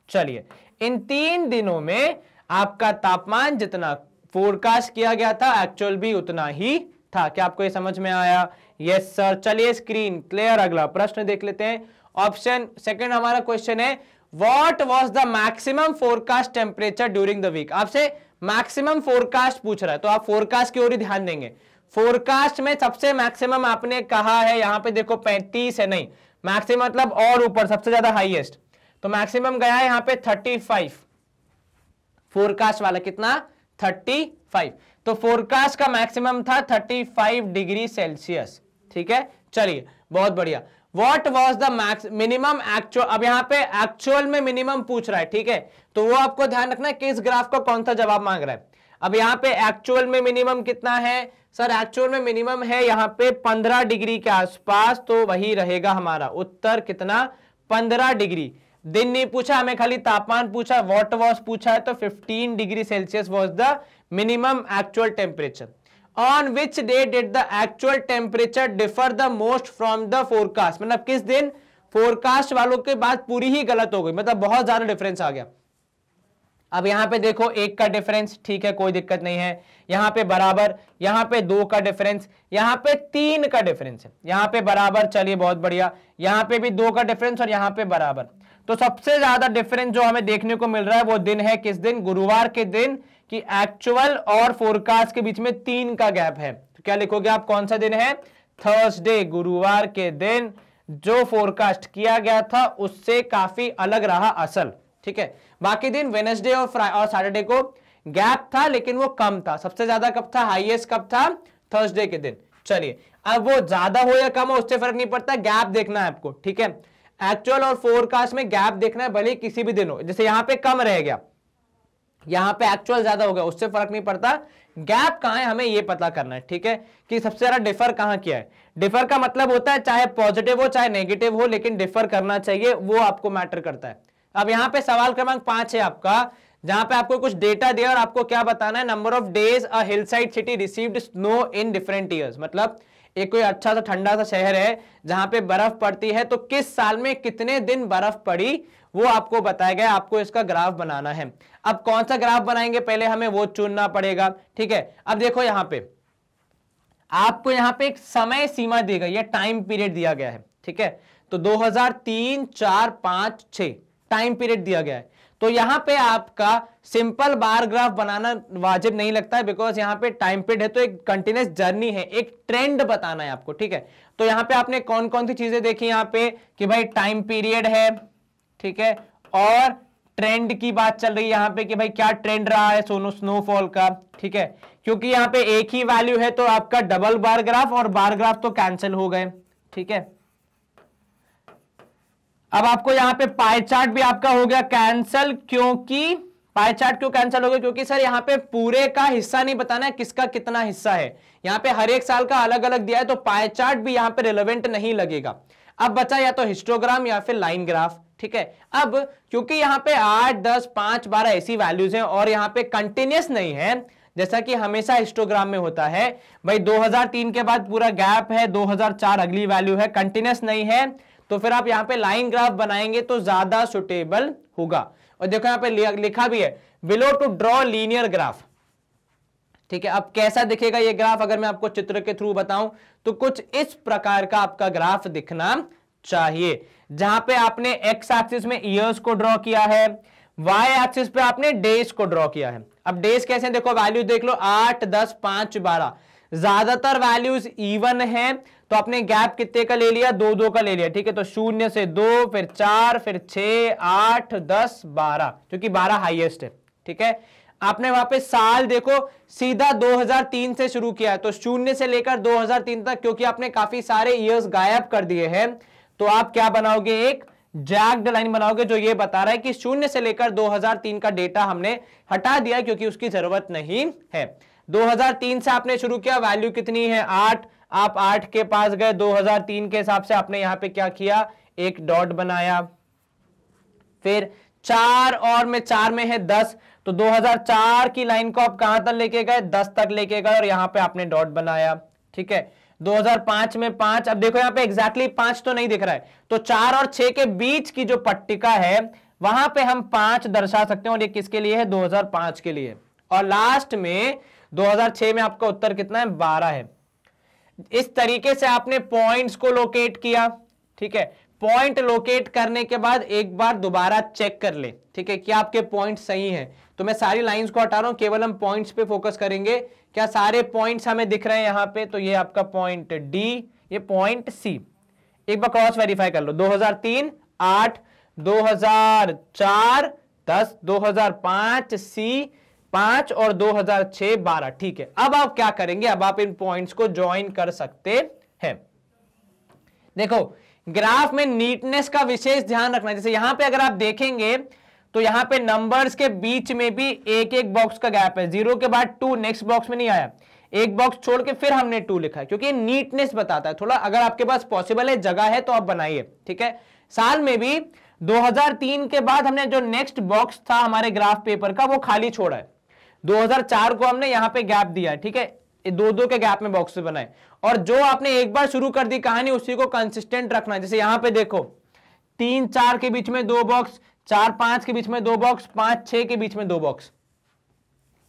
चलिए, इन 3 दिनों में आपका तापमान जितना फोरकास्ट किया गया था एक्चुअल भी उतना ही था। क्या आपको ये समझ में आया? Yes sir. चलिए स्क्रीन क्लियर, अगला प्रश्न देख लेते हैं। ऑप्शन सेकंड हमारा क्वेश्चन है, what was the maximum forecast temperature during the week. आपसे मैक्सिमम फोरकास्ट पूछ रहा है तो आप फोरकास्ट की ओर ही ध्यान देंगे। फोरकास्ट में सबसे मैक्सिमम आपने कहा है, यहां पे देखो 35 है, नहीं मैक्सिमम मतलब और ऊपर सबसे ज्यादा हाईएस्ट, तो मैक्सिमम गया है यहां पे 35। फोरकास्ट वाला कितना, 35। तो फोरकास्ट का मैक्सिमम था 35 डिग्री सेल्सियस, ठीक है। चलिए बहुत बढ़िया। What was the max minimum actual, अब यहां पे एक्चुअल में मिनिमम पूछ रहा है, ठीक है, तो वो आपको ध्यान रखना है किस ग्राफ का कौन सा जवाब मांग रहा है। अब यहां पे एक्चुअल में मिनिमम कितना है सर, एक्चुअल में मिनिमम है यहां पे 15 डिग्री के आसपास, तो वही रहेगा हमारा उत्तर कितना, 15 डिग्री। दिन नहीं पूछा हमें, खाली तापमान पूछा, व्हाट वाज पूछा है, तो 15 degree Celsius was the minimum actual temperature. On which day did the actual temperature differ the most from the forecast, मतलब किस दिन फोरकास्ट वालों की बात पूरी ही गलत हो गई, मतलब बहुत ज्यादा डिफरेंस आ गया। अब यहां पे देखो 1 का डिफरेंस, ठीक है कोई दिक्कत नहीं है, यहां पे बराबर, यहां पे 2 का डिफरेंस, यहां पे 3 का डिफरेंस है, यहां पे बराबर, चलिए बहुत बढ़िया, यहां पे भी 2 का डिफरेंस और यहां पे बराबर। तो सबसे ज्यादा डिफरेंस जो हमें देखने को मिल रहा है वो दिन है किस दिन, गुरुवार के दिन, कि एक्चुअल और फोरकास्ट के बीच में 3 का गैप है। तो क्या लिखोगे आप, कौन सा दिन है, थर्सडे, गुरुवार के दिन जो फोरकास्ट किया गया था उससे काफी अलग रहा असल, ठीक है। बाकी दिन वेडनेसडे और सैटरडे को गैप था लेकिन वो कम था। सबसे ज्यादा कब था, हाईएस्ट कब था, थर्सडे के दिन। चलिए अब वो ज्यादा हो या कम हो उससे फर्क नहीं पड़ता, गैप देखना है आपको, ठीक है। एक्चुअल और फोरकास्ट में गैप देखना है, भले किसी भी दिन हो, जैसे यहां पे कम रह गया, यहां पे एक्चुअल ज्यादा हो गया, उससे फर्क नहीं पड़ता, गैप कहां है हमें ये पता करना है, ठीक है, कि सबसे ज्यादा डिफर कहां किया है। डिफर का मतलब होता है चाहे पॉजिटिव हो चाहे नेगेटिव हो, लेकिन डिफर करना चाहिए, वो आपको मैटर करता है। अब यहां पे सवाल क्रमांक 5 है आपका, जहां पे आपको कुछ डेटा दिया और आपको क्या बताना है, number of days a Hillside city received snow in different years. मतलब एक कोई अच्छा सा ठंडा सा शहर है जहां पे बर्फ पड़ती है, तो किस साल में कितने दिन बर्फ पड़ी वो आपको बताया गया, आपको इसका ग्राफ बनाना है। अब कौन सा ग्राफ बनाएंगे पहले हमें वो चुनना पड़ेगा, ठीक है। अब देखो यहां पे आपको यहां पे एक समय सीमा दी गई है, टाइम पीरियड दिया गया है, ठीक है। तो 2003, 4, 5, 6 टाइम पीरियड दिया गया है। तो यहां पे आपका सिंपल बार ग्राफ बनाना वाजिब नहीं लगता है, बिकॉज यहां पे टाइम पीरियड है, तो एक कंटिन्यूअस जर्नी है, एक ट्रेंड बताना है आपको, ठीक है। तो यहां पे आपने कौन कौन सी चीजें देखी यहां पे, कि भाई टाइम पीरियड है, ठीक है, और ट्रेंड की बात चल रही है यहां पे कि भाई क्या ट्रेंड रहा है स्नोफॉल का, ठीक है। क्योंकि यहां पे एक ही वैल्यू है तो आपका डबल बार ग्राफ और बार ग्राफ तो कैंसिल हो गए, ठीक है। अब आपको यहां पे पाई चार्ट भी आपका हो गया कैंसिल, क्योंकि पाई चार्ट क्यों कैंसिल हो गया, क्योंकि सर यहां पे पूरे का हिस्सा नहीं बताना है किसका कितना हिस्सा है, यहां पे हर एक साल का अलग अलग दिया है, तो पाई चार्ट भी यहां पे रिलेवेंट नहीं लगेगा। अब बचा या तो हिस्टोग्राम या फिर लाइन ग्राफ, ठीक है। अब क्योंकि यहां पे 8, 10, 5, 12 ऐसी वैल्यूज हैं और यहां पे कंटिन्यूअस नहीं है, जैसा कि हमेशा हिस्टोग्राम में होता है, भाई 2003 के बाद पूरा गैप है, 2004 अगली वैल्यू है, कंटिन्यूस नहीं है, तो फिर आप यहाँ पे लाइन ग्राफ बनाएंगे तो ज्यादा सुटेबल होगा। और देखो यहाँ पे लिखा भी है below to draw linear graph. ठीक है, अब कैसा दिखेगा ये ग्राफ, अगर मैं आपको चित्र के थ्रू बताऊं तो कुछ इस प्रकार का आपका ग्राफ दिखना चाहिए, जहां पे आपने एक्स एक्सिस में ईयर्स को ड्रॉ किया है, वाई एक्सिस पे आपने डेज को ड्रॉ किया है। अब डेज कैसे, देखो वैल्यू देख लो 8, 10, 5, 12, ज्यादातर वैल्यूज इवन है, तो आपने गैप कितने का ले लिया, 2-2 का ले लिया। ठीक है, तो 0 से 2, फिर 4, फिर 6, 8, 10, 12, क्योंकि 12 हाईएस्ट है। ठीक है, आपने वहां पे साल देखो सीधा 2003 से शुरू किया है, तो 0 से लेकर 2003 तक, क्योंकि आपने काफी सारे ईयर्स गायब कर दिए हैं, तो आप क्या बनाओगे, एक जैक्ड लाइन बनाओगे जो ये बता रहा है कि 0 से लेकर 2003 का डेटा हमने हटा दिया क्योंकि उसकी जरूरत नहीं है। 2003 से आपने शुरू किया, वैल्यू कितनी है 8, आप 8 के पास गए, 2003 के हिसाब से आपने यहां पे क्या किया, एक डॉट बनाया, फिर 4 और में 4 में है 10, तो 2004 की लाइन को आप कहां तक लेके गए, 10 तक लेके गए और यहां पे आपने डॉट बनाया। ठीक है, 2005 में 5, अब देखो यहां पे एग्जैक्टली 5 तो नहीं दिख रहा है, तो 4 और 6 के बीच की जो पट्टिका है वहां पे हम 5 दर्शा सकते हैं, और ये किसके लिए है, 2005 के लिए। और लास्ट में 2006 में आपका उत्तर कितना है, 12 है। इस तरीके से आपने पॉइंट्स को लोकेट किया। ठीक है, पॉइंट लोकेट करने के बाद एक बार दोबारा चेक कर ले, ठीक है, क्या आपके पॉइंट सही हैं। तो मैं सारी लाइंस को हटा रहा हूं, केवल हम पॉइंट्स पे फोकस करेंगे, क्या सारे पॉइंट्स हमें दिख रहे हैं यहां पे, तो ये आपका पॉइंट डी, ये पॉइंट सी। एक बार क्रॉस वेरीफाई कर लो, 2003 8, 2004 10, 2005 सी 5 और 2006 12। ठीक है, अब आप क्या करेंगे, अब आप इन पॉइंट्स को ज्वाइन कर सकते हैं। देखो ग्राफ में नीटनेस का विशेष ध्यान रखना, जैसे यहां पे अगर आप देखेंगे तो यहां पे नंबर्स के बीच में भी एक एक बॉक्स का गैप है, 0 के बाद 2 नेक्स्ट बॉक्स में नहीं आया, एक बॉक्स छोड़ के फिर हमने 2 लिखा है, क्योंकि नीटनेस बताता है थोड़ा, अगर आपके पास पॉसिबल है, जगह है तो आप बनाइए। ठीक है, साल में भी 2003 के बाद हमने जो नेक्स्ट बॉक्स था हमारे ग्राफ पेपर का वो खाली छोड़ा है, 2004 को हमने यहां पे गैप दिया है। ठीक है, 2-2 के गैप में बॉक्स बनाए, और जो आपने एक बार शुरू कर दी कहानी उसी को कंसिस्टेंट रखना। जैसे यहां पे देखो 3-4 के बीच में 2 बॉक्स, 4-5 के बीच में 2 बॉक्स, 5-6 के बीच में 2 बॉक्स,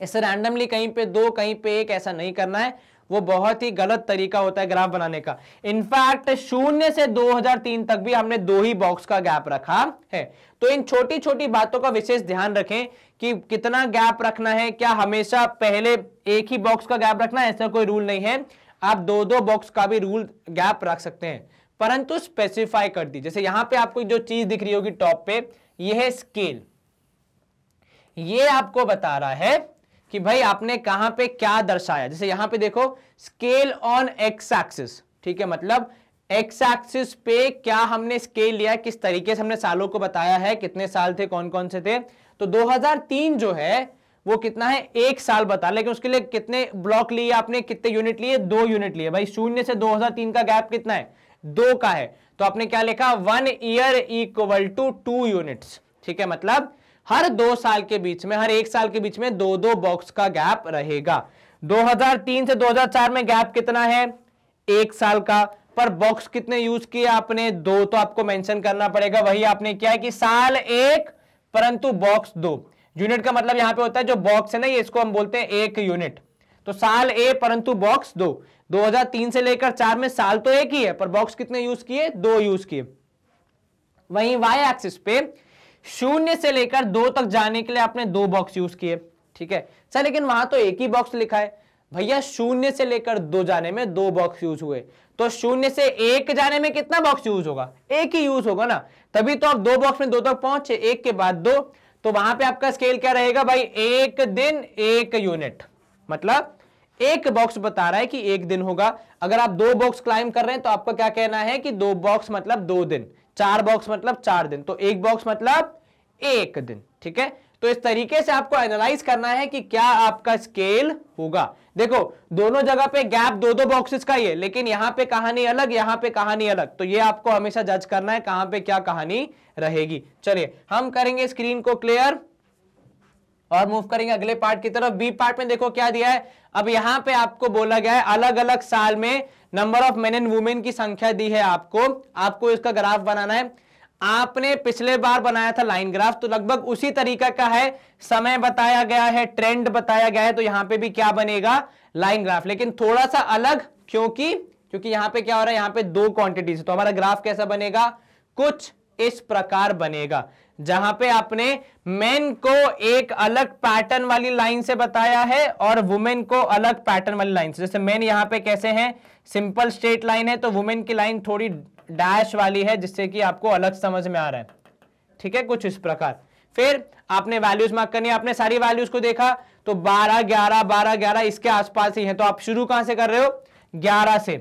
ऐसे रैंडमली कहीं पे 2 कहीं पे 1 ऐसा नहीं करना है, वो बहुत ही गलत तरीका होता है ग्राफ बनाने का। इनफैक्ट 0 से 2003 तक भी हमने 2 ही बॉक्स का गैप रखा है। तो इन छोटी छोटी बातों का विशेष ध्यान रखें कि कितना गैप रखना है, क्या हमेशा पहले एक ही बॉक्स का गैप रखना है, ऐसा कोई रूल नहीं है, आप 2-2 बॉक्स का भी रूल गैप रख सकते हैं, परंतु स्पेसिफाई कर दी। जैसे यहां पे आपको जो चीज दिख रही होगी टॉप पे, ये है स्केल, ये आपको बता रहा है कि भाई आपने कहां पे क्या दर्शाया। जैसे यहां पे देखो स्केल ऑन एक्स एक्सिस, ठीक है, मतलब एक्स एक्सिस पे क्या हमने स्केल लिया, किस तरीके से हमने सालों को बताया है, कितने साल थे, कौन कौन से थे। तो 2003 जो है वो कितना है, 1 साल बता, लेकिन उसके लिए कितने ब्लॉक लिए आपने, कितने यूनिट लिए, 2 यूनिट लिए। भाई 0 से 2003 का गैप कितना है, 2 का है, तो आपने क्या लिखा, 1 ईयर इक्वल टू 2 यूनिट्स। ठीक है, मतलब हर 2 साल के बीच में, हर 1 साल के बीच में 2-2 बॉक्स का गैप रहेगा। 2003 से 2004 में गैप कितना है, 1 साल का, पर बॉक्स कितने यूज किए आपने, 2, तो आपको मेंशन करना पड़ेगा। वही आपने क्या है कि साल 1 परंतु बॉक्स 2। यूनिट का मतलब यहां पे होता है जो बॉक्स है ना, ये इसको हम बोलते हैं 1 यूनिट, तो साल ए परंतु बॉक्स 2। 2003 से लेकर 4 में साल तो 1 ही है, पर बॉक्स कितने यूज किए, 2 यूज किए। वहीं वाई एक्सिस पे 0 से लेकर 2 तक जाने के लिए आपने 2 बॉक्स यूज किए। ठीक है सर, लेकिन वहां तो एक ही बॉक्स लिखा है। भैया 0 से लेकर 2 जाने में 2 बॉक्स यूज हुए, तो 0 से 1 जाने में कितना बॉक्स यूज होगा, 1 ही यूज होगा ना, तभी तो आप 2 बॉक्स में 2 तक पहुंचे, 1 के बाद 2, तो वहां पे आपका स्केल क्या रहेगा भाई, 1 दिन 1 यूनिट, मतलब 1 बॉक्स बता रहा है कि 1 दिन होगा। अगर आप 2 बॉक्स क्लाइम कर रहे हैं तो आपको क्या कहना है कि 2 बॉक्स मतलब 2 दिन, 4 बॉक्स मतलब 4 दिन, तो 1 बॉक्स मतलब 1 दिन। ठीक है, तो इस तरीके से आपको एनालाइज करना है कि क्या आपका स्केल होगा। देखो दोनों जगह पे गैप 2-2 बॉक्सेस का ही है, लेकिन यहां पे कहानी अलग, यहां पे कहानी अलग, तो ये आपको हमेशा जज करना है कहां पे क्या कहानी रहेगी। चलिए हम करेंगे स्क्रीन को क्लियर। और मूव करेंगे अगले पार्ट की तरफ। बी पार्ट में देखो क्या दिया है, अब यहां पे आपको बोला गया है अलग अलग साल में number of main and women की संख्या दी है आपको इसका ग्राफ बनाना है। आपने पिछले बार बनाया था लाइन ग्राफ, तो लगभग उसी तरीका का है, समय बताया गया है, ट्रेंड बताया गया है, तो यहां पे भी क्या बनेगा, लाइन ग्राफ, लेकिन थोड़ा सा अलग, क्योंकि यहां पे क्या हो रहा है, यहां पे दो क्वांटिटीज, तो हमारा ग्राफ कैसा बनेगा, कुछ इस प्रकार बनेगा, जहां पे आपने मेन को एक अलग पैटर्न वाली लाइन से बताया है और वुमेन को अलग पैटर्न वाली लाइन से। जैसे मेन यहां पे कैसे हैं, सिंपल स्ट्रेट लाइन है, तो वुमेन की लाइन थोड़ी डैश वाली है, जिससे कि आपको अलग समझ में आ रहा है, ठीक है, कुछ इस प्रकार। फिर आपने वैल्यूज मार्क करनी है, आपने सारी वैल्यूज को देखा तो 12 11 12 11 इसके आसपास ही है, तो आप शुरू कहां से कर रहे हो, 11 से,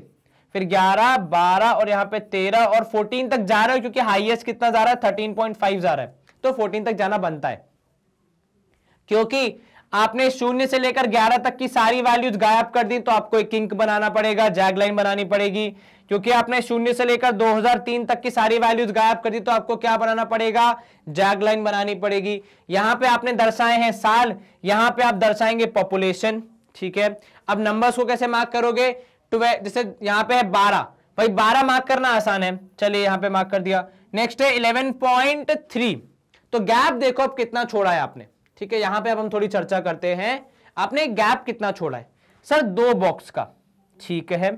फिर 11 12 और यहां पे 13 और 14 तक जा रहे हो, क्योंकि हाईएस्ट कितना जा रहा है, 13.5 जा रहा है, तो 14 तक जाना बनता है, क्योंकि आपने 0 से लेकर 11 तक की सारी वैल्यूज गायब कर दी, तो आपको एक किंक बनाना पड़ेगा, जैग लाइन बनानी पड़ेगी, क्योंकि आपने 0 से लेकर 2003 तक की सारी वैल्यूज गायब कर दी, तो आपको क्या बनाना पड़ेगा, जैग लाइन बनानी पड़ेगी। यहां पे आपने दर्शाए हैं साल, यहां पे आप दर्शाएंगे पॉपुलेशन, ठीक है। अब नंबर्स को कैसे मार्क करोगे, जैसे यहां पे है 12, भाई 12 मार्क करना आसान है, चलिए यहां पे मार्क कर दिया। नेक्स्ट है 11.3, तो गैप देखो अब कितना छोड़ा है आपने, ठीक है। यहां पे अब हम थोड़ी चर्चा करते हैं, आपने गैप कितना छोड़ा है, सर 2 बॉक्स का, ठीक है,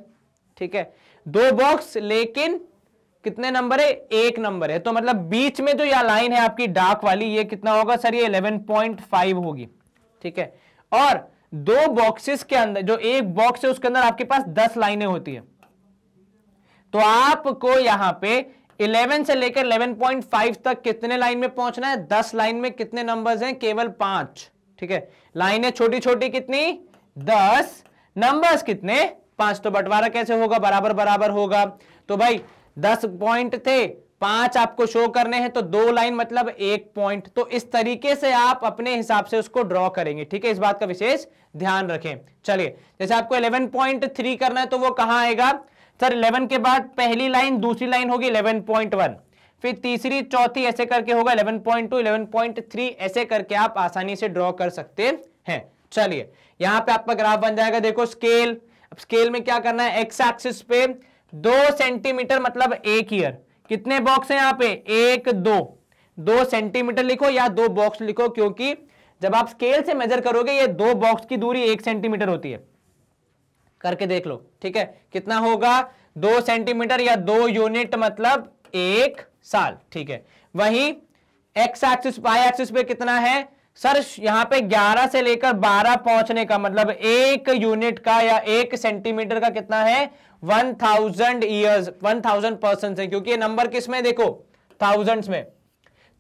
ठीक है, 2 बॉक्स, लेकिन कितने नंबर है, 1 नंबर है, तो मतलब बीच में जो यह लाइन है आपकी डार्क वाली, ये कितना होगा सर, ये 11.5 होगी, ठीक है। और 2 बॉक्सेस के अंदर, जो एक बॉक्स है उसके अंदर आपके पास 10 लाइनें होती है, तो आपको यहां पे 11 से लेकर 11.5 तक कितने लाइन में पहुंचना है, 10 लाइन में कितने नंबर्स हैं, केवल 5, ठीक है। लाइनें छोटी छोटी कितनी, 10, नंबर्स कितने, 5, तो बंटवारा कैसे होगा, बराबर बराबर होगा, तो भाई 10 पॉइंट थे, 5 आपको शो करने हैं, तो 2 लाइन मतलब 1 पॉइंट, तो इस तरीके से आप अपने हिसाब से उसको ड्रॉ करेंगे, ठीक है, इस बात का विशेष ध्यान रखें। चलिए, जैसे आपको 11.3 करना है, तो वो कहां आएगा सर, 11 के बाद पहली लाइन, दूसरी लाइन होगी 11.1, फिर तीसरी चौथी ऐसे करके होगा 11.2 11.3, ऐसे करके आप आसानी से ड्रॉ कर सकते हैं। चलिए, यहां पे आपका ग्राफ बन जाएगा, देखो स्केल, अब स्केल में क्या करना है, एक्स एक्सिस पे 2 सेंटीमीटर मतलब 1 ईयर, कितने बॉक्स हैं यहां पे, 1 2 सेंटीमीटर लिखो या 2 बॉक्स लिखो, क्योंकि जब आप स्केल से मेजर करोगे ये 2 बॉक्स की दूरी 1 सेंटीमीटर होती है, करके देख लो, ठीक है, कितना होगा, 2 सेंटीमीटर या 2 यूनिट मतलब 1 साल, ठीक है। वहीं एक्स एक्सिस वाई एक्सिस पे कितना है सर, यहां पे 11 से लेकर 12 पहुंचने का मतलब 1 यूनिट का या 1 सेंटीमीटर का कितना है, 1000 ईयर्स, 1000 पर्सन है, क्योंकि ये नंबर किस में देखो, थाउजेंड्स में,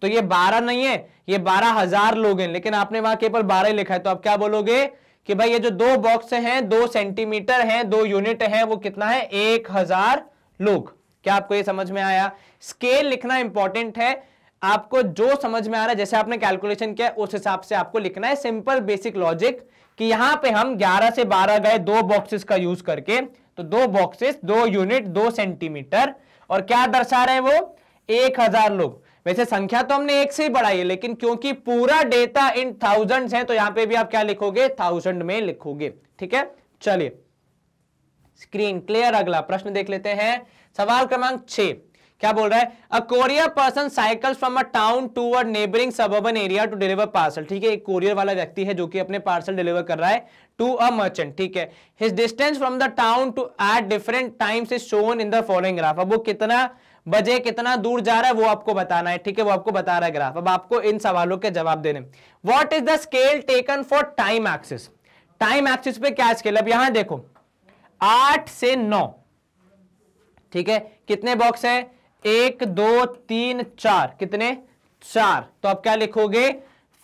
तो ये 12 नहीं है, ये 12,000 लोग हैं, लेकिन आपने वहां केवल 12 ही लिखा है, तो आप क्या बोलोगे कि भाई ये जो 2 बॉक्स हैं, 2 सेंटीमीटर हैं, 2 यूनिट हैं, वो कितना है, 1000 लोग। क्या आपको ये समझ में आया, स्केल लिखना इंपॉर्टेंट है, आपको जो समझ में आ रहा है, जैसे आपने कैलकुलेशन किया उस हिसाब से आपको लिखना है, सिंपल बेसिक लॉजिक, कि यहां पे हम 11 से 12 गए 2 बॉक्सेस का यूज करके, तो 2 बॉक्सेस 2 यूनिट 2 सेंटीमीटर, और क्या दर्शा रहे हैं वो, 1000 लोग। वैसे संख्या तो हमने 1 से ही बढ़ाई है, लेकिन क्योंकि पूरा डेटा इन थाउजेंड्स है, तो यहां पे भी आप क्या लिखोगे, 1000 में लिखोगे, ठीक है। चलिए, स्क्रीन क्लियर, अगला प्रश्न देख लेते हैं, सवाल क्रमांक 6 क्या बोल रहा है, a courier person cycles from a town to a neighbouring suburban area to deliver parcel, ठीक है, एक कोरियर वाला व्यक्ति है जो कि अपने पार्सल डिलीवर कर रहा है टू अ मर्चेंट, ठीक है। His distance from the town to at different times is shown in the following graph, अब वो कितना बजे कितना दूर जा रहा है वो आपको बताना है, ठीक है, वो आपको बता रहा है ग्राफ। अब आपको इन सवालों के जवाब देने, what is the scale taken for time axis, time axis पे क्या स्केल, अब यहां देखो 8 से 9, ठीक है, कितने बॉक्स है, 1 2 3 4, कितने, 4, तो आप क्या लिखोगे,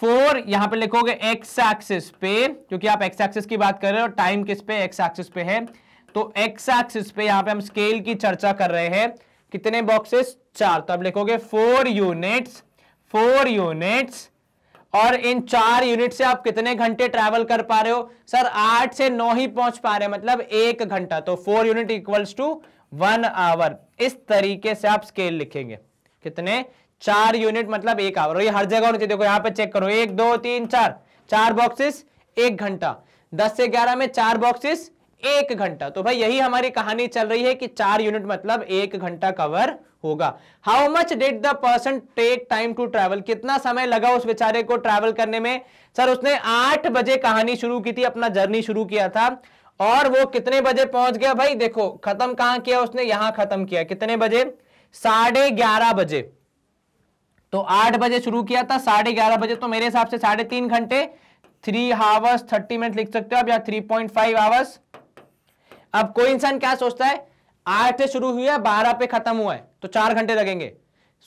4, यहां पे लिखोगे एक्स एक्सिस पे, क्योंकि आप एक्स एक्सिस की बात कर रहे हो, टाइम किस पे, एक्स एक्सिस पे है, तो एक्स एक्सिस पे यहां पे हम स्केल की चर्चा कर रहे हैं, कितने बॉक्सेस, 4, तो आप लिखोगे 4 यूनिट्स, 4 यूनिट्स, और इन 4 यूनिट से आप कितने घंटे ट्रैवल कर पा रहे हो, सर 8 से 9 ही पहुंच पा रहे हैं, मतलब 1 घंटा, तो 4 यूनिट इक्वल्स टू 1 आवर, इस तरीके से आप स्केल लिखेंगे, कितने, 4 यूनिट मतलब 1 आवर, और ये हर जगह होनी चाहिए, देखो यहां पे चेक करो, 1 2 3 4, 4 बॉक्सेस 1 घंटा, 10 से 11 में 4 बॉक्सेस 1 घंटा। तो भाई यही हमारी कहानी चल रही है कि 4 यूनिट मतलब 1 घंटा कवर होगा। How much did the person take time to travel, कितना समय लगा उस बेचारे को ट्रैवल करने में? सर उसने 8 बजे कहानी शुरू की थी, अपना जर्नी शुरू किया था, और वो कितने बजे पहुंच गया भाई? देखो खत्म कहां किया उसने, यहां खत्म किया। कितने बजे? 11:30 बजे। तो 8 बजे शुरू किया था, 11:30 बजे, तो मेरे हिसाब से 3.5 घंटे, 3 आवर्स 30 मिनट लिख सकते हो आप, या 3.5 आवर्स। अब कोई इंसान क्या सोचता है, 8 से शुरू हुआ 12 पे खत्म हुआ है, तो 4 घंटे लगेंगे।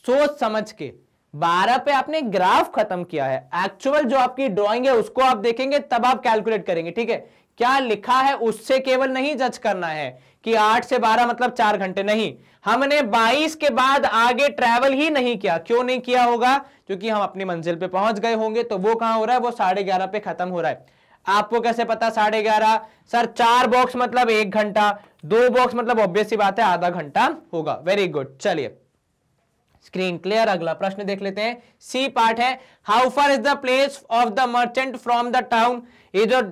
सोच समझ के 12 पे आपने ग्राफ खत्म किया है, एक्चुअल जो आपकी ड्राइंग है उसको आप देखेंगे, तब आप कैलकुलेट करेंगे, ठीक है? क्या लिखा है उससे केवल नहीं जज करना है कि 8 से 12 मतलब 4 घंटे, नहीं। हमने 22 के बाद आगे ट्रैवल ही नहीं किया। क्यों नहीं किया होगा? क्योंकि हम अपनी मंजिल पे पहुंच गए होंगे। तो वो कहां हो रहा है? वो 11:30 पे खत्म हो रहा है। आपको कैसे पता 11:30? सर 4 बॉक्स मतलब 1 घंटा, 2 बॉक्स मतलब ऑब्वियस सी बात है आधा घंटा होगा। वेरी गुड, चलिए स्क्रीन क्लियर। अगला प्रश्न देख लेते हैं, सी पार्ट है, how far is the place of the merchant from the town. ये जो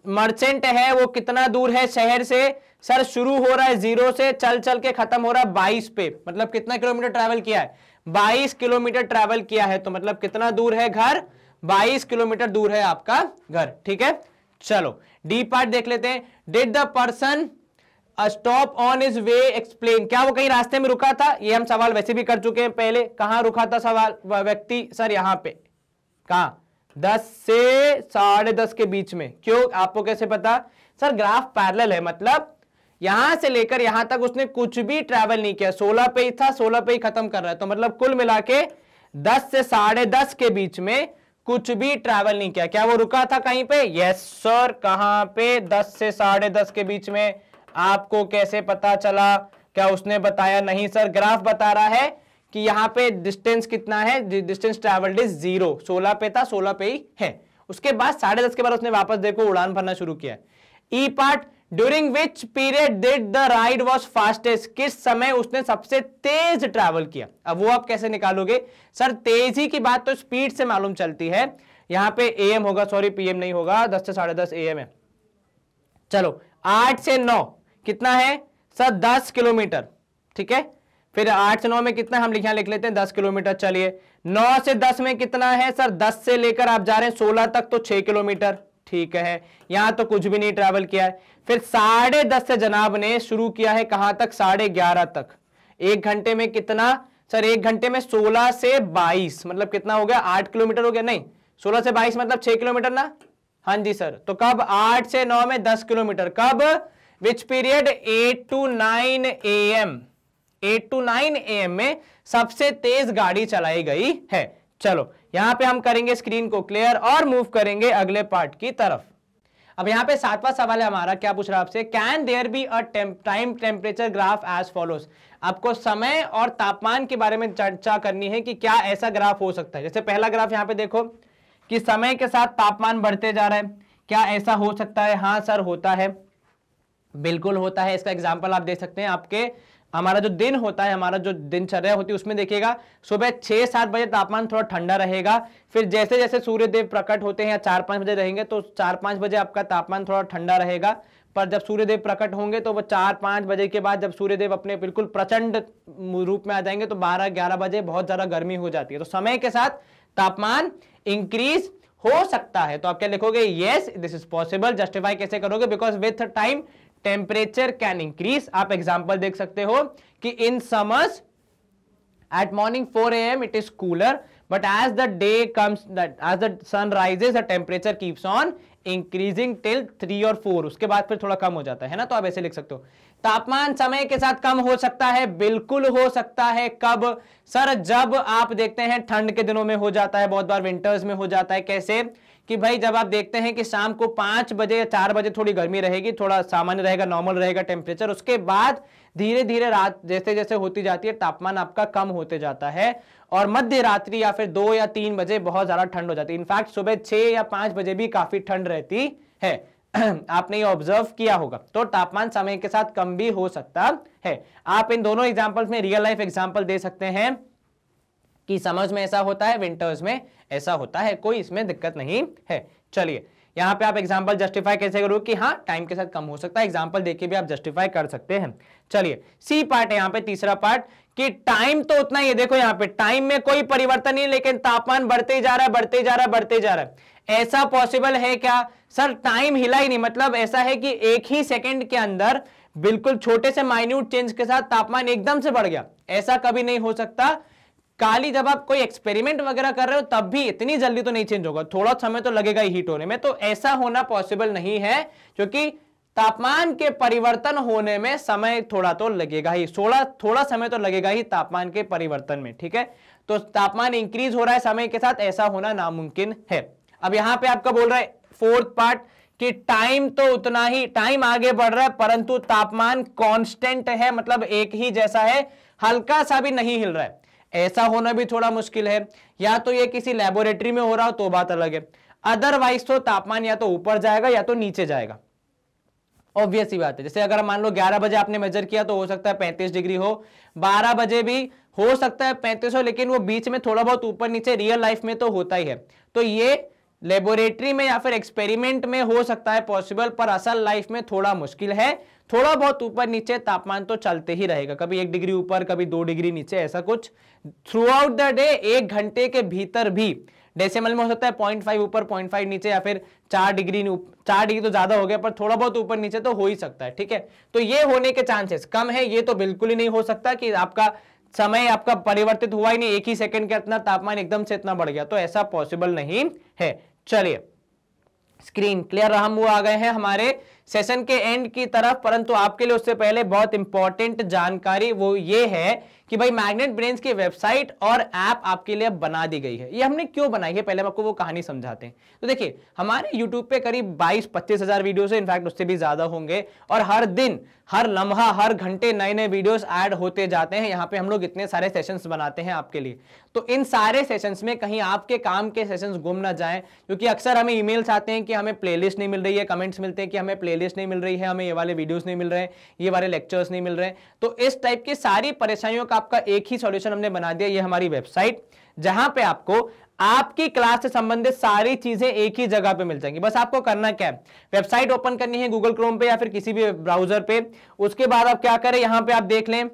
मर्चेंट है वो कितना दूर है शहर से? सर शुरू हो रहा है 0 से, चल चल के खत्म हो रहा है 22 पे, मतलब कितना किलोमीटर ट्रैवल किया है? 22 किलोमीटर ट्रैवल किया है। तो मतलब कितना दूर है घर? 22 किलोमीटर दूर है आपका घर, ठीक है? चलो डी पार्ट देख लेते हैं, did the person stop on is way explain, क्या वो कहीं रास्ते में रुका था? ये हम सवाल वैसे भी कर चुके हैं पहले। कहां रुका था सवाल व्यक्ति? सर यहां पे। कहां? 10 से 10:30 के बीच में। क्यों? आपको कैसे पता? सर ग्राफ पैरेलल है, मतलब यहां से लेकर यहां तक उसने कुछ भी ट्रैवल नहीं किया, 16 पे ही था, 16 पे ही खत्म कर रहा है। तो मतलब कुल मिला के 10 से 10:30 के बीच में कुछ भी ट्रैवल नहीं किया। क्या वो रुका था कहीं पे? Yes sir. कहां पे? 10 से 10:30 के बीच में। आपको कैसे पता चला? क्या उसने बताया? नहीं सर, ग्राफ बता रहा है कि यहां पे डिस्टेंस कितना है, डिस्टेंस ट्रैवल्ड इज 0। 16 पे था, 16 पे ही है। उसके बाद 10:30 के बाद उसने वापस देखो उड़ान भरना शुरू किया। E part, during which period did the ride was fastest, किस समय उसने सबसे तेज ट्रैवल किया? अब वो आप कैसे निकालोगे? सर तेजी की बात तो स्पीड से मालूम चलती है। यहां पे एएम होगा, सॉरी पीएम नहीं होगा, 10 से 10:30 एएम है। चलो 8 से 9 कितना है? सर 10 किलोमीटर, ठीक है? फिर 8 से 9 में कितना हम यहां लिख लेते हैं 10 किलोमीटर। चलिए 9 से 10 में कितना है? सर 10 से लेकर आप जा रहे हैं 16 तक, तो 6 किलोमीटर, ठीक है? यहां तो कुछ भी नहीं ट्रैवल किया है। फिर 10:30 से जनाब ने शुरू किया है, कहां तक? 11:30 तक। 1 घंटे में कितना? सर 1 घंटे में 16 से 22 मतलब कितना हो गया? 8 किलोमीटर हो गया। नहीं, 16 से 22 मतलब 6 किलोमीटर ना? हाँ जी सर। तो कब? 8 से 9 में 10 किलोमीटर। कब? Which period? 8 to 9 AM। 8 to 9 AM में सबसे तेज गाड़ी चलाई गई है। चलो यहां पे हम करेंगे स्क्रीन को क्लियर और मूव करेंगे अगले पार्ट की तरफ। अब यहां पे 7वां सवाल है हमारा, क्या पूछ रहा है आपसे? Can there be a time temperature graph as follows. आपको समय और तापमान के बारे में चर्चा करनी है कि क्या ऐसा ग्राफ हो सकता है। जैसे पहला ग्राफ यहां पे देखो कि समय के साथ तापमान बढ़ते जा रहा है, क्या ऐसा हो सकता है? हाँ सर होता है, बिल्कुल होता है। इसका एग्जाम्पल आप देख सकते हैं, आपके हमारा जो दिन होता है, हमारा जो दिनचर्या होती है उसमें देखिएगा सुबह 6-7 बजे तापमान थोड़ा ठंडा रहेगा, फिर जैसे जैसे सूर्य देव प्रकट होते हैं या 4-5 बजे रहेंगे तो 4-5 बजे आपका तापमान थोड़ा ठंडा रहेगा। पर जब सूर्य देव प्रकट होंगे तो वो 4-5 बजे के बाद जब सूर्य देव अपने बिल्कुल प्रचंड रूप में आ जाएंगे तो 12-11 बजे बहुत ज्यादा गर्मी हो जाती है। तो समय के साथ तापमान इंक्रीज हो सकता है। तो आप क्या लिखोगे? Yes this is possible. Justify कैसे करोगे? Because with time temperature can increase. आप एग्जांपल देख सकते हो कि in summers at morning 4 AM it is cooler, but as the day comes, as the sun rises the temperature keeps on increasing till 3 और 4, उसके बाद फिर थोड़ा कम हो जाता है ना? तो आप ऐसे लिख सकते हो तापमान समय के साथ कम हो सकता है, बिल्कुल हो सकता है। कब? सर जब आप देखते हैं ठंड के दिनों में हो जाता है, बहुत बार विंटर्स में हो जाता है। कैसे? कि भाई जब आप देखते हैं कि शाम को 5 बजे या 4 बजे थोड़ी गर्मी रहेगी, थोड़ा सामान्य रहेगा, नॉर्मल रहेगा टेम्परेचर, उसके बाद धीरे धीरे रात जैसे जैसे होती जाती है तापमान आपका कम होते जाता है और मध्य रात्रि या फिर 2 या 3 बजे बहुत ज्यादा ठंड हो जाती है। इनफैक्ट सुबह 6 या 5 बजे भी काफी ठंड रहती है। आपने ये ऑब्जर्व किया होगा। तो तापमान समय के साथ कम भी हो सकता है। आप इन दोनों एग्जांपल्स में रियल लाइफ एग्जांपल दे सकते हैं कि समर्स में ऐसा होता है, विंटर्स में ऐसा होता है, कोई इसमें दिक्कत नहीं है। चलिए यहाँ पे आप एग्जाम्पल जस्टिफाई कैसे करोगे कि हाँ टाइम के साथ कम हो सकता है, एग्जाम्पल देके भी आप जस्टिफाई कर सकते हैं। चलिए सी पार्ट है यहाँ पे, तीसरा पार्ट कि टाइम तो उतना ही है, देखो यहाँ पे टाइम में कोई परिवर्तन नहीं, लेकिन तापमान बढ़ते ही जा रहा है, बढ़ते ही जा रहा है, बढ़ते ही जा रहा है। ऐसा पॉसिबल है क्या सर? टाइम हिला ही नहीं, मतलब ऐसा है कि एक ही सेकंड के अंदर बिल्कुल छोटे से माइन्यूट चेंज के साथ तापमान एकदम से बढ़ गया, ऐसा कभी नहीं हो सकता। काली जब आप कोई एक्सपेरिमेंट वगैरह कर रहे हो तब भी इतनी जल्दी तो नहीं चेंज होगा, थोड़ा समय तो लगेगा ही हीट होने में, तो ऐसा होना पॉसिबल नहीं है, क्योंकि तापमान के परिवर्तन होने में समय थोड़ा तो लगेगा ही, थोड़ा समय तो लगेगा ही तापमान के परिवर्तन में, ठीक है। तो तापमान इंक्रीज हो रहा है समय के साथ, ऐसा होना नामुमकिन है। अब यहां पे आपका बोल रहा है फोर्थ पार्ट कि टाइम तो उतना ही, टाइम आगे बढ़ रहा है परंतु तापमान कांस्टेंट है, मतलब एक ही जैसा है, हल्का सा भी नहीं हिल रहा है। ऐसा होना भी थोड़ा मुश्किल है, या तो ये किसी लेबोरेटरी में हो रहा हो तो बात अलग है, अदरवाइज तो तापमान या तो ऊपर जाएगा या तो नीचे जाएगा, ऑब्वियस ही बात है। जैसे अगर मान लो 11 बजे आपने मेजर किया तो हो सकता है 35 डिग्री हो, 12 बजे भी हो सकता है 35 हो, लेकिन वो बीच में थोड़ा बहुत ऊपर नीचे रियल लाइफ में तो होता ही है। तो ये लेबोरेटरी में या फिर एक्सपेरिमेंट में हो सकता है पॉसिबल, पर असल लाइफ में थोड़ा मुश्किल है। थोड़ा बहुत ऊपर नीचे तापमान तो चलते ही रहेगा, कभी 1 डिग्री ऊपर कभी 2 डिग्री नीचे, ऐसा कुछ थ्रू आउट द डे, 1 घंटे के भीतर भी डेसिमल में हो सकता है 0.5 ऊपर 0.5 नीचे, या फिर 4 डिग्री तो ज्यादा हो गया, पर थोड़ा बहुत ऊपर नीचे तो हो ही सकता है, ठीक है। तो ये होने के चांसेस कम है, ये तो बिल्कुल ही नहीं हो सकता कि आपका समय आपका परिवर्तित हुआ ही नहीं, एक ही सेकंड के इतना तापमान एकदम से इतना बढ़ गया, तो ऐसा पॉसिबल नहीं है। चलिए स्क्रीन क्लियर रहा, हम वो आ गए हैं हमारे सेशन के एंड की तरफ, परंतु आपके लिए उससे पहले बहुत इंपॉर्टेंट जानकारी वो ये है कि भाई मैग्नेट ब्रेन्स की वेबसाइट और ऐप आपके लिए बना दी गई है। ये हमने क्यों बनाई है, पहले हम आपको वो कहानी समझाते हैं। तो देखिए हमारे YouTube पे करीब 22-25 हजार वीडियोस है, इनफैक्ट उससे भी ज्यादा होंगे, और हर दिन हर लम्हा हर घंटे नए नए वीडियोस ऐड होते जाते हैं। यहाँ पे हम लोग इतने सारे सेशंस बनाते हैं आपके लिए, तो इन सारे सेशंस में कहीं आपके काम के सेशंस गुम ना जाएं, क्योंकि अक्सर हमें ईमेल्स आते हैं कि हमें प्लेलिस्ट नहीं मिल रही है, कमेंट्स मिलते हैं कि हमें प्लेलिस्ट नहीं मिल रही है, हमें ये वाले वीडियोस नहीं मिल रहे हैं, ये वाले लेक्चर्स नहीं मिल रहे हैं। तो इस टाइप की सारी परेशानियों का आपका एक ही सॉल्यूशन हमने बना दिया, ये हमारी वेबसाइट, जहां पे आपको आपकी क्लास से संबंधित सारी चीजें एक ही जगह पे मिल जाएंगी। बस आपको करना क्या है, वेबसाइट ओपन करनी है गूगल क्रोम पे या फिर किसी भी ब्राउजर पे, उसके बाद आप क्या करें, यहां पे आप देख लें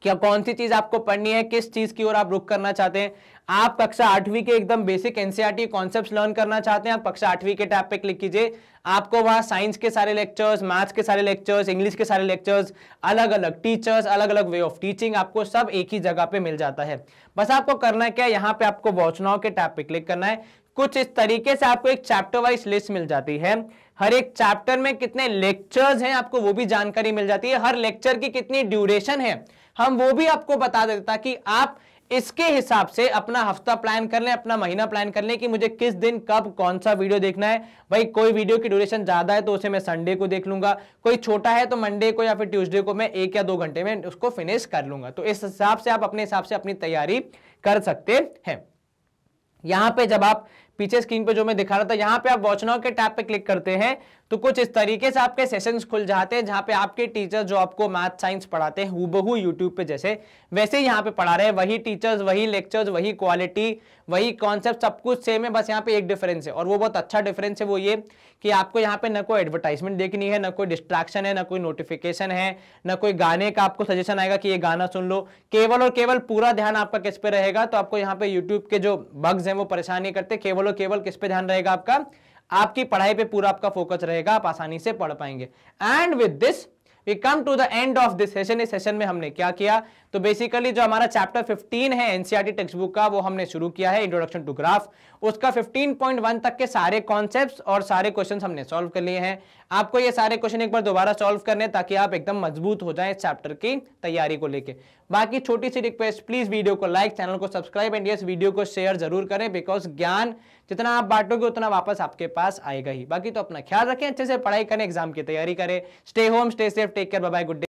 क्या कौन सी चीज आपको पढ़नी है, किस चीज की ओर आप रुख करना चाहते हैं। आप कक्षा 8वीं के एकदम बेसिक एनसीईआरटी कॉन्सेप्ट्स लर्न करना चाहते हैं, आप कक्षा 8वीं के टैब पे क्लिक कीजिए, आपको वहां साइंस के सारे लेक्चर्स, मैथ्स के सारे लेक्चर्स, इंग्लिश के सारे लेक्चर्स, अलग अलग टीचर्स, अलग अलग वे ऑफ टीचिंग, आपको सब एक ही जगह पे मिल जाता है। बस आपको करना क्या है, यहाँ पे आपको वॉच नाउ के टैब पे क्लिक करना है। कुछ इस तरीके से आपको एक चैप्टर वाइज लिस्ट मिल जाती है, हर एक चैप्टर में कितने लेक्चर्स हैं आपको वो भी जानकारी मिल जाती है, हर लेक्चर की कितनी ड्यूरेशन है हम वो भी आपको बता देते, ताकि आप इसके हिसाब से अपना हफ्ता प्लान कर लें, अपना महीना प्लान कर लें कि मुझे किस दिन कब कौन सा वीडियो देखना है। भाई कोई वीडियो की ड्यूरेशन ज्यादा है तो उसे मैं संडे को देख लूंगा, कोई छोटा है तो मंडे को या फिर ट्यूसडे को मैं 1 या 2 घंटे में उसको फिनिश कर लूंगा। तो इस हिसाब से आप अपने हिसाब से अपनी तैयारी कर सकते हैं। यहां पे जब आप पीछे स्क्रीन पे जो मैं दिखा रहा था, यहां पे आप वॉच नाउ के टैब पे क्लिक करते हैं तो कुछ इस तरीके से आपके सेशंस खुल जाते हैं, जहां पे आपके टीचर जो आपको मैथ साइंस पढ़ाते हैं हूबहू यूट्यूब पे जैसे वैसे ही यहाँ पे पढ़ा रहे हैं, वही टीचर्स, वही लेक्चर्स, वही क्वालिटी, वही कॉन्सेप्ट, सब कुछ सेम है। बस यहाँ पे एक डिफरेंस है और वो बहुत अच्छा डिफरेंस है, वो ये कि आपको यहाँ पे न कोई एडवर्टाइजमेंट देखनी है, न कोई डिस्ट्रैक्शन है, न कोई नोटिफिकेशन है, न कोई गाने का आपको सजेशन आएगा कि ये गाना सुन लो। केवल और केवल पूरा ध्यान आपका किस पे रहेगा, तो आपको यहाँ पे यूट्यूब के जो बग्स हैं वो परेशान नहीं करते, केवल और केवल किस पे ध्यान रहेगा आपका, आपकी पढ़ाई पे पूरा आपका फोकस रहेगा, आप आसानी से पढ़ पाएंगे। And with this we come to the end of this session. इस सेशन में हमने क्या किया, तो बेसिकली जो हमारा चैप्टर 15 है एनसीईआरटी टेक्स्ट बुक का, वो हमने शुरू किया है, इंट्रोडक्शन टू ग्राफ। उसका 15.1 तक के सारे कॉन्सेप्ट्स और सारे क्वेश्चंस हमने सॉल्व कर लिए हैं। आपको ये सारे क्वेश्चन एक बार दोबारा सॉल्व करने ताकि आप एकदम मजबूत हो जाएं इस चैप्टर की तैयारी को लेके। बाकी छोटी सी रिक्वेस्ट, प्लीज वीडियो को लाइक, चैनल को सब्सक्राइब एंड यस वीडियो को शेयर जरूर करें, बिकॉज ज्ञान जितना आप बांटोगे उतना वापस आपके पास आएगा ही। बाकी तो अपना ख्याल रखें, अच्छे से पढ़ाई करें, एग्जाम की तैयारी करें। Stay home, stay safe, take care, bye bye, good day.